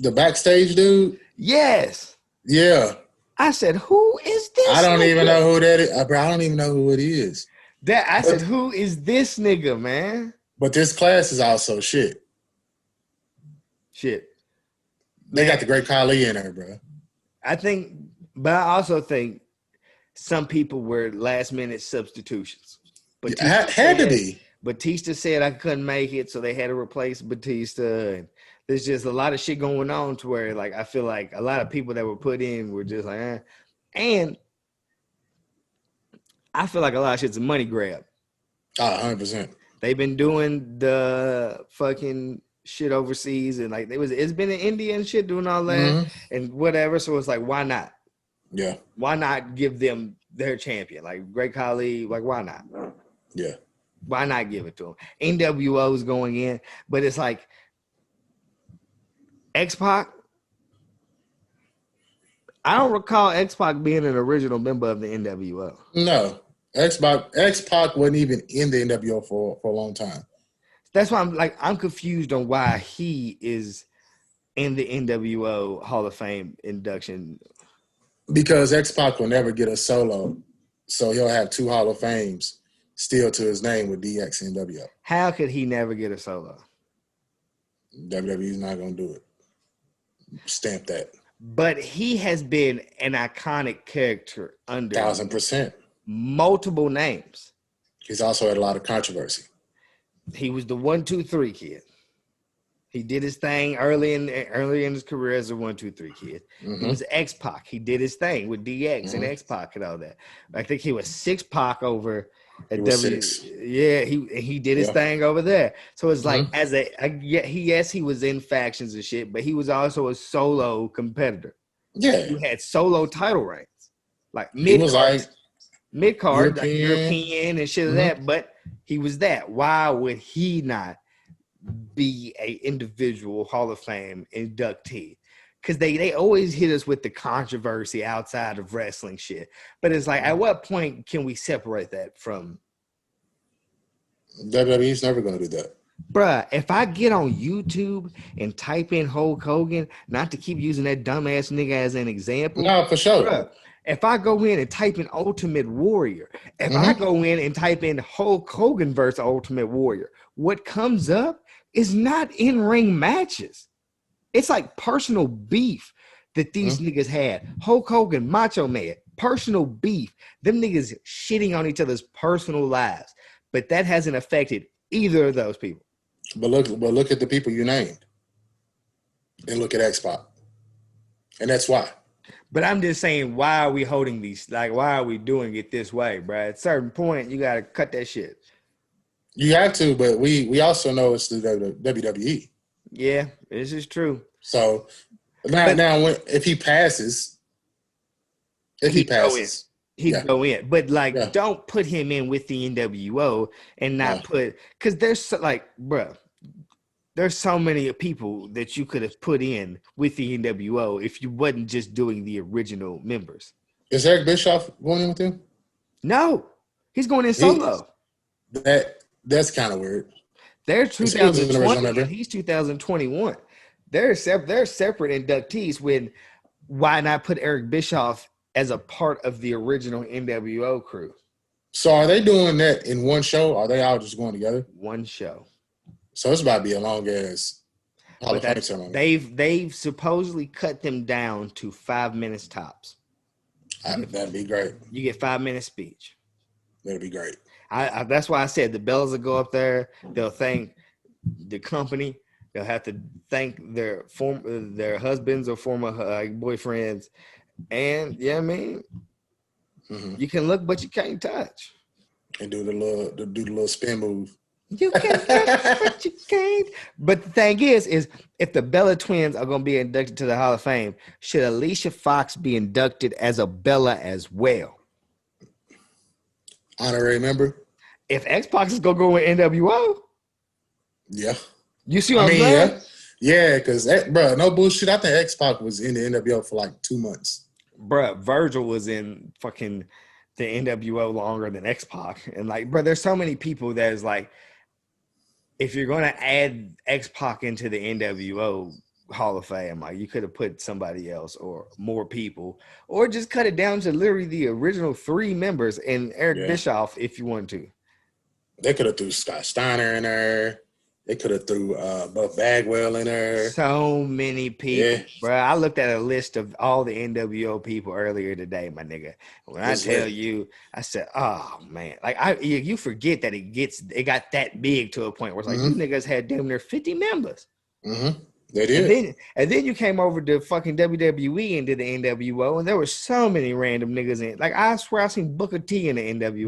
Speaker 1: the backstage dude?
Speaker 2: Yes.
Speaker 1: Yeah.
Speaker 2: I said, who is this?
Speaker 1: I don't even know who that is. Bro, I don't even know who it is.
Speaker 2: I said, who is this nigga, man?
Speaker 1: But this class is also shit. They got the Great Khali in there, bro.
Speaker 2: But I also think some people were last minute substitutions. But
Speaker 1: had to be.
Speaker 2: Batista said I couldn't make it, so they had to replace Batista. And there's just a lot of shit going on to where, like, I feel like a lot of people that were put in were just like, eh. And I feel like a lot of shit's a money grab.
Speaker 1: 100%.
Speaker 2: They've been doing the fucking shit overseas, and like it's been in India and shit doing all that and whatever. So it's like, why not?
Speaker 1: Yeah.
Speaker 2: Why not give them their champion? Like Great Khali, like why not?
Speaker 1: Yeah.
Speaker 2: Why not give it to them? NWO is going in, but it's like X-Pac. I don't recall X-Pac being an original member of the NWO.
Speaker 1: No. X-Pac wasn't even in the NWO for a long time.
Speaker 2: That's why I'm confused on why he is in the NWO Hall of Fame induction.
Speaker 1: Because X-Pac will never get a solo, so he'll have 2 Hall of Fames still to his name with DX and NWO.
Speaker 2: How could he never get a solo?
Speaker 1: WWE's not going to do it. Stamp that.
Speaker 2: But he has been an iconic character under
Speaker 1: 1,000%.
Speaker 2: Multiple names.
Speaker 1: He's also had a lot of controversy.
Speaker 2: He was the 1, 2, 3 kid. He did his thing early in his career as a 1, 2, 3 kid. He was X-Pac. He did his thing with DX and X-Pac and all that. I think he was 6-Pac over at W. Yeah, he did his thing over there. So it's like he was in factions and shit, but he was also a solo competitor.
Speaker 1: Yeah,
Speaker 2: he had solo title reigns, like mid-card, European and shit of that. But he was that. Why would he not be a individual Hall of Fame inductee? Because they always hit us with the controversy outside of wrestling shit. But it's like, at what point can we separate that from?
Speaker 1: WWE's never going to do that.
Speaker 2: Bruh, if I get on YouTube and type in Hulk Hogan, not to keep using that dumbass nigga as an example.
Speaker 1: No, for sure.
Speaker 2: Bruh, if I go in and type in Ultimate Warrior, if I go in and type in Hulk Hogan versus Ultimate Warrior, what comes up is not in-ring matches. It's like personal beef that these niggas had. Hulk Hogan, Macho Man, personal beef. Them niggas shitting on each other's personal lives. But that hasn't affected either of those people.
Speaker 1: But look at the people you named, and look at X-Pac, and that's why.
Speaker 2: But I'm just saying, why are we holding these? Like, why are we doing it this way, bro? At a certain point, you gotta cut that shit.
Speaker 1: You have to, but we also know it's the WWE.
Speaker 2: Yeah, this is true.
Speaker 1: So now if he passes,
Speaker 2: he'd go in. But like, don't put him in with the NWO and not put, because there's like, bro, there's so many people that you could have put in with the NWO if you wasn't just doing the original members.
Speaker 1: Is Eric Bischoff going in with him?
Speaker 2: No, he's going in solo.
Speaker 1: That's kind of weird.
Speaker 2: They're 2020 and he's 2021. They're separate inductees. When why not put Eric Bischoff as a part of the original NWO crew?
Speaker 1: So are they doing that in one show? Or are they all just going together?
Speaker 2: One show.
Speaker 1: So it's about to be a long ass Hall of Fame ceremony.
Speaker 2: They've supposedly cut them down to 5 minutes tops.
Speaker 1: That'd be great.
Speaker 2: You get 5 minute speech.
Speaker 1: That'd be great.
Speaker 2: That's why I said the Bellas will go up there. They'll thank the company. They'll have to thank their husbands or former boyfriends. And I mean, you can look, but you can't touch.
Speaker 1: And do the little spin move.
Speaker 2: You can touch, but you can't. But the thing is if the Bella twins are going to be inducted to the Hall of Fame, should Alicia Fox be inducted as a Bella as well?
Speaker 1: Honorary member.
Speaker 2: If X-Pac is gonna go with NWO,
Speaker 1: yeah.
Speaker 2: You see what I'm saying?
Speaker 1: Yeah, because bro, no bullshit. I think X-Pac was in the NWO for like 2 months.
Speaker 2: Bro, Virgil was in fucking the NWO longer than X-Pac, and like, bro, there's so many people that is like, if you're gonna add X-Pac into the NWO Hall of Fame, like you could have put somebody else or more people, or just cut it down to literally the original 3 members and Eric Bischoff if you want to.
Speaker 1: They could have threw Scott Steiner in there. They could have threw Buff Bagwell in there.
Speaker 2: So many people, bro. I looked at a list of all the NWO people earlier today, my nigga. When I tell you, I said, "Oh man!" Like you forget that it got that big to a point where it's like these niggas had damn near 50 members.
Speaker 1: Mm-hmm. They did.
Speaker 2: And then you came over to fucking WWE and did the NWO, and there were so many random niggas in. Like I swear I seen Booker T in the NWO.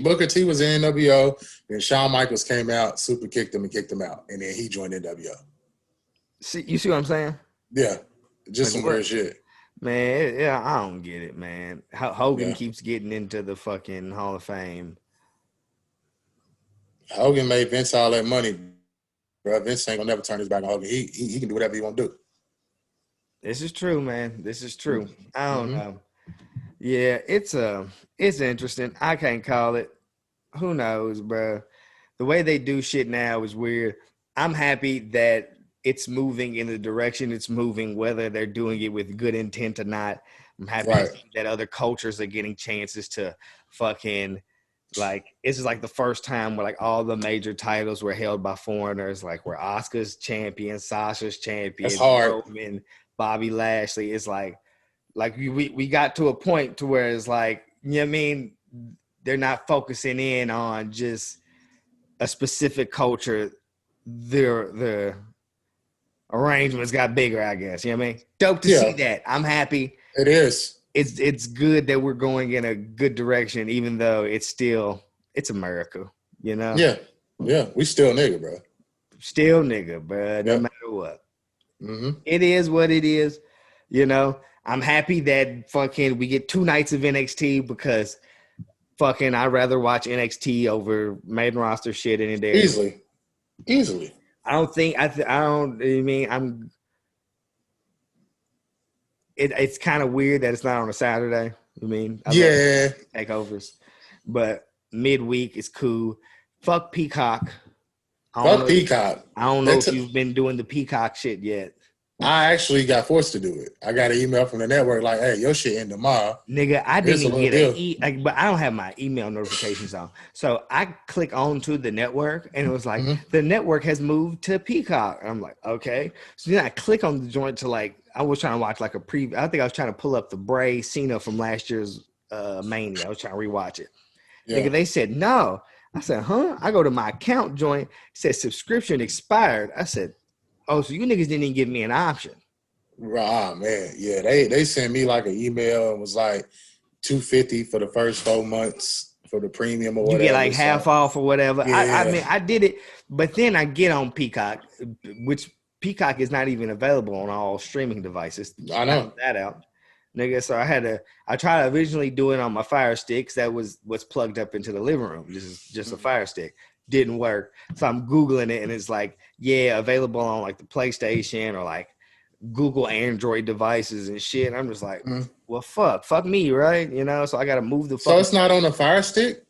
Speaker 1: Booker T was in NWO. Then Shawn Michaels came out, super kicked him and kicked him out, and then he joined NWO.
Speaker 2: You see what I'm saying?
Speaker 1: Yeah, just some weird shit.
Speaker 2: Man, I don't get it, man. Hogan keeps getting into the fucking Hall of Fame.
Speaker 1: Hogan made Vince all that money. Bro, Vince ain't gonna never turn his back on Hogan. He can do whatever he want to do.
Speaker 2: This is true, man. This is true. I don't know. Yeah, it's interesting. I can't call it. Who knows, bro? The way they do shit now is weird. I'm happy that it's moving in the direction it's moving, whether they're doing it with good intent or not. I'm happy that other cultures are getting chances to fucking. Like, this is like the first time where like all the major titles were held by foreigners, like where Oscar's champion, Sasha's champion,
Speaker 1: that's hard.
Speaker 2: Roman, Bobby Lashley. It's like we got to a point to where it's like, you know what I mean? They're not focusing in on just a specific culture. The arrangements got bigger, I guess. You know what I mean? Dope to see that. I'm happy.
Speaker 1: It is.
Speaker 2: It's good that we're going in a good direction, even though it's America, you know?
Speaker 1: Yeah. We still nigga, bro.
Speaker 2: Still nigga, bro. No matter what. Mm-hmm. It is what it is. You know, I'm happy that fucking we get 2 nights of NXT because fucking I'd rather watch NXT over main roster shit any day.
Speaker 1: Easily.
Speaker 2: I don't think It's kind of weird that it's not on a Saturday. I mean, takeovers, but midweek is cool. Fuck Peacock.
Speaker 1: Peacock.
Speaker 2: I don't know if you've been doing the Peacock shit yet.
Speaker 1: I actually got forced to do it. I got an email from the network like, "Hey, your shit in tomorrow."
Speaker 2: Nigga, I didn't get but I don't have my email notifications on. So I click on to the network and it was like, the network has moved to Peacock. And I'm like, okay. So then I click on the joint to like, I was trying to watch like a preview. I think I was trying to pull up the Bray Cena from last year's Mania. I was trying to rewatch it. Yeah. Nigga, they said, no, I said, huh? I go to my account joint, it says subscription expired. I said, oh, so you niggas didn't even give me an option.
Speaker 1: Ah, man. Yeah, they sent me like an email and was like $250 for the first 4 months for the premium or whatever.
Speaker 2: You get like half off or whatever.
Speaker 1: Yeah.
Speaker 2: I mean, I did it, but then I get on Peacock, which Peacock is not even available on all streaming devices.
Speaker 1: I know
Speaker 2: that out, nigga. So I tried to originally do it on my Fire Stick. That was plugged up into the living room. This is just a Fire Stick. Didn't work. So I'm Googling it and it's like, yeah, available on like the PlayStation or like Google Android devices and shit. I'm just like, well, fuck me, right? You know, so I got to move the fuck.
Speaker 1: So it's not on the Fire Stick?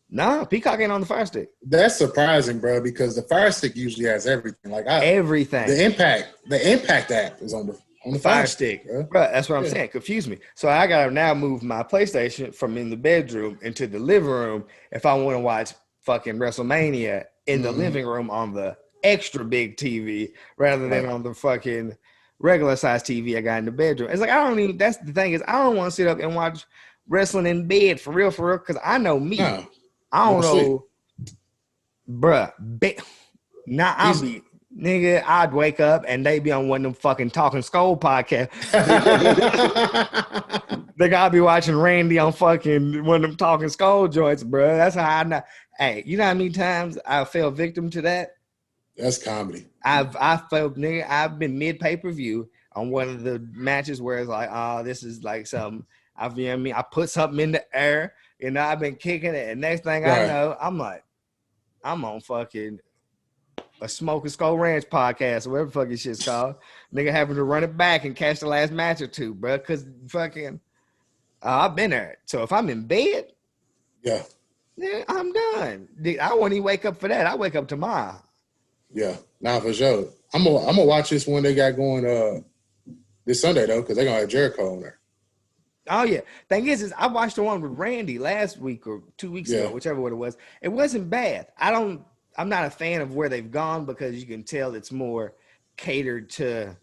Speaker 2: No, Peacock ain't on the Fire Stick.
Speaker 1: That's surprising, bro, because the Fire Stick usually has everything. Like
Speaker 2: everything.
Speaker 1: The Impact app is on the Fire Stick, bro.
Speaker 2: That's what I'm saying. Confuse me. So I got to now move my PlayStation from in the bedroom into the living room if I want to watch fucking WrestleMania in the living room on the extra big TV rather than on the fucking regular size TV I got in the bedroom. It's like, that's the thing is, I don't want to sit up and watch wrestling in bed for real, because I know me. No, I don't know, bruh. Nigga, I'd wake up and they be on one of them fucking Talking Skull podcasts. Nigga, I'll be watching Randy on fucking one of them Talking Skull joints, bruh. That's how I know. Hey, you know how many times I fell victim to that?
Speaker 1: That's comedy.
Speaker 2: I've been mid pay-per-view on one of the matches where it's like, oh, this is like something. I put something in the air, I've been kicking it, and next thing I know, I'm like, I'm on fucking a Smoking Skull Ranch podcast or whatever fucking shit's called. Nigga having to run it back and catch the last match or two, bro. Cause fucking I've been there. So if I'm in bed,
Speaker 1: yeah,
Speaker 2: I'm done. I won't even wake up for that. I wake up tomorrow.
Speaker 1: Yeah, nah, for sure. I'm gonna watch this one they got going this Sunday though, because they're gonna have Jericho on there.
Speaker 2: Oh yeah. Thing is I watched the one with Randy last week or 2 weeks ago, whichever one it was. It wasn't bad. I'm not a fan of where they've gone because you can tell it's more catered to.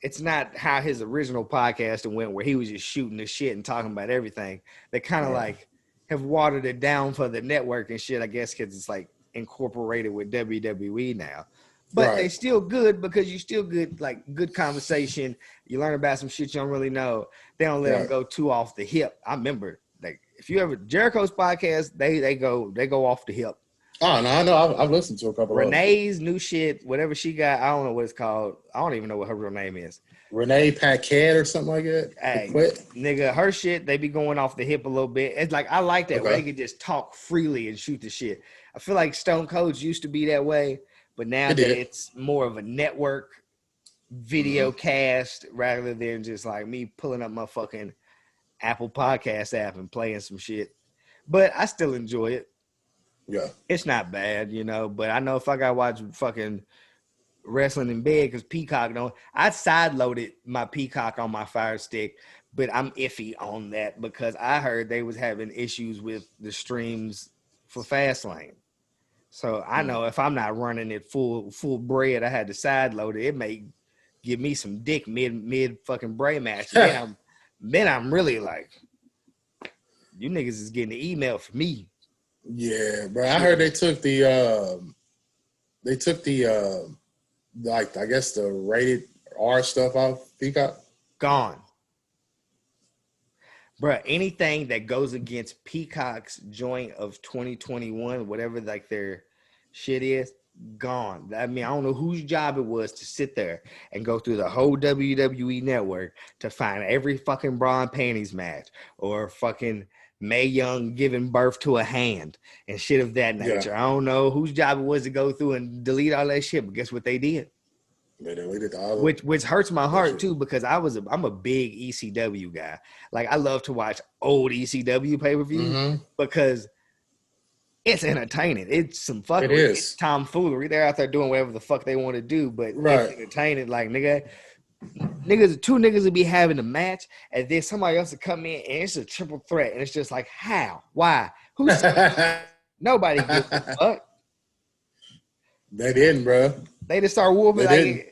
Speaker 2: It's not how his original podcast went, where he was just shooting the shit and talking about everything. They kind of like have watered it down for the network and shit, I guess, because it's like incorporated with WWE now. But they still good because you still good, like good conversation. You learn about some shit you don't really know. They don't let them go too off the hip. I remember, like, if you ever Jericho's podcast, they go off the hip.
Speaker 1: Oh no, I know. I've listened to a couple.
Speaker 2: Renee's new shit, whatever she got, I don't know what it's called. I don't even know what her real name is.
Speaker 1: Renee Paquette or something like that.
Speaker 2: Hey, nigga, her shit, they be going off the hip a little bit. It's like I like that where they can just talk freely and shoot the shit. I feel like Stone Cold used to be that way, but now it's more of a network video cast rather than just like me pulling up my fucking Apple Podcast app and playing some shit. But I still enjoy it.
Speaker 1: Yeah.
Speaker 2: It's not bad, but I know if I gotta watch fucking wrestling in bed because Peacock don't. I side-loaded my Peacock on my Fire Stick, but I'm iffy on that because I heard they was having issues with the streams for Fastlane. So I know if I'm not running it full bread, I had to side-load it. It may give me some dick mid fucking Bray match. Then I'm really like, you niggas is getting the email from me.
Speaker 1: Yeah, bro. I heard they took the like I guess the rated R stuff off Peacock.
Speaker 2: Gone. Bro, anything that goes against Peacock's joint of 2021, whatever like their shit is, gone. I mean, I don't know whose job it was to sit there and go through the whole WWE network to find every fucking bra and panties match or fucking Mae Young giving birth to a hand and shit of that nature. Yeah. I don't know whose job it was to go through and delete all that shit, but guess what they did?
Speaker 1: They deleted all of
Speaker 2: which hurts my heart too because I'm a big ECW guy. Like I love to watch old ECW pay-per-views because it's entertaining. It's some fucking it's tomfoolery. They're out there doing whatever the fuck they want to do, but it's entertaining. Like two niggas would be having a match, and then somebody else would come in, and it's a triple threat, and it's just like, how? Why? Who's nobody gives a fuck.
Speaker 1: They didn't, bro.
Speaker 2: They just start whooping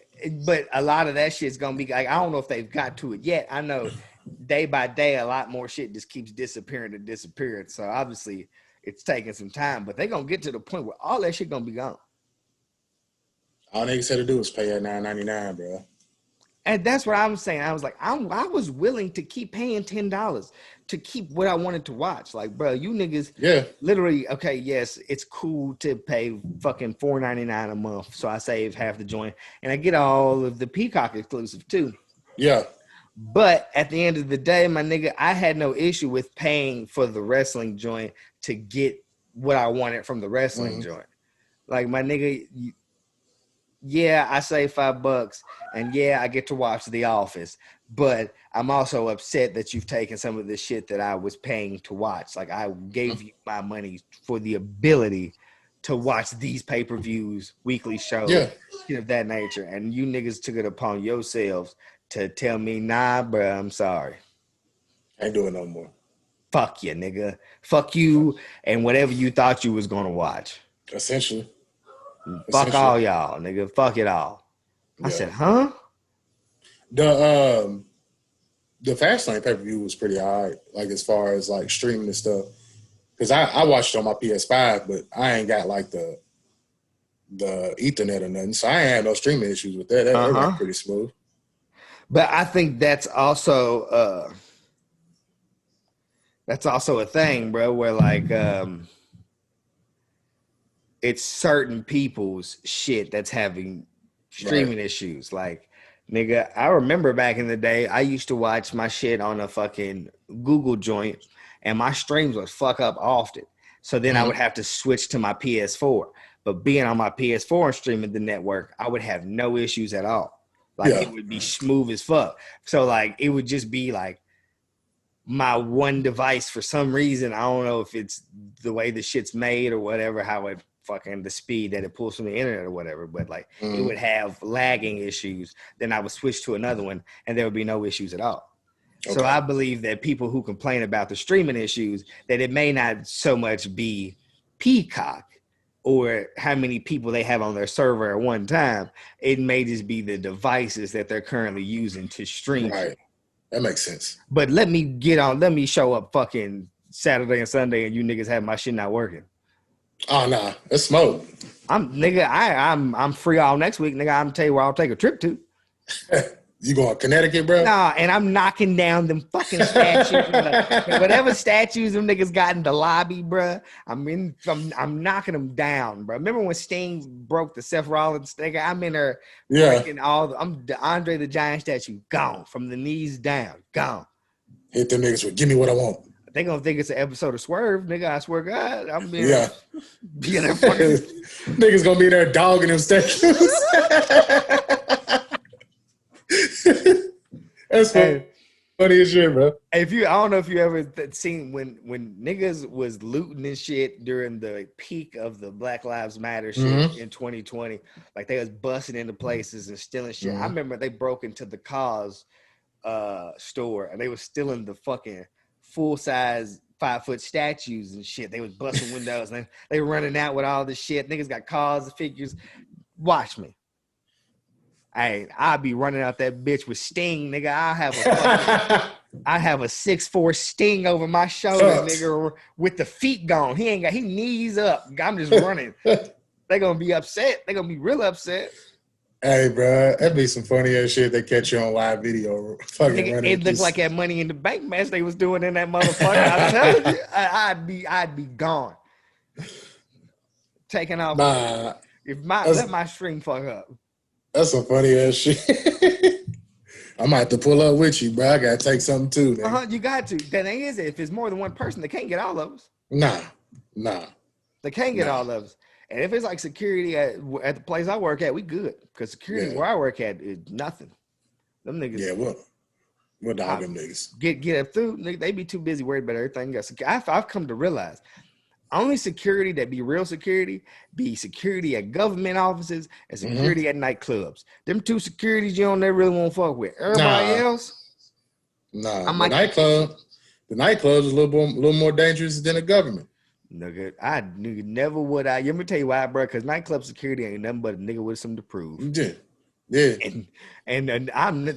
Speaker 2: but a lot of that shit's gonna be like, I don't know if they've got to it yet. I know day by day a lot more shit just keeps disappearing. So obviously it's taking some time, but they gonna get to the point where all that shit gonna be gone.
Speaker 1: All niggas had to do was pay that $9.99, bro.
Speaker 2: And that's what I'm saying. I was like, I was willing to keep paying $10 to keep what I wanted to watch. Like, bro, you niggas, literally, okay, yes, it's cool to pay fucking $4.99 a month, so I save half the joint, and I get all of the Peacock exclusive too.
Speaker 1: Yeah.
Speaker 2: But at the end of the day, my nigga, I had no issue with paying for the wrestling joint to get what I wanted from the wrestling joint. Like, my nigga, yeah, I save $5, and yeah, I get to watch The Office, but I'm also upset that you've taken some of the shit that I was paying to watch. Like, I gave you my money for the ability to watch these pay-per-views, weekly shows, shit of that nature, and you niggas took it upon yourselves to tell me, nah, bro, I'm sorry.
Speaker 1: Ain't doing no more.
Speaker 2: Fuck you, nigga. Fuck you and whatever you thought you was gonna watch.
Speaker 1: Essentially.
Speaker 2: Fuck all y'all, nigga. Fuck it all. I said, huh?
Speaker 1: The Fastlane pay-per-view was pretty hard, like as far as like streaming and stuff. Because I watched it on my PS5, but I ain't got like the Ethernet or nothing, so I ain't had no streaming issues with that. That went pretty smooth.
Speaker 2: But I think that's also a thing, bro, where like it's certain people's shit that's having streaming issues. Like, nigga, I remember back in the day, I used to watch my shit on a fucking Google joint, and my streams would fuck up often. So then I would have to switch to my PS4. But being on my PS4 and streaming the network, I would have no issues at all. Like, it would be smooth as fuck. So, like, it would just be, like, my one device for some reason. I don't know if it's the way the shit's made or whatever, how it fucking the speed that it pulls from the internet or whatever, but like it would have lagging issues. Then I would switch to another one and there would be no issues at all. Okay. So I believe that people who complain about the streaming issues, that it may not so much be Peacock or how many people they have on their server at one time. It may just be the devices that they're currently using to stream.
Speaker 1: Right. That makes sense.
Speaker 2: But let me show up fucking Saturday and Sunday and you niggas have my shit not working.
Speaker 1: Oh nah, it's smoke.
Speaker 2: I'm free all next week, nigga. I'm tell you where I'll take a trip to.
Speaker 1: You going to Connecticut, bro?
Speaker 2: Nah, and I'm knocking down them fucking statues. Whatever statues them niggas got in the lobby, bro. I'm knocking them down, bro. Remember when Sting broke the Seth Rollins nigga? I'm in there breaking I'm the Andre the Giant statue gone from the knees down, gone.
Speaker 1: Hit them niggas with give me what I want.
Speaker 2: They gonna think it's an episode of Swerve, nigga. I swear to God, I'm being
Speaker 1: there. Niggas gonna be there dogging them statues. That's funny as shit, bro.
Speaker 2: I don't know if you ever seen when niggas was looting and shit during the peak of the Black Lives Matter shit in 2020. Like they was busting into places and stealing shit. I remember they broke into the Cause store and they was stealing the fucking full-size 5-foot statues and shit. They was busting windows and they were running out with all this shit. Niggas got cars, figures. Watch me. I'll be running out that bitch with Sting, nigga. I have a 6'4" Sting over my shoulder, nigga, with the feet gone. He knees up. I'm just running. They gonna be upset. They gonna be real upset.
Speaker 1: Hey, bro, that'd be some funny ass shit. They catch you on live video.
Speaker 2: Nigga, it looked like that Money in the Bank match they was doing in that motherfucker. I'm telling you, I'd be gone. Taking off.
Speaker 1: Nah,
Speaker 2: let my string fuck up.
Speaker 1: That's some funny ass shit. I might have to pull up with you, bro. I gotta take something too.
Speaker 2: You got to. The thing is, if it's more than one person, they can't get all of us.
Speaker 1: Nah.
Speaker 2: They can't get all of us. And if it's like security at the place I work at, we good. Because security where I work at is nothing. Them niggas.
Speaker 1: Yeah, we'll dog them niggas.
Speaker 2: Get up through. Nigga, they be too busy worried about everything else. I've come to realize only security that be real security be security at government offices and security at nightclubs. Them two securities you don't never really want to fuck with. Everybody else?
Speaker 1: Nah. The nightclubs is a little more dangerous than the government.
Speaker 2: Nigga, never would I. Let me tell you why, bro. Because nightclub security ain't nothing but a nigga with something to prove.
Speaker 1: Yeah.
Speaker 2: And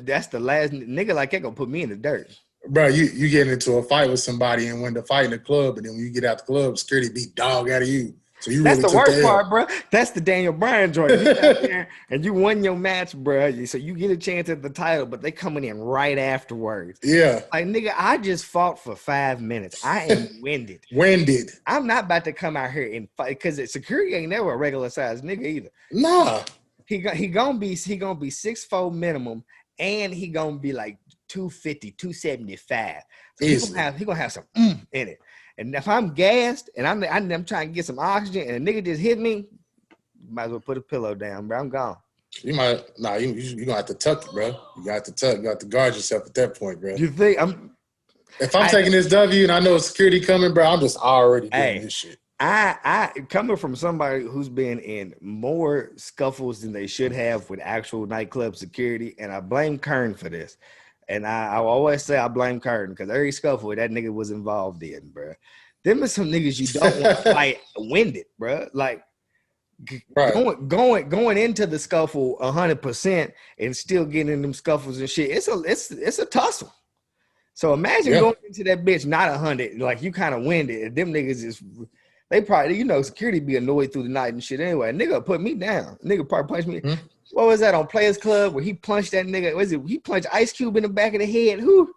Speaker 2: that's the last nigga like that gonna put me in the dirt.
Speaker 1: bro, you get into a fight with somebody and win the fight in the club, and then when you get out the club, security beat dog out of you. So you
Speaker 2: That's
Speaker 1: really
Speaker 2: the
Speaker 1: took
Speaker 2: worst
Speaker 1: the L.
Speaker 2: part, bro. That's the Daniel Bryan joint. You got there and you won your match, bro. So you get a chance at the title, but they coming in right afterwards.
Speaker 1: Yeah.
Speaker 2: Like, nigga, I just fought for 5 minutes. I am winded.
Speaker 1: Winded.
Speaker 2: I'm not about to come out here and fight because security ain't never a regular size nigga either.
Speaker 1: Nah.
Speaker 2: He gonna be 6'4" minimum, and he gonna be like 250, 275. So he gonna have some in it. And if I'm gassed and I'm trying to get some oxygen and a nigga just hit me, might as well put a pillow down, bro. I'm gone.
Speaker 1: You gonna have to tuck it, bro. You got to tuck. You got to guard yourself at that point, bro.
Speaker 2: You think
Speaker 1: If I'm taking this W and I know security coming, bro, I'm just already doing this shit.
Speaker 2: I coming from somebody who's been in more scuffles than they should have with actual nightclub security, and I blame Kern for this. And I always say I blame Kern because every scuffle that nigga was involved in, bro. Them are some niggas you don't want to fight winded, bro. Like going into the scuffle 100% and still getting in them scuffles and shit. It's a tussle. So imagine going into that bitch not 100, like you kind of winded. Them niggas is they probably security be annoyed through the night and shit anyway. A nigga put me down. A nigga probably punched me. Mm-hmm. What was that on Players Club where he punched that nigga? He punched Ice Cube in the back of the head? Who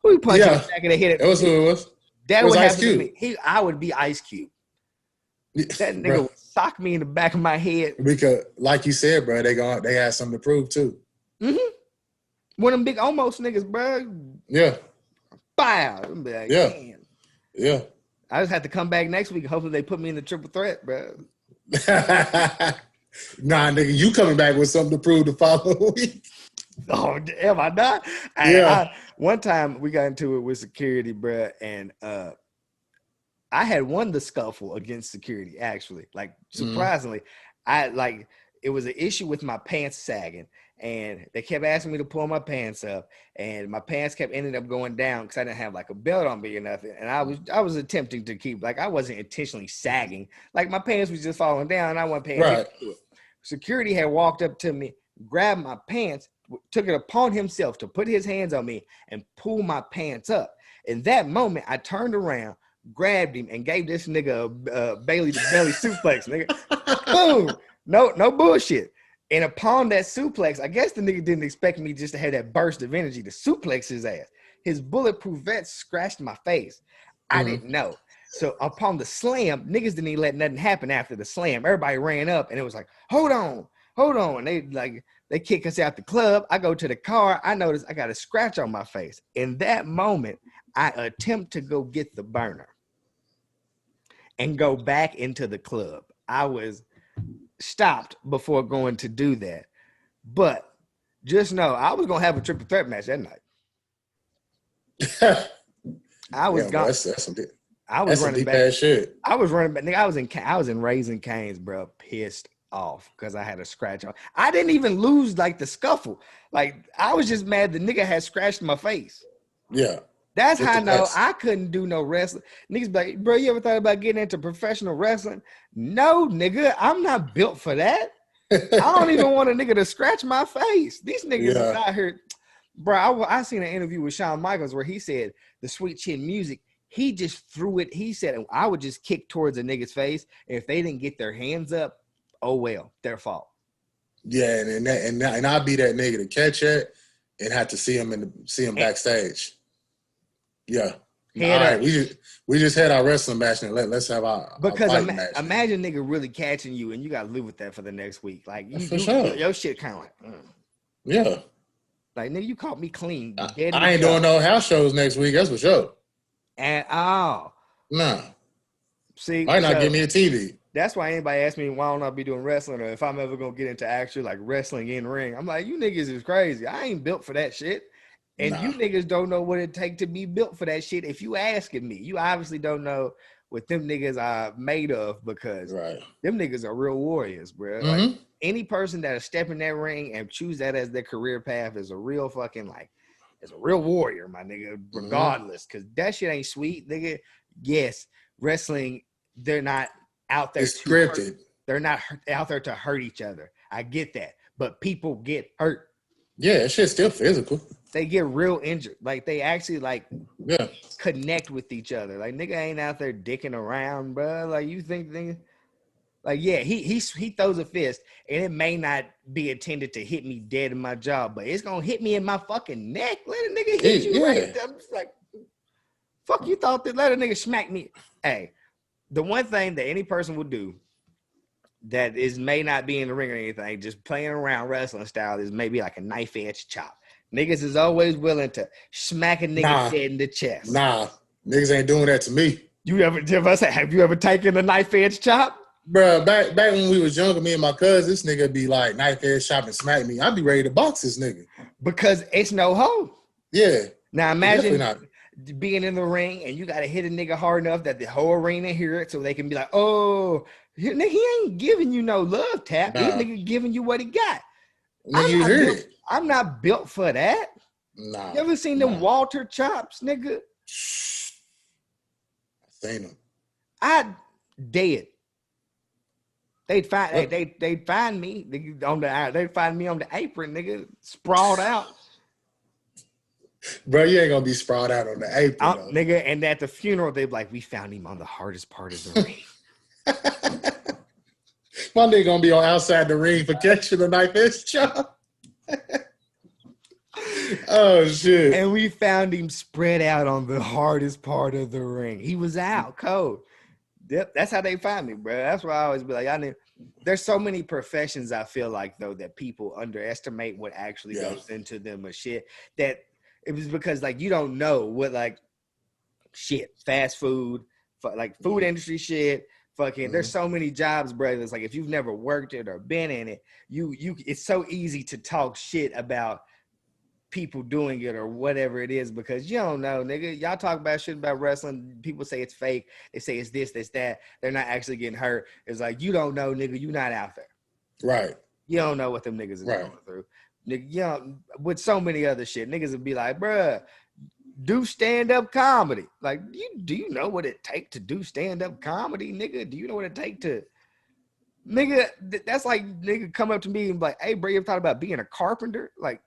Speaker 2: he punched in the back of the head?
Speaker 1: That was who it was.
Speaker 2: That would happen to me. I would be Ice Cube. That nigga would sock me in the back of my head.
Speaker 1: Because, like you said, bro, they had something to prove too.
Speaker 2: Mm-hmm. One of them big almost niggas, bro.
Speaker 1: Yeah.
Speaker 2: Bow. Like,
Speaker 1: yeah.
Speaker 2: Man.
Speaker 1: Yeah.
Speaker 2: I just have to come back next week. Hopefully they put me in the triple threat, bro.
Speaker 1: Nah, nigga, you coming back with something to prove the following week.
Speaker 2: Oh, am I not? One time we got into it with security, bro, and I had won the scuffle against security, actually. Like, surprisingly. It was an issue with my pants sagging, and they kept asking me to pull my pants up, and my pants kept ending up going down because I didn't have like a belt on me or nothing. And I was attempting to keep, like, I wasn't intentionally sagging. Like, my pants was just falling down, and I wasn't paying attention to it. Security had walked up to me, grabbed my pants, took it upon himself to put his hands on me and pull my pants up. In that moment, I turned around, grabbed him, and gave this nigga a Bailey to belly suplex, nigga. Boom. No bullshit. And upon that suplex, I guess the nigga didn't expect me just to have that burst of energy to suplex his ass. His bulletproof vest scratched my face. I didn't know. So upon the slam, niggas didn't even let nothing happen after the slam. Everybody ran up and it was like, hold on. And they kick us out the club. I go to the car. I notice I got a scratch on my face. In that moment, I attempt to go get the burner and go back into the club. I was stopped before going to do that. But just know I was gonna have a triple threat match that night. I was gone. I was running back. Shit. I was running back. Nigga, I was in Raising Cane's, bro, pissed off because I had a scratch on. I didn't even lose like the scuffle. Like, I was just mad the nigga had scratched my face.
Speaker 1: Yeah.
Speaker 2: That's how I know I couldn't do no wrestling. Niggas be like, bro, you ever thought about getting into professional wrestling? No, nigga, I'm not built for that. I don't even want a nigga to scratch my face. These niggas is out here. Bro, I seen an interview with Shawn Michaels where he said the Sweet Chin Music, he just threw it. He said, I would just kick towards a nigga's face. And if they didn't get their hands up, oh, well, their fault.
Speaker 1: Yeah, and I'd be that nigga to catch it and have to see him backstage. Yeah. All right, we just had our wrestling match and let's have our fighting match.
Speaker 2: Imagine nigga really catching you and you got to live with that for the next week. Like, your shit kind of like,
Speaker 1: yeah.
Speaker 2: Like, nigga, you caught me clean.
Speaker 1: I ain't doing no house shows next week. That's for sure.
Speaker 2: At all.
Speaker 1: Nah.
Speaker 2: See,
Speaker 1: might not give me a TV.
Speaker 2: That's why anybody asks me why don't I be doing wrestling or if I'm ever gonna get into actual like wrestling in ring. I'm like, you niggas is crazy. I ain't built for that shit. And you niggas don't know what it take to be built for that shit. If you asking me, you obviously don't know what them niggas are made of because them niggas are real warriors, bro. Mm-hmm. Like, any person that'll step in that ring and choose that as their career path is a real fucking is a real warrior, my nigga, regardless. Cause that shit ain't sweet, nigga. Yes, wrestling, they're not out there
Speaker 1: it's scripted.
Speaker 2: They're not out there to hurt each other. I get that. But people get hurt.
Speaker 1: Yeah, that shit's still physical.
Speaker 2: they get real injured. Like they actually like
Speaker 1: Yeah.
Speaker 2: connect with each other. Like nigga ain't out there dicking around, bro. Like you think nigga, like yeah, he throws a fist and it may not be intended to hit me dead in my jaw, but it's gonna hit me in my fucking neck. Let a nigga hit you right there. I'm just like, fuck you thought that let a nigga smack me. Hey, the one thing that any person would do that is may not be in the ring or anything, just playing around wrestling style is maybe like a knife edge chop. Niggas is always willing to smack a nigga dead in the chest.
Speaker 1: Nah, niggas ain't doing that to me.
Speaker 2: Have you ever taken a knife edge chop?
Speaker 1: Bro, back when we was younger, me and my cousin, this nigga be like knife edge chop and smack me. I'd be ready to box this nigga.
Speaker 2: Because it's no hold.
Speaker 1: Yeah.
Speaker 2: Now imagine being in the ring and you got to hit a nigga hard enough that the whole arena hear it so they can be like, oh, he ain't giving you no love tap. This nigga giving you what he got. I'm not built for that.
Speaker 1: Nah.
Speaker 2: You ever seen them Walter chops, nigga?
Speaker 1: I seen them.
Speaker 2: I dead. They'd find me on the apron, nigga, sprawled out.
Speaker 1: Bro, you ain't gonna be sprawled out on the apron,
Speaker 2: nigga. And at the funeral, they'd be like, we found him on the hardest part of the ring.
Speaker 1: My nigga gonna be on outside the ring for catching a knife edge chop. Oh shit!
Speaker 2: And we found him spread out on the hardest part of the ring. He was out cold. Yep, that's how they find me, bro. That's why I always be like, there's so many professions I feel like though that people underestimate what actually goes into them or shit. That it was because like you don't know what like shit, fast food, like food industry shit. Fucking, there's so many jobs, bro. It's like if you've never worked it or been in it, you it's so easy to talk shit about people doing it or whatever it is because you don't know, nigga. Y'all talk about shit about wrestling. People say it's fake. They say it's this, that. They're not actually getting hurt. It's like you don't know, nigga. You not out there,
Speaker 1: right?
Speaker 2: You don't know what them niggas is going through, nigga. You know, with so many other shit, niggas would be like, bruh, do stand-up comedy. Like, do you know what it takes to do stand-up comedy, nigga? Do you know what it takes to, nigga? That's like nigga come up to me and be like, hey, bro, you ever thought about being a carpenter? Like,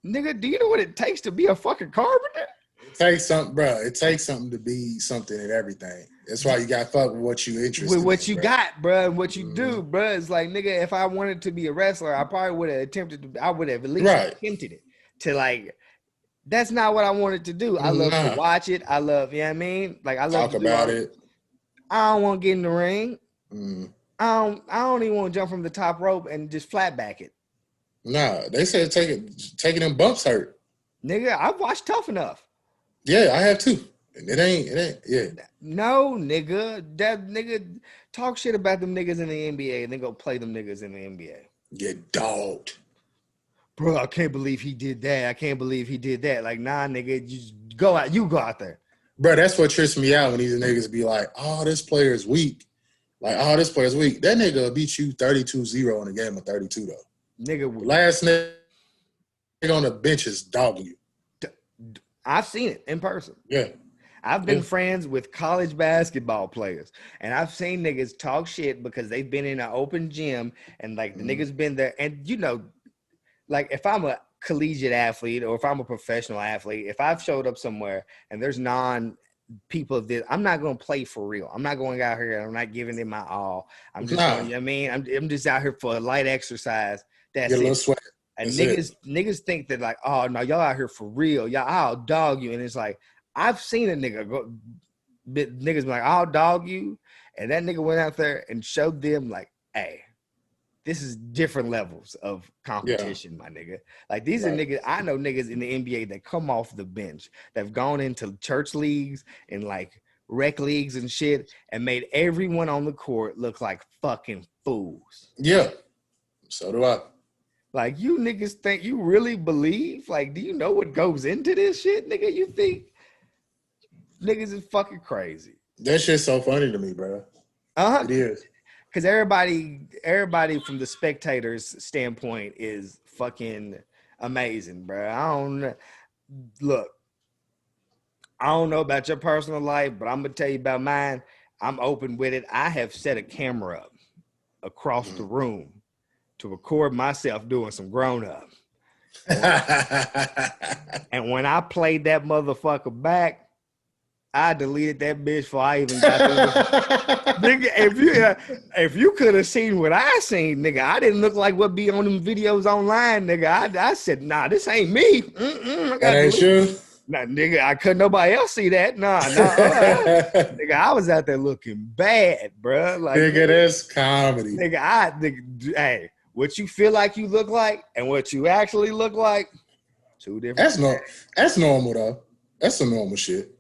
Speaker 2: nigga, do you know what it takes to be a fucking carpenter?
Speaker 1: It takes something, bro. It takes something to be something and everything. That's why you got to fuck with what you interested in.
Speaker 2: With what you got, bro, and what you do, bro. It's like, nigga, if I wanted to be a wrestler, I probably would have attempted to, I would have at least attempted it to like, that's not what I wanted to do. I love to watch it. I love, you know what I mean? Like, I love
Speaker 1: talk about it.
Speaker 2: I don't want to get in the ring. I don't even want to jump from the top rope and just flat back it.
Speaker 1: Nah, they said taking them bumps hurt.
Speaker 2: Nigga, I've watched Tough Enough.
Speaker 1: Yeah, I have too. It ain't, yeah.
Speaker 2: No, nigga. That nigga talk shit about them niggas in the NBA and then go play them niggas in the NBA.
Speaker 1: Get dogged.
Speaker 2: Bro, I can't believe he did that. I can't believe he did that. Like, nah, nigga, you just go out. You go out there.
Speaker 1: Bro, that's what trips me out when these niggas be like, oh, this player's weak. Like, oh, this player's weak. That nigga will beat you 32-0 in a game of 32, though.
Speaker 2: Nigga,
Speaker 1: the last nigga on the bench is dogging you.
Speaker 2: I've seen it in person.
Speaker 1: Yeah.
Speaker 2: I've been friends with college basketball players, and I've seen niggas talk shit because they've been in an open gym, and, like, the niggas been there. And, you know, like, if I'm a collegiate athlete or if I'm a professional athlete, if I've showed up somewhere and there's people of this, I'm not going to play for real. I'm not going out here and I'm not giving it my all. I'm just going, you know what I mean? I'm just out here for a light exercise. That's
Speaker 1: get a little sweat.
Speaker 2: And niggas think that like, oh no, y'all out here for real. Y'all, I'll dog you. And it's like, I've seen a nigga go, niggas be like, I'll dog you. And that nigga went out there and showed them like, hey, this is different levels of competition, my nigga. Like these are niggas, I know niggas in the NBA that come off the bench, that have gone into church leagues and like rec leagues and shit and made everyone on the court look like fucking fools.
Speaker 1: Yeah. So do I.
Speaker 2: Like, you niggas think you really believe? Like, do you know what goes into this shit, nigga? You think niggas is fucking crazy.
Speaker 1: That shit's so funny to me, bro. It is.
Speaker 2: Because everybody from the spectators' standpoint is fucking amazing, bro. I don't know about your personal life, but I'm going to tell you about mine. I'm open with it. I have set a camera up across the room to record myself doing some grown up. And when I played that motherfucker back, I deleted that bitch before I even got there. Nigga, if you could have seen what I seen, nigga, I didn't look like what be on them videos online, nigga. I said, nah, this ain't me.
Speaker 1: That ain't you?
Speaker 2: Nah, nigga, I couldn't nobody else see that. Nah. Nigga, I was out there looking bad, bro. Like,
Speaker 1: nigga, that's comedy.
Speaker 2: Nigga, hey, what you feel like you look like and what you actually look like, two different.
Speaker 1: That's normal though. That's some normal shit.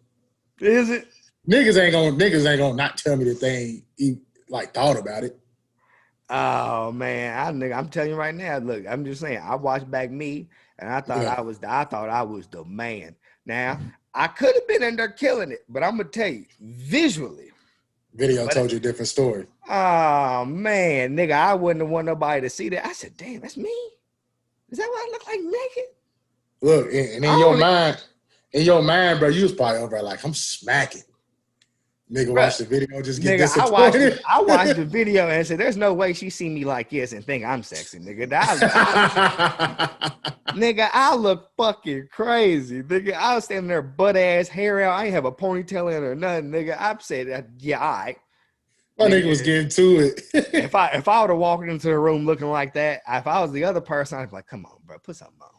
Speaker 2: Is it?
Speaker 1: Niggas ain't gonna not tell me that they ain't like thought about it.
Speaker 2: Oh man, I'm telling you right now. Look, I'm just saying. I watched back me, and I thought I was the man. Now I could have been in there killing it, but I'm gonna tell you visually.
Speaker 1: Video told you a different story.
Speaker 2: Oh man, nigga, I wouldn't want nobody to see that. I said, damn, that's me. Is that what I look like naked?
Speaker 1: Look, and in your mind, bro, you was probably over like, I'm smacking. Nigga, watch the video, just get disappointed.
Speaker 2: I watched the video and said, there's no way she see me like this and think I'm sexy, nigga. Nigga, I look fucking crazy. Nigga, I was standing there butt ass, hair out. I ain't have a ponytail in or nothing, nigga. I said, yeah, all right.
Speaker 1: My nigga was getting to it.
Speaker 2: if I would have walked into the room looking like that, if I was the other person, I'd be like, come on, bro, put something on.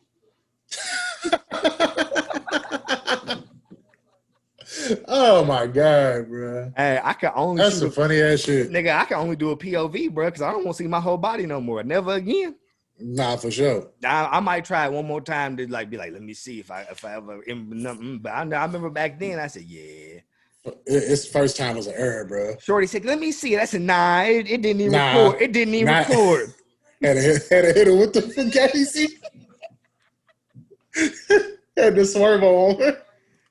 Speaker 1: Oh my god, bro!
Speaker 2: Hey, I can only.
Speaker 1: That's some funny ass shit,
Speaker 2: nigga. I can only do a POV, bro, because I don't want to see my whole body no more. Never again.
Speaker 1: Nah, for sure.
Speaker 2: I might try it one more time to be like, let me see if I ever. But I remember back then, I said, yeah.
Speaker 1: It's first time was an error, bro.
Speaker 2: Shorty said, let me see it. I said, nah, it didn't even record. It didn't even record.
Speaker 1: Had to hit it with the fugazi. Had the swerve on.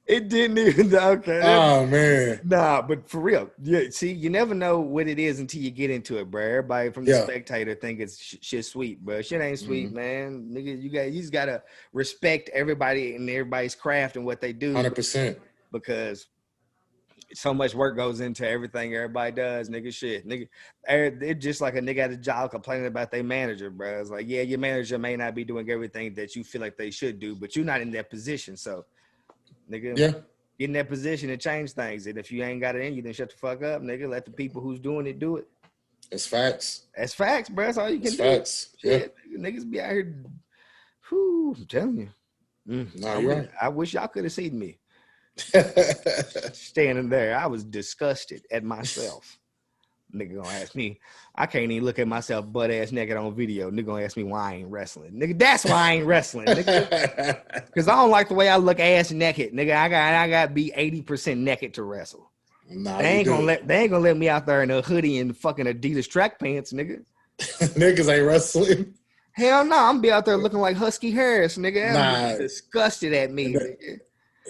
Speaker 2: It didn't even. Okay.
Speaker 1: Oh man.
Speaker 2: Nah, but for real, yeah. See, you never know what it is until you get into it, bro. Everybody from the spectator think it's shit sweet, but shit ain't sweet, man. Nigga, you just gotta respect everybody and everybody's craft and what they do.
Speaker 1: 100%.
Speaker 2: Because so much work goes into everything everybody does, nigga. Shit, nigga. It's just like a nigga at a job complaining about their manager, bro. It's like, yeah, your manager may not be doing everything that you feel like they should do, but you're not in that position, so. Nigga, get in that position and change things. And if you ain't got it in you, then shut the fuck up, nigga. Let the people who's doing it do it.
Speaker 1: It's facts.
Speaker 2: That's facts, bro. That's all you can do.
Speaker 1: Facts.
Speaker 2: Shit, niggas be out here. Whew, I'm telling you.
Speaker 1: Right.
Speaker 2: I wish y'all could have seen me standing there. I was disgusted at myself. Nigga gonna ask me. I can't even look at myself butt ass naked on video. Nigga gonna ask me why I ain't wrestling. Nigga, that's why I ain't wrestling. Nigga, because I don't like the way I look ass naked. Nigga, I got to be 80% naked to wrestle.
Speaker 1: Nah,
Speaker 2: they ain't gonna let me out there in a hoodie and fucking Adidas track pants, nigga.
Speaker 1: Niggas ain't wrestling.
Speaker 2: Hell no, I'm be out there looking like Husky Harris, nigga. Nah, disgusted at me, nigga.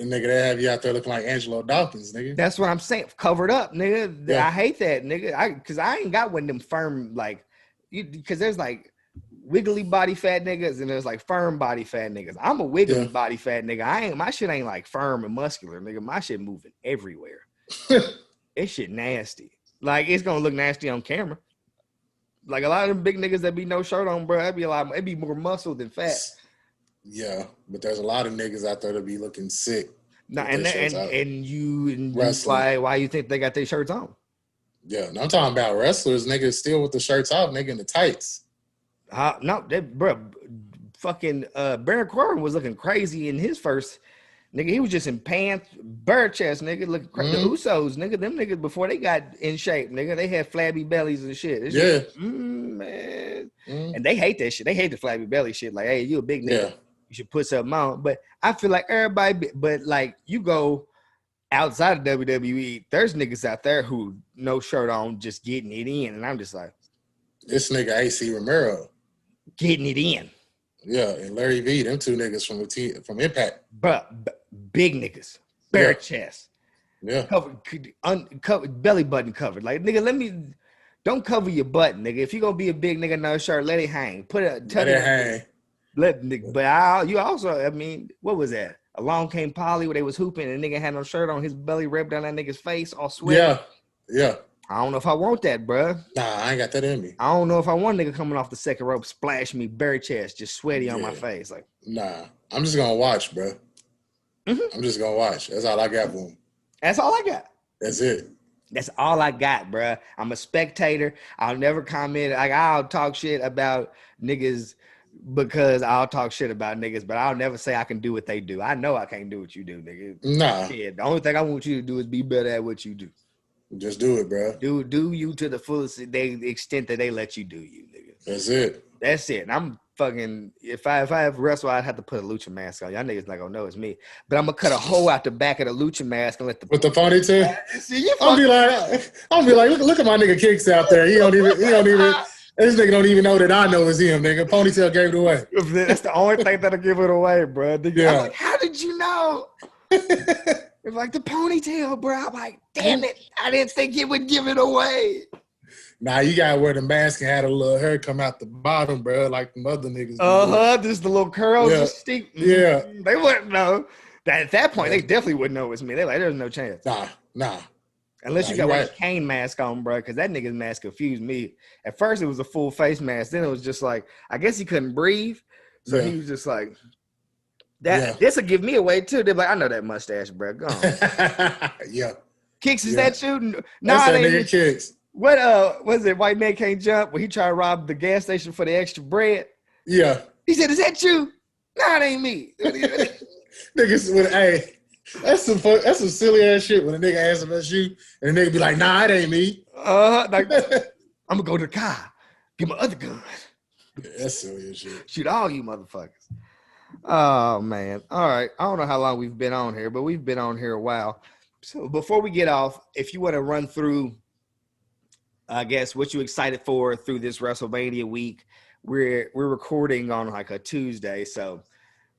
Speaker 1: Nigga, they have you out there looking like Angelo Dawkins, nigga.
Speaker 2: That's what I'm saying. Covered up, nigga. I hate that, nigga. Because I ain't got one of them firm, like, because there's like wiggly body fat niggas and there's like firm body fat niggas. I'm a wiggly body fat nigga. My shit ain't like firm and muscular, nigga. My shit moving everywhere. It shit nasty. Like, it's gonna look nasty on camera. Like a lot of them big niggas that be no shirt on, bro, it'd be more muscle than fat.
Speaker 1: Yeah, but there's a lot of niggas out there that be looking sick.
Speaker 2: Nah, and why you think they got their shirts on?
Speaker 1: Yeah, no, I'm talking about wrestlers, niggas still with the shirts off, nigga, in the tights.
Speaker 2: No, bro, fucking Baron Corbin was looking crazy in his first. Nigga, he was just in pants, bare chest, nigga. Look, the Usos, nigga, them niggas before they got in shape, nigga, they had flabby bellies and shit. Man. And they hate that shit. They hate the flabby belly shit. Like, hey, you a big nigga. Yeah. You should put something on. But I feel like everybody, but like you go outside of WWE, there's niggas out there who no shirt on, just getting it in. And I'm just like,
Speaker 1: this nigga AC Romero.
Speaker 2: Getting it in.
Speaker 1: Yeah, and Larry V, them two niggas from Impact.
Speaker 2: But big niggas, bare chest.
Speaker 1: Yeah.
Speaker 2: Covered, belly button covered. Like, nigga, don't cover your butt, nigga. If you gonna be a big nigga, no shirt, let it hang. Let it hang. You also, I mean, what was that? Along Came Polly where they was hooping and nigga had no shirt on, his belly ripped down that nigga's face, all sweaty.
Speaker 1: Yeah.
Speaker 2: I don't know if I want that, bruh.
Speaker 1: Nah, I ain't got that in me.
Speaker 2: I don't know if I want a nigga coming off the second rope, splash me, bare chest, just sweaty on my face. Like,
Speaker 1: nah, I'm just gonna watch, bro. I'm just gonna watch. That's all I got for him.
Speaker 2: That's all I got.
Speaker 1: That's it.
Speaker 2: That's all I got, bruh. I'm a spectator. I'll never comment. Like, I'll talk shit about niggas because I'll talk shit about niggas, but I'll never say I can do what they do. I know I can't do what you do, nigga.
Speaker 1: Nah.
Speaker 2: Yeah, the only thing I want you to do is be better at what you do.
Speaker 1: Just do it, bro.
Speaker 2: Do you to the fullest the extent that they let you do you, nigga.
Speaker 1: That's it.
Speaker 2: That's it. And I'm fucking if I have wrestle, I'd have to put a lucha mask on. Y'all niggas not gonna know it's me. But I'm gonna cut a hole out the back of the lucha mask and let the
Speaker 1: with the ponytail.
Speaker 2: See,
Speaker 1: I'll be like, look at my nigga Kicks out there. He don't even this nigga don't even know that I know it's him, nigga. Ponytail gave it away.
Speaker 2: That's the only thing that'll give it away, bro.
Speaker 1: Yeah.
Speaker 2: I'm like, how did you know? It's like the ponytail, bro. I'm like, damn it. I didn't think it would give it away.
Speaker 1: Nah, you gotta wear the mask and have a little hair come out the bottom, bro, like the other niggas.
Speaker 2: Just the little curls just stick.
Speaker 1: Yeah.
Speaker 2: They wouldn't know. At that point, they definitely wouldn't know it's me. They're like, there's no chance.
Speaker 1: Nah.
Speaker 2: Unless you got one Kane mask on, bro, because that nigga's mask confused me. At first, it was a full face mask. Then it was just like, I guess he couldn't breathe. So he was just like, this will give me away, too. They're like, I know that mustache, bro. Go on.
Speaker 1: Yeah.
Speaker 2: Kicks, is that you? No,
Speaker 1: that's that nigga Kicks.
Speaker 2: What was it? White Man Can't Jump when he tried to rob the gas station for the extra bread?
Speaker 1: Yeah.
Speaker 2: He said, is that you? No, it ain't me.
Speaker 1: Niggas with that's some silly ass shit when a nigga asks if that's you and the nigga be like, nah, it ain't me.
Speaker 2: Like, I'm gonna go to the car, get my other gun.
Speaker 1: Yeah, that's silly as shit.
Speaker 2: Shoot all you motherfuckers. Oh man. All right. I don't know how long we've been on here, but we've been on here a while. So before we get off, if you want to run through, I guess, what you excited for through this WrestleMania week, we're recording on like a Tuesday, so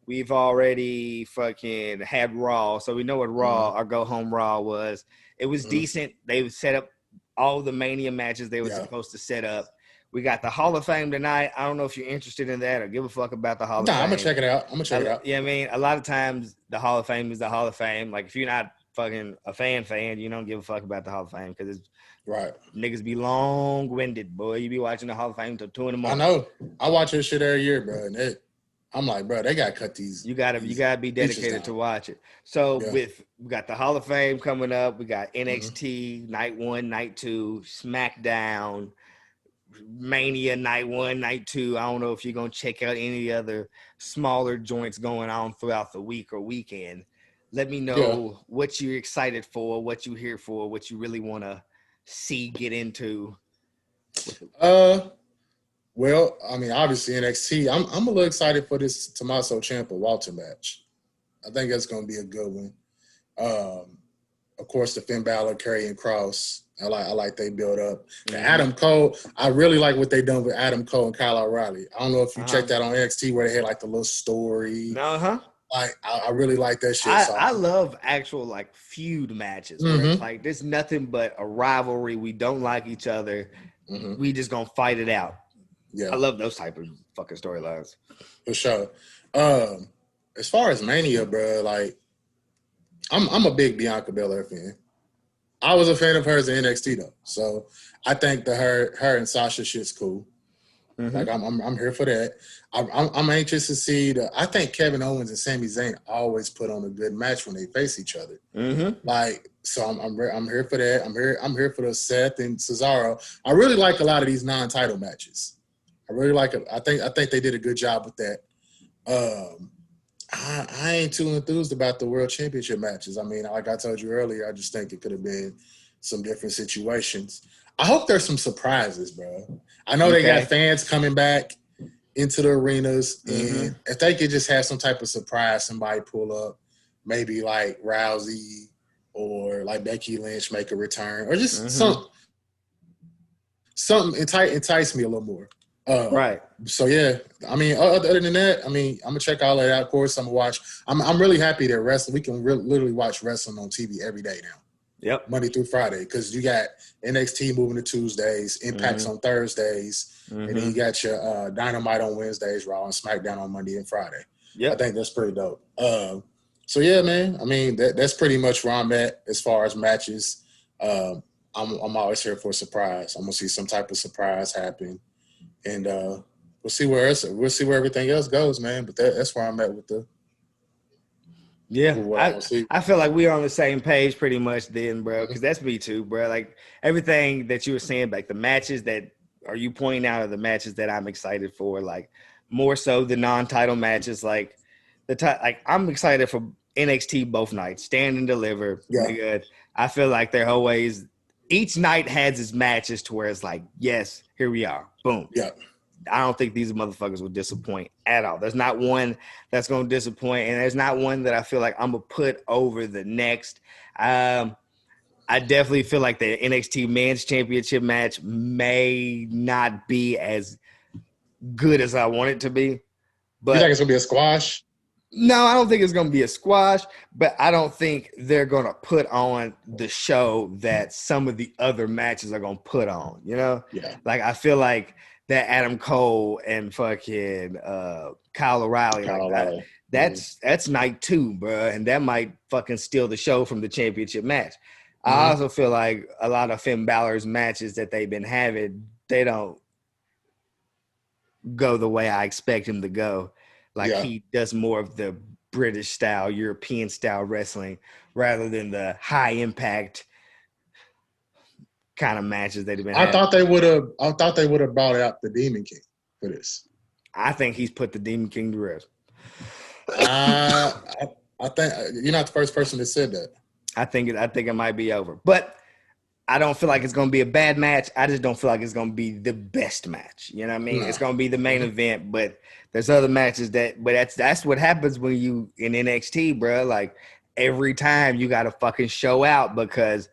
Speaker 2: we've already fucking had Raw, so we know what Raw, our Go Home Raw was. It was decent. They set up all the Mania matches they were supposed to set up. We got the Hall of Fame tonight. I don't know if you're interested in that or give a fuck about the Hall of Fame.
Speaker 1: I'm going to check it out.
Speaker 2: Yeah, I mean, a lot of times the Hall of Fame is the Hall of Fame. Like, if you're not fucking a fan, you don't give a fuck about the Hall of Fame because it's niggas be long-winded, boy. You be watching the Hall of Fame till 2 in the morning.
Speaker 1: I know. I watch this shit every year, bro, and I'm like, bro, they gotta cut these.
Speaker 2: You gotta be dedicated to watch it. So we got the Hall of Fame coming up. We got NXT night 1, night 2, SmackDown, Mania night 1, night 2. I don't know if you're gonna check out any other smaller joints going on throughout the week or weekend. Let me know what you're excited for, what you're here for, what you really want to see get into.
Speaker 1: Well, I mean, obviously NXT. I'm a little excited for this Tommaso Ciampa Walter match. I think that's going to be a good one. Of course, the Finn Balor, Karrion Kross. I like they build up. Adam Cole. I really like what they done with Adam Cole and Kyle O'Reilly. I don't know if you checked that on NXT where they had like the little story. Like I really like that shit.
Speaker 2: I love actual like feud matches where it's like there's nothing but a rivalry. We don't like each other. We just gonna fight it out. Yeah, I love those type of fucking storylines.
Speaker 1: For sure. As far as Mania, bro, like I'm a big Bianca Belair fan. I was a fan of hers in NXT though, so I think the her and Sasha shit's cool. Like I'm here for that. I'm anxious to see I think Kevin Owens and Sami Zayn always put on a good match when they face each other. Like, so I'm here for that. I'm here for the Seth and Cesaro. I really like a lot of these non-title matches. I really like it. I think they did a good job with that. I ain't too enthused about the World Championship matches. I mean, like I told you earlier, I just think it could have been some different situations. I hope there's some surprises, bro. I know they got fans coming back into the arenas, and if they could just have some type of surprise, somebody pull up, maybe like Rousey or like Becky Lynch make a return, or just something entice me a little more.
Speaker 2: Right.
Speaker 1: So yeah, I mean, other than that, I mean, I'm gonna check all that out. Of course, I'm gonna watch. I'm really happy that wrestling. We can literally watch wrestling on TV every day now.
Speaker 2: Yep.
Speaker 1: Monday through Friday, because you got NXT moving to Tuesdays, Impact's on Thursdays, and then you got your Dynamite on Wednesdays, Raw and SmackDown on Monday and Friday. Yeah, I think that's pretty dope. So yeah, man. I mean, that's pretty much where I'm at as far as matches. I'm always here for a surprise. I'm gonna see some type of surprise happen, and we'll see where everything else goes, man. But that's where I'm at with the
Speaker 2: Yeah,
Speaker 1: what I want to see.
Speaker 2: I feel like we're on the same page pretty much then, bro. Because that's me too, bro. Like everything that you were saying, like the matches that are you pointing out are the matches that I'm excited for. Like more so the non-title matches. Like like I'm excited for NXT both nights, stand and deliver.
Speaker 1: Yeah.
Speaker 2: Nigga, I feel like they're always each night has its matches to where it's like, yes, here we are, boom.
Speaker 1: Yeah.
Speaker 2: I don't think these motherfuckers will disappoint at all. There's not one that's going to disappoint, and there's not one that I feel like I'm going to put over the next. I definitely feel like the NXT Men's Championship match may not be as good as I want it to be. But
Speaker 1: You think it's going to be a squash?
Speaker 2: No, I don't think it's going to be a squash, but I don't think they're going to put on the show that some of the other matches are going to put on, you know?
Speaker 1: Yeah.
Speaker 2: Like, I feel like that Adam Cole and fucking Kyle O'Reilly, that's night 2, bro, and that might fucking steal the show from the championship match. I also feel like a lot of Finn Balor's matches that they've been having, they don't go the way I expect him to go. Like he does more of the British style, European style wrestling rather than the high impact kind of matches they've been having.
Speaker 1: I thought they would have brought out the Demon King for this.
Speaker 2: I think he's put the Demon King to rest.
Speaker 1: I think you're not the first person that said that.
Speaker 2: I think it might be over. But I don't feel like it's going to be a bad match. I just don't feel like it's going to be the best match. You know what I mean? No. It's going to be the main event, but there's other matches but that's what happens when you in NXT, bro. Like every time you got to fucking show out because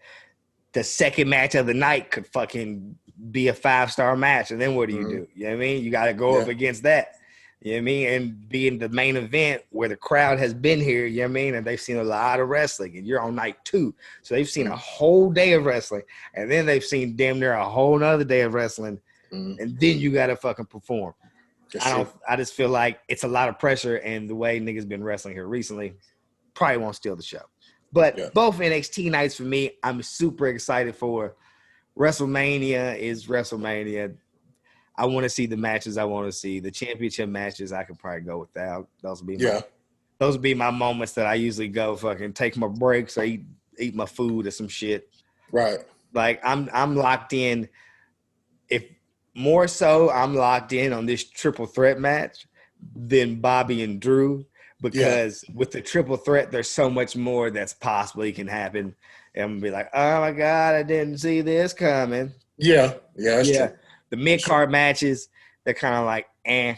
Speaker 2: the second match of the night could fucking be a 5-star match. And then what do you do? You know what I mean? You got to go up against that. You know what I mean? And be in the main event where the crowd has been here, you know what I mean? And they've seen a lot of wrestling, and you're on night 2. So they've seen a whole day of wrestling, and then they've seen damn near a whole nother day of wrestling, and then you got to fucking perform. I just feel like it's a lot of pressure, and the way niggas been wrestling here recently probably won't steal the show. But both NXT nights for me, I'm super excited for. WrestleMania is WrestleMania. I want to see the matches I want to see. The championship matches I could probably go without. Those would be my moments that I usually go fucking take my breaks or eat my food or some shit.
Speaker 1: Right.
Speaker 2: Like I'm locked in. If more so, I'm locked in on this triple threat match than Bobby and Drew because with the triple threat, there's so much more that's possibly can happen. And I'm gonna be like, oh my God, I didn't see this coming.
Speaker 1: Yeah, that's true.
Speaker 2: The mid-card matches, they're kind of like,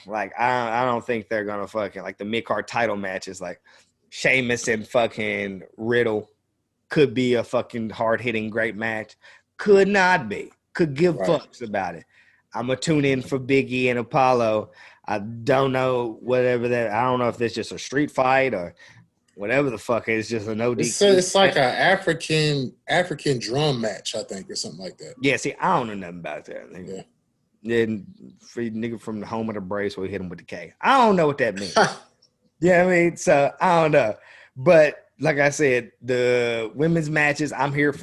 Speaker 2: like I don't think they're gonna fucking like the mid-card title matches, like Sheamus and fucking Riddle could be a fucking hard-hitting great match. Could not be. Could give fucks about it. I'm gonna tune in for Big E and Apollo. I don't know whatever that. I don't know if it's just a street fight or whatever the fuck it is, just a no DQ.
Speaker 1: It's like an African drum match, I think, or something like that.
Speaker 2: Yeah, see, I don't know nothing about that. Yeah. Then free nigga from the home of the Braves will hit him with the K. I don't know what that means. Yeah, I mean, so I don't know. But like I said, the women's matches, I'm here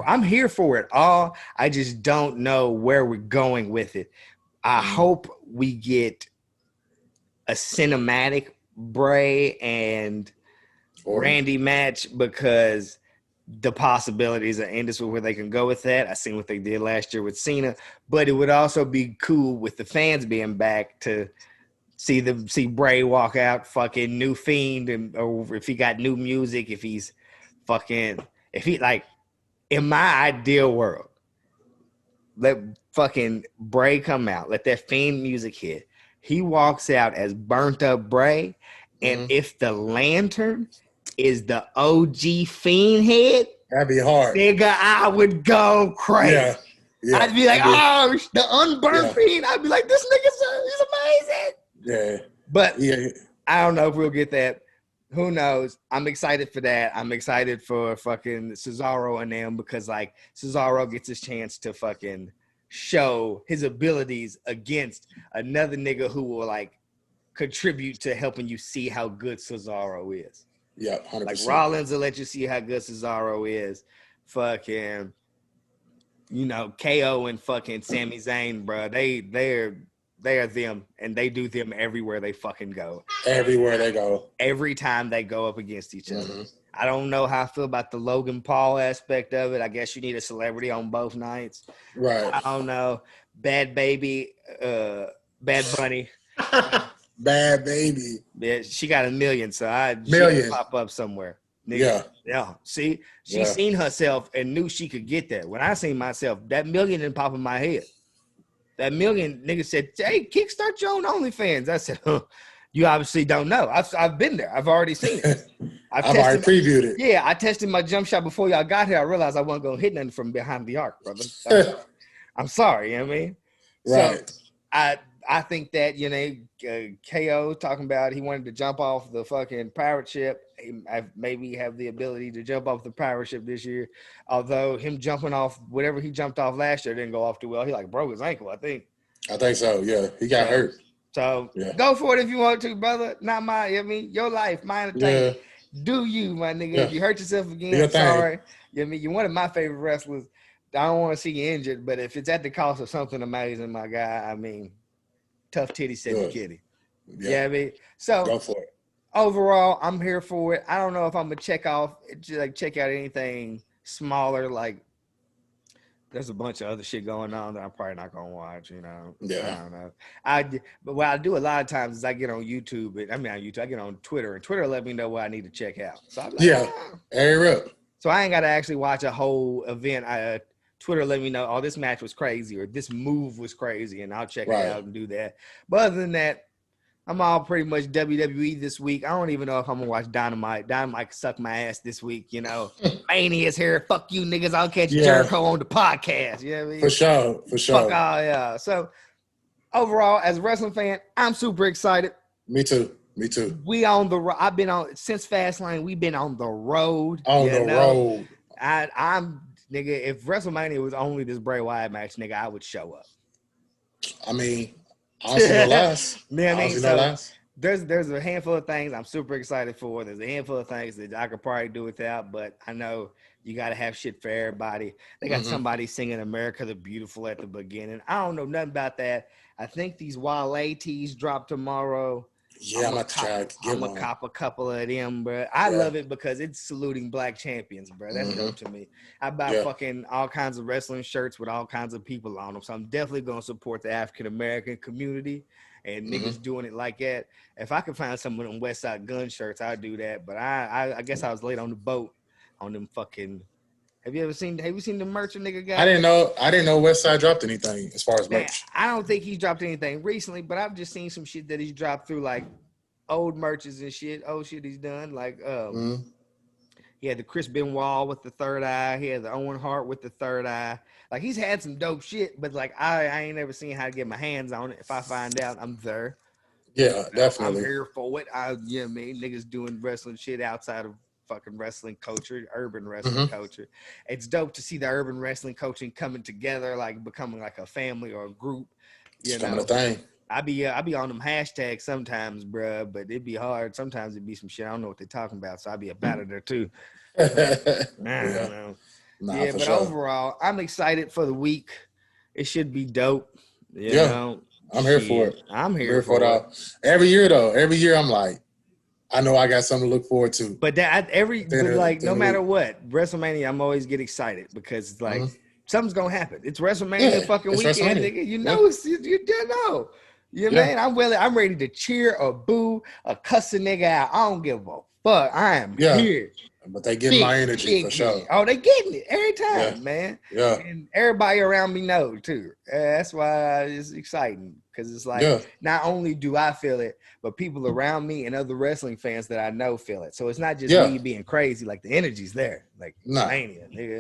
Speaker 2: for it all. I just don't know where we're going with it. I hope we get a cinematic Bray and Randy match because the possibilities are endless with where they can go with that. I seen what they did last year with Cena, but it would also be cool with the fans being back to see Bray walk out fucking new Fiend, or if he got new music, if he like in my ideal world, let fucking Bray come out, let that Fiend music hit. He walks out as burnt up Bray, and if the lantern is the OG Fiend head,
Speaker 1: that'd be hard.
Speaker 2: Nigga, I would go crazy. Yeah. I'd be like, the unburnt Fiend. I'd be like, this nigga's amazing.
Speaker 1: Yeah.
Speaker 2: But I don't know if we'll get that. Who knows? I'm excited for that. I'm excited for fucking Cesaro and them because like Cesaro gets his chance to fucking show his abilities against another nigga who will like contribute to helping you see how good Cesaro is.
Speaker 1: Yeah, 100%.
Speaker 2: Like Rollins will let you see how good Cesaro is. Fucking you know, KO and fucking Sami Zayn, bro. They are them, and they do them everywhere they fucking go.
Speaker 1: Everywhere they go.
Speaker 2: Every time they go up against each other. I don't know how I feel about the Logan Paul aspect of it. I guess you need a celebrity on both nights.
Speaker 1: Right.
Speaker 2: I don't know. Bad Baby, Bad Bunny.
Speaker 1: Bad Baby.
Speaker 2: Yeah, she got 1 million, so she
Speaker 1: Million.
Speaker 2: pop up somewhere. Nigga. Yeah. See, she seen herself and knew she could get that. When I seen myself, that 1 million didn't pop in my head. That 1 million nigga said, "Hey, kickstart your own OnlyFans." I said, "You obviously don't know. I've been there. I've already seen it.
Speaker 1: I've already previewed it.
Speaker 2: Yeah, I tested my jump shot before y'all got here. I realized I wasn't gonna hit nothing from behind the arc, brother. I'm sorry. You know what I mean?
Speaker 1: Right.
Speaker 2: So I think that, you know, KO talking about he wanted to jump off the fucking pirate ship. I maybe have the ability to jump off the pirate ship this year. Although him jumping off whatever he jumped off last year didn't go off too well. He like broke his ankle, I think.
Speaker 1: I think so. Yeah, he got hurt.
Speaker 2: So go for it if you want to, brother. Not my, I mean, your life, my entertainment.
Speaker 1: Yeah.
Speaker 2: Do you, my nigga? If you hurt yourself again,
Speaker 1: Your
Speaker 2: I'm sorry. You know, I mean, you're one of my favorite wrestlers. I don't want to see you injured, but if it's at the cost of something amazing, my guy, I mean, tough titty said the kitty. Yeah, I mean, so
Speaker 1: go for it.
Speaker 2: Overall, I'm here for it. I don't know if I'm gonna check out anything smaller. Like, there's a bunch of other shit going on that I'm probably not gonna watch. You know, I don't know. But what I do a lot of times is I get on YouTube. I get on Twitter, and Twitter let me know what I need to check out. So I'm like,
Speaker 1: air up.
Speaker 2: So I ain't got to actually watch a whole event. Twitter let me know, oh, this match was crazy or this move was crazy, and I'll check it out and do that. But other than that, I'm all pretty much WWE this week. I don't even know if I'm going to watch Dynamite. Dynamite can suck my ass this week, you know. Mania's here. Fuck you, niggas. I'll catch Jericho on the podcast. You know what I mean?
Speaker 1: For sure.
Speaker 2: Fuck all, yeah. So, overall, as a wrestling fan, I'm super excited.
Speaker 1: Me too.
Speaker 2: We on the road. I've been on, since Fastlane, we've been on the road.
Speaker 1: Road.
Speaker 2: I'm, nigga, if WrestleMania was only this Bray Wyatt match, nigga, I would show up.
Speaker 1: I mean, I don't see no last.
Speaker 2: You know what I mean? So there's a handful of things I'm super excited for. There's a handful of things that I could probably do without, but I know you got to have shit for everybody. They got somebody singing America the Beautiful at the beginning. I don't know nothing about that. I think these Wale tees drop tomorrow.
Speaker 1: Yeah, I'm gonna
Speaker 2: cop a couple of them, bro. I love it because it's saluting black champions, bro. That's dope to me. I buy fucking all kinds of wrestling shirts with all kinds of people on them, so I'm definitely gonna support the African American community and niggas doing it like that. If I could find some of them West Side Gun shirts, I'd do that. But I guess I was late on the boat on them fucking. Have you seen the merch a nigga got?
Speaker 1: I didn't know Westside dropped anything as far as merch.
Speaker 2: I don't think he's dropped anything recently, but I've just seen some shit that he's dropped through like old merches and shit. Old shit he's done. Like he had the Chris Benoit with the third eye. He had the Owen Hart with the third eye. Like he's had some dope shit, but like I ain't never seen how to get my hands on it. If I find out, I'm there.
Speaker 1: Yeah, definitely.
Speaker 2: I'm here for it. You know what I mean? Niggas doing wrestling shit outside of fucking wrestling culture, urban wrestling culture. It's dope to see the urban wrestling coaching coming together, like becoming like a family or a group. You know,
Speaker 1: a thing.
Speaker 2: I be on them hashtags sometimes, bruh, but it'd be hard. Sometimes it'd be some shit I don't know what they're talking about, so I'd be about it there too. I don't know. But overall, I'm excited for the week. It should be dope. You know?
Speaker 1: I'm here for it.
Speaker 2: I'm here for it.
Speaker 1: All. Every year I'm like, I know I got something to look forward to.
Speaker 2: But no matter what, WrestleMania, I'm always get excited because it's like something's gonna happen. It's WrestleMania fucking weekend, nigga. You know, you know. You know what I mean? I'm ready to cheer or boo or cuss a nigga out. I don't give a fuck. I am here.
Speaker 1: But they get my energy for sure.
Speaker 2: Oh, they getting it every time, man.
Speaker 1: Yeah.
Speaker 2: And everybody around me knows too. That's why it's exciting because it's like not only do I feel it, but people around me and other wrestling fans that I know feel it. So it's not just me being crazy. Like the energy's there. Like Mania, nigga.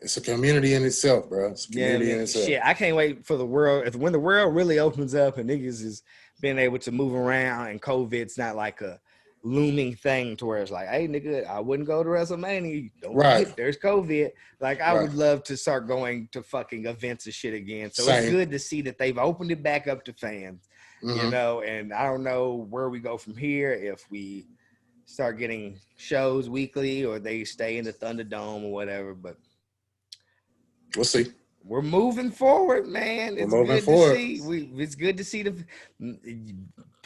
Speaker 1: It's a community in itself, bro. It's a community in itself.
Speaker 2: Shit, I can't wait for the world. When the world really opens up and niggas is being able to move around and COVID's not like a looming thing to where it's like, hey, nigga, I wouldn't go to WrestleMania. Don't forget, there's COVID. Like, I would love to start going to fucking events and shit again. So it's good to see that they've opened it back up to fans, you know, and I don't know where we go from here, if we start getting shows weekly or they stay in the Thunderdome or whatever, but
Speaker 1: we'll see.
Speaker 2: we're moving forward, man. It's good to see. It's good to see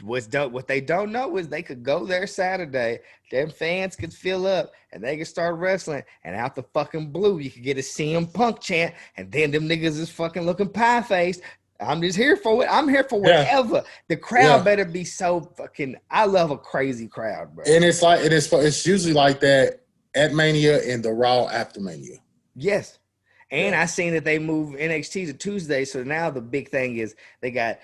Speaker 2: what they don't know is they could go there Saturday. Them fans could fill up and they could start wrestling. And out the fucking blue, you could get a CM Punk chant, and then them niggas is fucking looking pie faced. I'm just here for it. I'm here for whatever. Yeah. The crowd better be so fucking. I love a crazy crowd, bro.
Speaker 1: And it's like it's usually like that at Mania and the Raw after Mania.
Speaker 2: Yes. And I seen that they moved NXT to Tuesday, so now the big thing is they got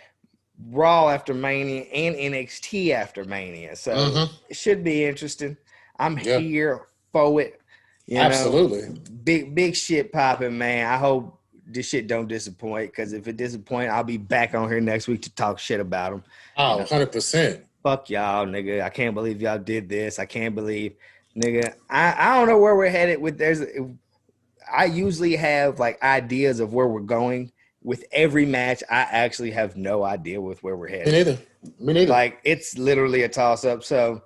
Speaker 2: Raw after Mania and NXT after Mania. So it should be interesting. I'm here for it. You
Speaker 1: Absolutely.
Speaker 2: know, big shit popping, man. I hope this shit don't disappoint, because if it disappoint, I'll be back on here next week to talk shit about them.
Speaker 1: Oh, 100%.
Speaker 2: Fuck y'all, nigga. I can't believe y'all did this. I can't believe, nigga. I don't know where we're headed with I usually have like ideas of where we're going. With every match, I actually have no idea with where we're headed.
Speaker 1: Me neither.
Speaker 2: Like, it's literally a toss up. So,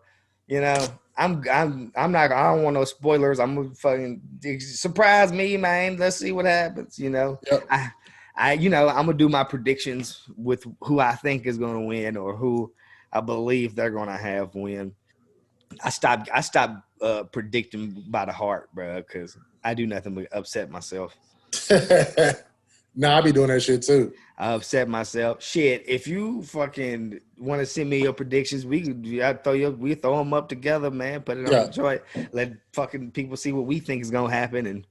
Speaker 2: you know, I'm not. I don't want no spoilers. I'm gonna fucking surprise me, man. Let's see what happens. You know, I'm gonna do my predictions with who I think is gonna win or who I believe they're gonna have win. I stopped predicting by the heart, bro, because I do nothing but upset myself.
Speaker 1: Nah, I be doing that shit too.
Speaker 2: I upset myself. Shit, if you fucking want to send me your predictions, we throw them up together, man. Put it on the joint. Let fucking people see what we think is gonna happen, and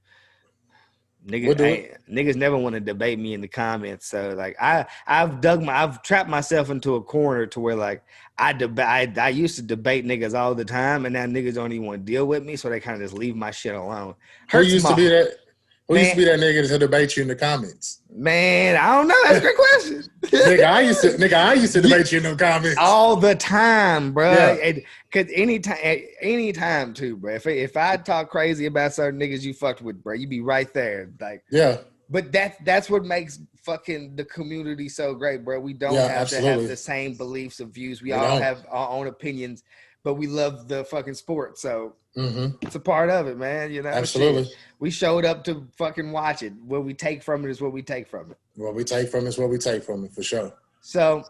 Speaker 2: niggas never want to debate me in the comments. So like I've trapped myself into a corner to where like I used to debate niggas all the time, and now niggas don't even want to deal with me, so they kind of just leave my shit alone.
Speaker 1: Who used to be that nigga to debate you in the comments?
Speaker 2: Man, I don't know. That's a great question.
Speaker 1: nigga, I used to debate you in the comments
Speaker 2: all the time, bro. Yeah. Cause anytime too, bro. If I talk crazy about certain niggas you fucked with, bro, you be right there. Like,
Speaker 1: yeah.
Speaker 2: But that's what makes fucking the community so great, bro. We don't have to have the same beliefs or views. We all have our own opinions, but we love the fucking sport. So it's a part of it, man. You know,
Speaker 1: absolutely.
Speaker 2: Shit. We showed up to fucking watch it. What we take from it is what we take from it.
Speaker 1: What we take from it is what we take from it, for sure.
Speaker 2: So,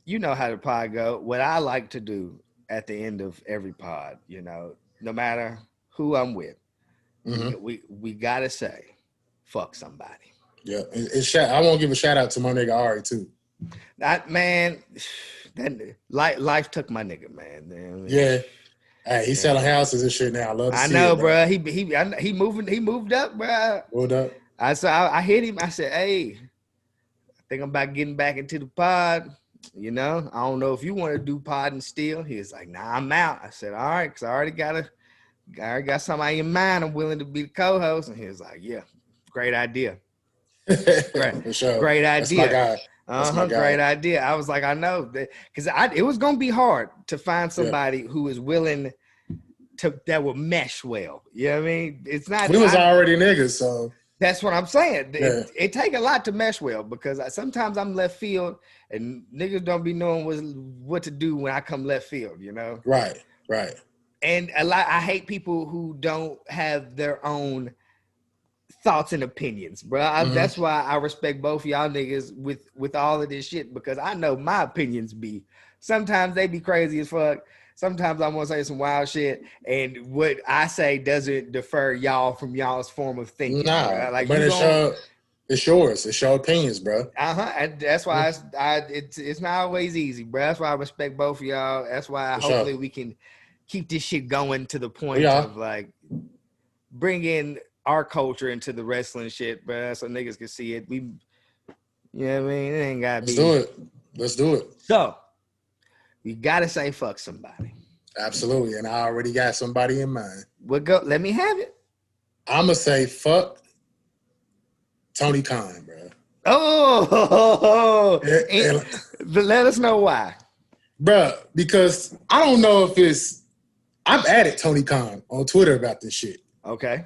Speaker 2: you know how the pod go. What I like to do at the end of every pod, you know, no matter who I'm with, we gotta say, fuck somebody.
Speaker 1: Yeah, I want to give a shout out to my nigga Ari too.
Speaker 2: Life took my nigga, man.
Speaker 1: Yeah. Hey, he's selling houses and shit now. I love to see it. I know,
Speaker 2: bro. He moved up, bro.
Speaker 1: Moved up.
Speaker 2: I hit him. I said, hey, I think I'm about getting back into the pod. You know, I don't know if you want to do pod and still. He was like, nah, I'm out. I said, all right, because I already got somebody in mind. I'm willing to be the co-host. And he was like, yeah, great idea. Great, for sure. Great idea. That's my guy. Great idea. I was like, I know that, because it was gonna be hard to find somebody who is willing that will mesh well. You know what I mean? It's not.
Speaker 1: We was already niggas, so
Speaker 2: that's what I'm saying. It take a lot to mesh well, because sometimes I'm left field and niggas don't be knowing what to do when I come left field. You know?
Speaker 1: Right.
Speaker 2: And I hate people who don't have their own thoughts and opinions, bro. That's why I respect both y'all niggas with all of this shit, because I know my opinions sometimes they be crazy as fuck. Sometimes I want to say some wild shit, and what I say doesn't defer y'all from y'all's form of thinking.
Speaker 1: Nah, like, but it's yours. It's your opinions, bro.
Speaker 2: And that's why it's not always easy, bro. That's why I respect both of y'all. That's why hopefully we can keep this shit going to the point of like bringing our culture into the wrestling shit, bro, so niggas can see it. You know what I mean? It ain't gotta be.
Speaker 1: Let's do it.
Speaker 2: So, you gotta say fuck somebody.
Speaker 1: Absolutely, and I already got somebody in mind.
Speaker 2: Let me have it.
Speaker 1: I'm gonna say fuck Tony Khan, bro.
Speaker 2: Oh, but let us know why.
Speaker 1: Bro, because I don't know if I've added Tony Khan on Twitter about this shit.
Speaker 2: Okay.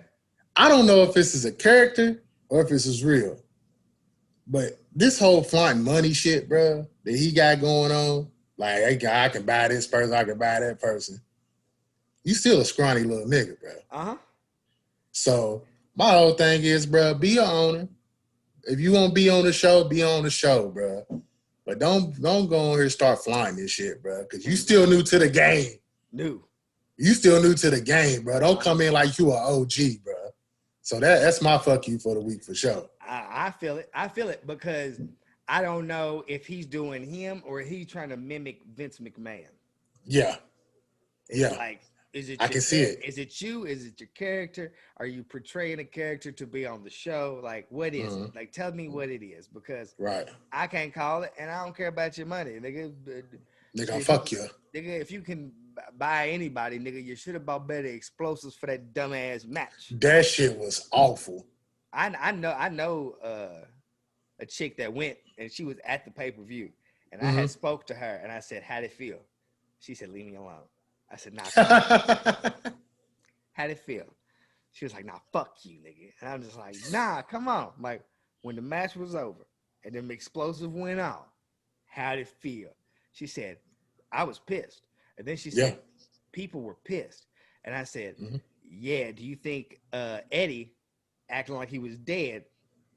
Speaker 2: I
Speaker 1: don't know if this is a character or if this is real. But this whole flaunting money shit, bro, that he got going on, like, hey, I can buy this person, I can buy that person. You still a scrawny little nigga, bro.
Speaker 2: Uh-huh.
Speaker 1: So my whole thing is, bro, be your owner. If you want to be on the show, be on the show, bro. But don't go on here and start flying this shit, bro. Because you still new to the game. You still new to the game, bro. Don't come in like you an OG, bro. So that's my fuck you for the week for sure.
Speaker 2: I feel it. I feel it because I don't know if he's doing him or he's trying to mimic Vince McMahon.
Speaker 1: Yeah.
Speaker 2: It's like,
Speaker 1: I can see it.
Speaker 2: Is it you? Is it your character? Are you portraying a character to be on the show? Like, what is it? Like, tell me what it is because I can't call it, and I don't care about your money, nigga.
Speaker 1: Nigga, fuck you.
Speaker 2: Nigga, if you can buy anybody, nigga, you should have bought better explosives for that dumbass match.
Speaker 1: That shit was awful.
Speaker 2: I know a chick that went, and she was at the pay-per-view, and I had spoke to her, and I said, how'd it feel? She said, leave me alone. I said, nah, how'd it feel? She was like, nah, fuck you, nigga. And I'm just like, nah, come on. Like, when the match was over and them explosive went on, how'd it feel? She said, I was pissed. And then she said, people were pissed. And I said, yeah, do you think Eddie acting like he was dead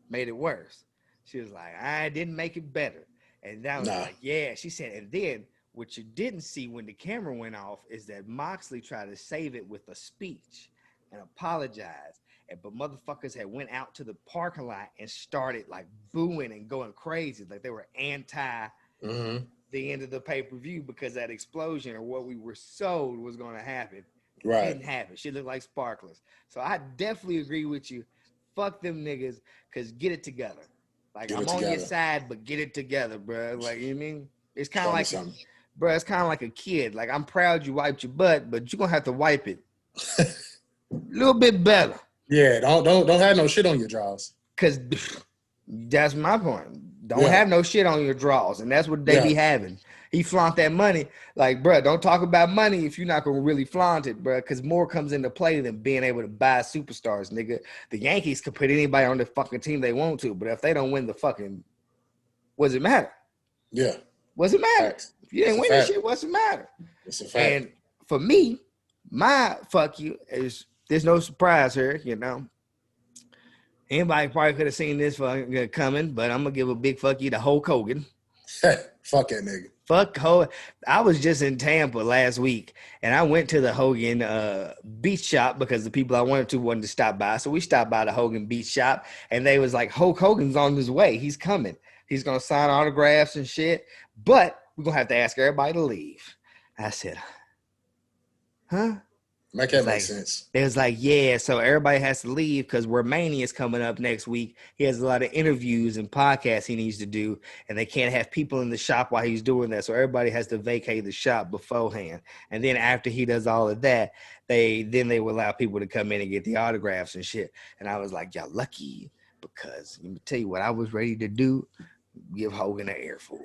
Speaker 2: made it worse? She was like, I didn't make it better. And I was like, yeah. She said, and then what you didn't see when the camera went off is that Moxley tried to save it with a speech and apologize. But motherfuckers had went out to the parking lot and started like booing and going crazy. Like they were anti the end of the pay-per-view because that explosion or what we were sold was going to happen. Didn't happen. Shit looked like sparklers. So I definitely agree with you. Fuck them niggas because get it together. Like I'm on your side, but get it together, bro. Like, you know what I mean? It's kind of like... Bro, it's kind of like a kid. Like, I'm proud you wiped your butt, but you're going to have to wipe it a little bit better.
Speaker 1: Yeah, don't have no shit on your drawers.
Speaker 2: Because that's my point. Don't have no shit on your drawers, and that's what they be having. He flaunt that money. Like, bro, don't talk about money if you're not going to really flaunt it, bro, because more comes into play than being able to buy superstars, nigga. The Yankees could put anybody on the fucking team they want to, but if they don't win the fucking, what does it matter?
Speaker 1: Yeah.
Speaker 2: What's it matter? If you ain't winning shit, what's the matter?
Speaker 1: It's a fact.
Speaker 2: And for me, my fuck you is there's no surprise here, you know. Anybody probably could have seen this coming, but I'm gonna give a big fuck you to Hulk Hogan.
Speaker 1: Fuck that nigga.
Speaker 2: Fuck Hogan. I was just in Tampa last week, and I went to the Hogan beach shop because the people I wanted to stop by. So we stopped by the Hogan beach shop, and they was like, Hulk Hogan's on his way. He's coming. He's gonna sign autographs and shit, but we're going to have to ask everybody to leave. I said, huh?
Speaker 1: Make that make sense.
Speaker 2: It was like, yeah, so everybody has to leave because where Mania is coming up next week. He has a lot of interviews and podcasts he needs to do, and they can't have people in the shop while he's doing that. So everybody has to vacate the shop beforehand. And then after he does all of that, they will allow people to come in and get the autographs and shit. And I was like, y'all lucky because let me tell you what I was ready to do, give Hogan an earful.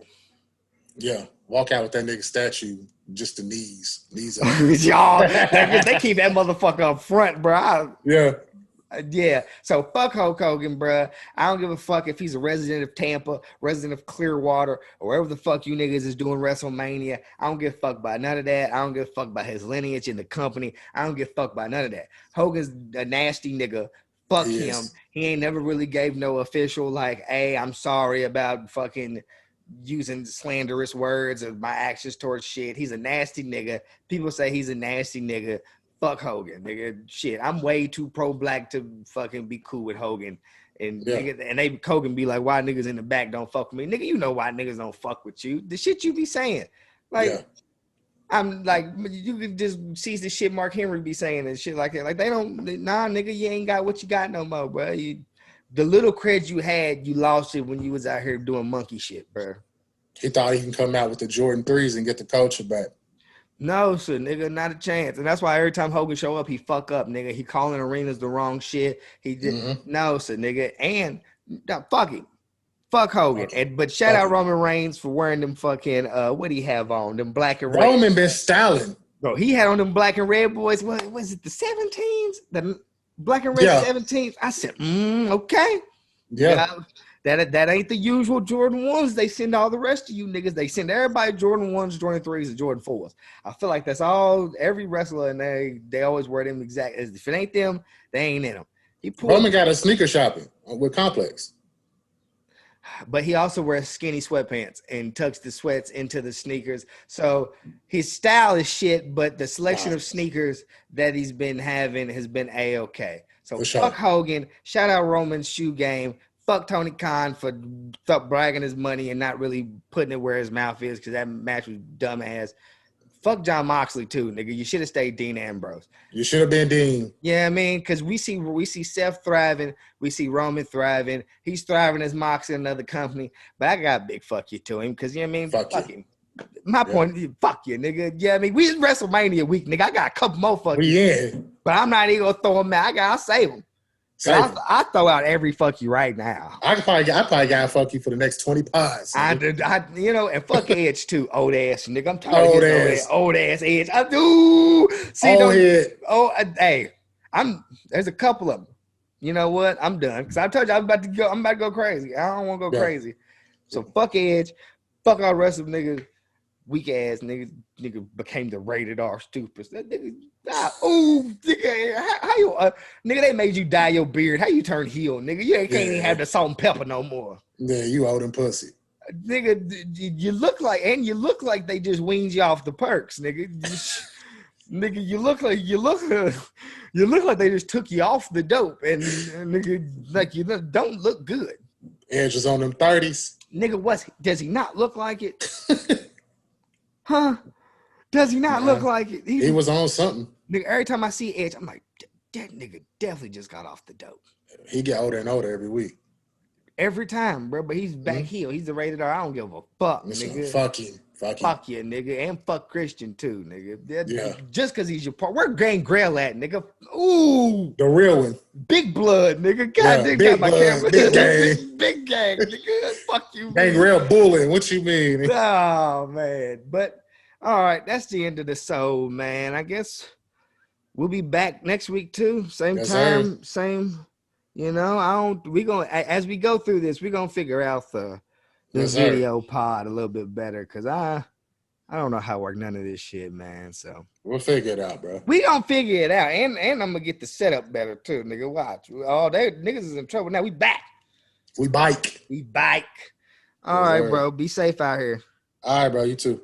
Speaker 1: Yeah, walk out with that nigga statue, just the knees up.
Speaker 2: Y'all, they keep that motherfucker up front, bro. Yeah. So fuck Hulk Hogan, bro. I don't give a fuck if he's a resident of Tampa, resident of Clearwater, or wherever the fuck you niggas is doing WrestleMania. I don't give a fuck about none of that. I don't give a fuck about his lineage in the company. I don't give a fuck about none of that. Hogan's a nasty nigga. Fuck him. He ain't never really gave no official like, hey, I'm sorry about fucking using slanderous words of my actions towards shit. He's a nasty nigga. People say he's a nasty nigga. Fuck Hogan, nigga. Shit, I'm way too pro-black to fucking be cool with Hogan. And nigga, and Hogan be like, why niggas in the back don't fuck with me? Nigga, you know why niggas don't fuck with you. The shit you be saying. Like, I'm like, you can just see the shit Mark Henry be saying and shit like that. Like, they don't, nah, nigga, you ain't got what you got no more, bro. The little cred you had, you lost it when you was out here doing monkey shit, bro.
Speaker 1: He thought he can come out with the Jordan 3s and get the culture back.
Speaker 2: No, sir, nigga, not a chance. And that's why every time Hogan show up, he fuck up, nigga. He calling arenas the wrong shit. He just, no, sir, nigga. And fuck him. Fuck Hogan. But shout out Roman Reigns for wearing them fucking, what do he have on? Them black and red.
Speaker 1: Roman been styling.
Speaker 2: Bro, he had on them black and red boys. What was it, the 17s? The black and red 17s? I said, okay. Yeah. That ain't the usual Jordan 1s. They send all the rest of you niggas. They send everybody Jordan 1s, Jordan 3s, and Jordan 4s. I feel like that's all every wrestler, and they always wear them exact. If it ain't them, they ain't in them.
Speaker 1: Roman got a sneaker shopping with Complex.
Speaker 2: But he also wears skinny sweatpants and tucks the sweats into the sneakers. So his style is shit, but the selection of sneakers that he's been having has been A-okay. So fuck Hogan. Shout out Roman's shoe game. Fuck Tony Khan for bragging his money and not really putting it where his mouth is because that match was dumbass. Fuck John Moxley too, nigga. You should have stayed Dean Ambrose.
Speaker 1: You should have been Dean.
Speaker 2: Yeah, I mean, because we see Seth thriving, we see Roman thriving. He's thriving as Moxley in another company, but I got a big fuck you to him because you know what I mean. Fuck him. My point, fuck you, nigga. Yeah, I mean, we WrestleMania week, nigga. I got a couple more fuck you. But I'm not even gonna throw him out. I'll save him. I throw out every fuck you right now.
Speaker 1: I probably got fuck you for the next 20 pods.
Speaker 2: You know, and fuck Edge too, old ass nigga. I'm tired of old ass Edge. I do. See, hey, there's a couple of them. You know what? I'm done because I told you I'm about to go crazy. I don't want to go crazy. So fuck Edge, fuck all the rest of them niggas. Weak ass nigga became the rated R stupid. That nigga, nigga, how you nigga? They made you dye your beard. How you turn heel, nigga? You can't even have the salt and pepper no more.
Speaker 1: Yeah, you old and pussy,
Speaker 2: nigga. You look like they just weaned you off the perks, nigga. Nigga, you look like they just took you off the dope, and nigga, like you don't look good.
Speaker 1: Edge is on them 30s,
Speaker 2: nigga. Does he not look like it? Huh? Does he not look like it?
Speaker 1: He was on something.
Speaker 2: Nigga, every time I see Edge, I'm like, that nigga definitely just got off the dope.
Speaker 1: He get older and older every week.
Speaker 2: Every time, bro. But he's back heel. He's the rated R. I don't give a fuck, nigga.
Speaker 1: Fuck him.
Speaker 2: Fuck you, nigga. And fuck Christian, too, nigga. Just because he's your part. Where Gangrel at, nigga? Ooh.
Speaker 1: The real one.
Speaker 2: Big blood, nigga. God damn, got my camera.
Speaker 1: Big gang.
Speaker 2: Big gang, nigga. Fuck you.
Speaker 1: Gangrel bullying. What you mean?
Speaker 2: Oh, man. But, all right. That's the end of the show, man. I guess we'll be back next week, too. Same time, same. You know, as we go through this, we're going to figure out the video pod a little bit better because I don't know how to work none of this shit, man. So
Speaker 1: we'll figure it out, bro.
Speaker 2: We gonna figure it out, and I'm gonna get the setup better too, nigga. Watch, they niggas is in trouble now. We back.
Speaker 1: We bike.
Speaker 2: All right, bro. Be safe out here.
Speaker 1: All right, bro. You too.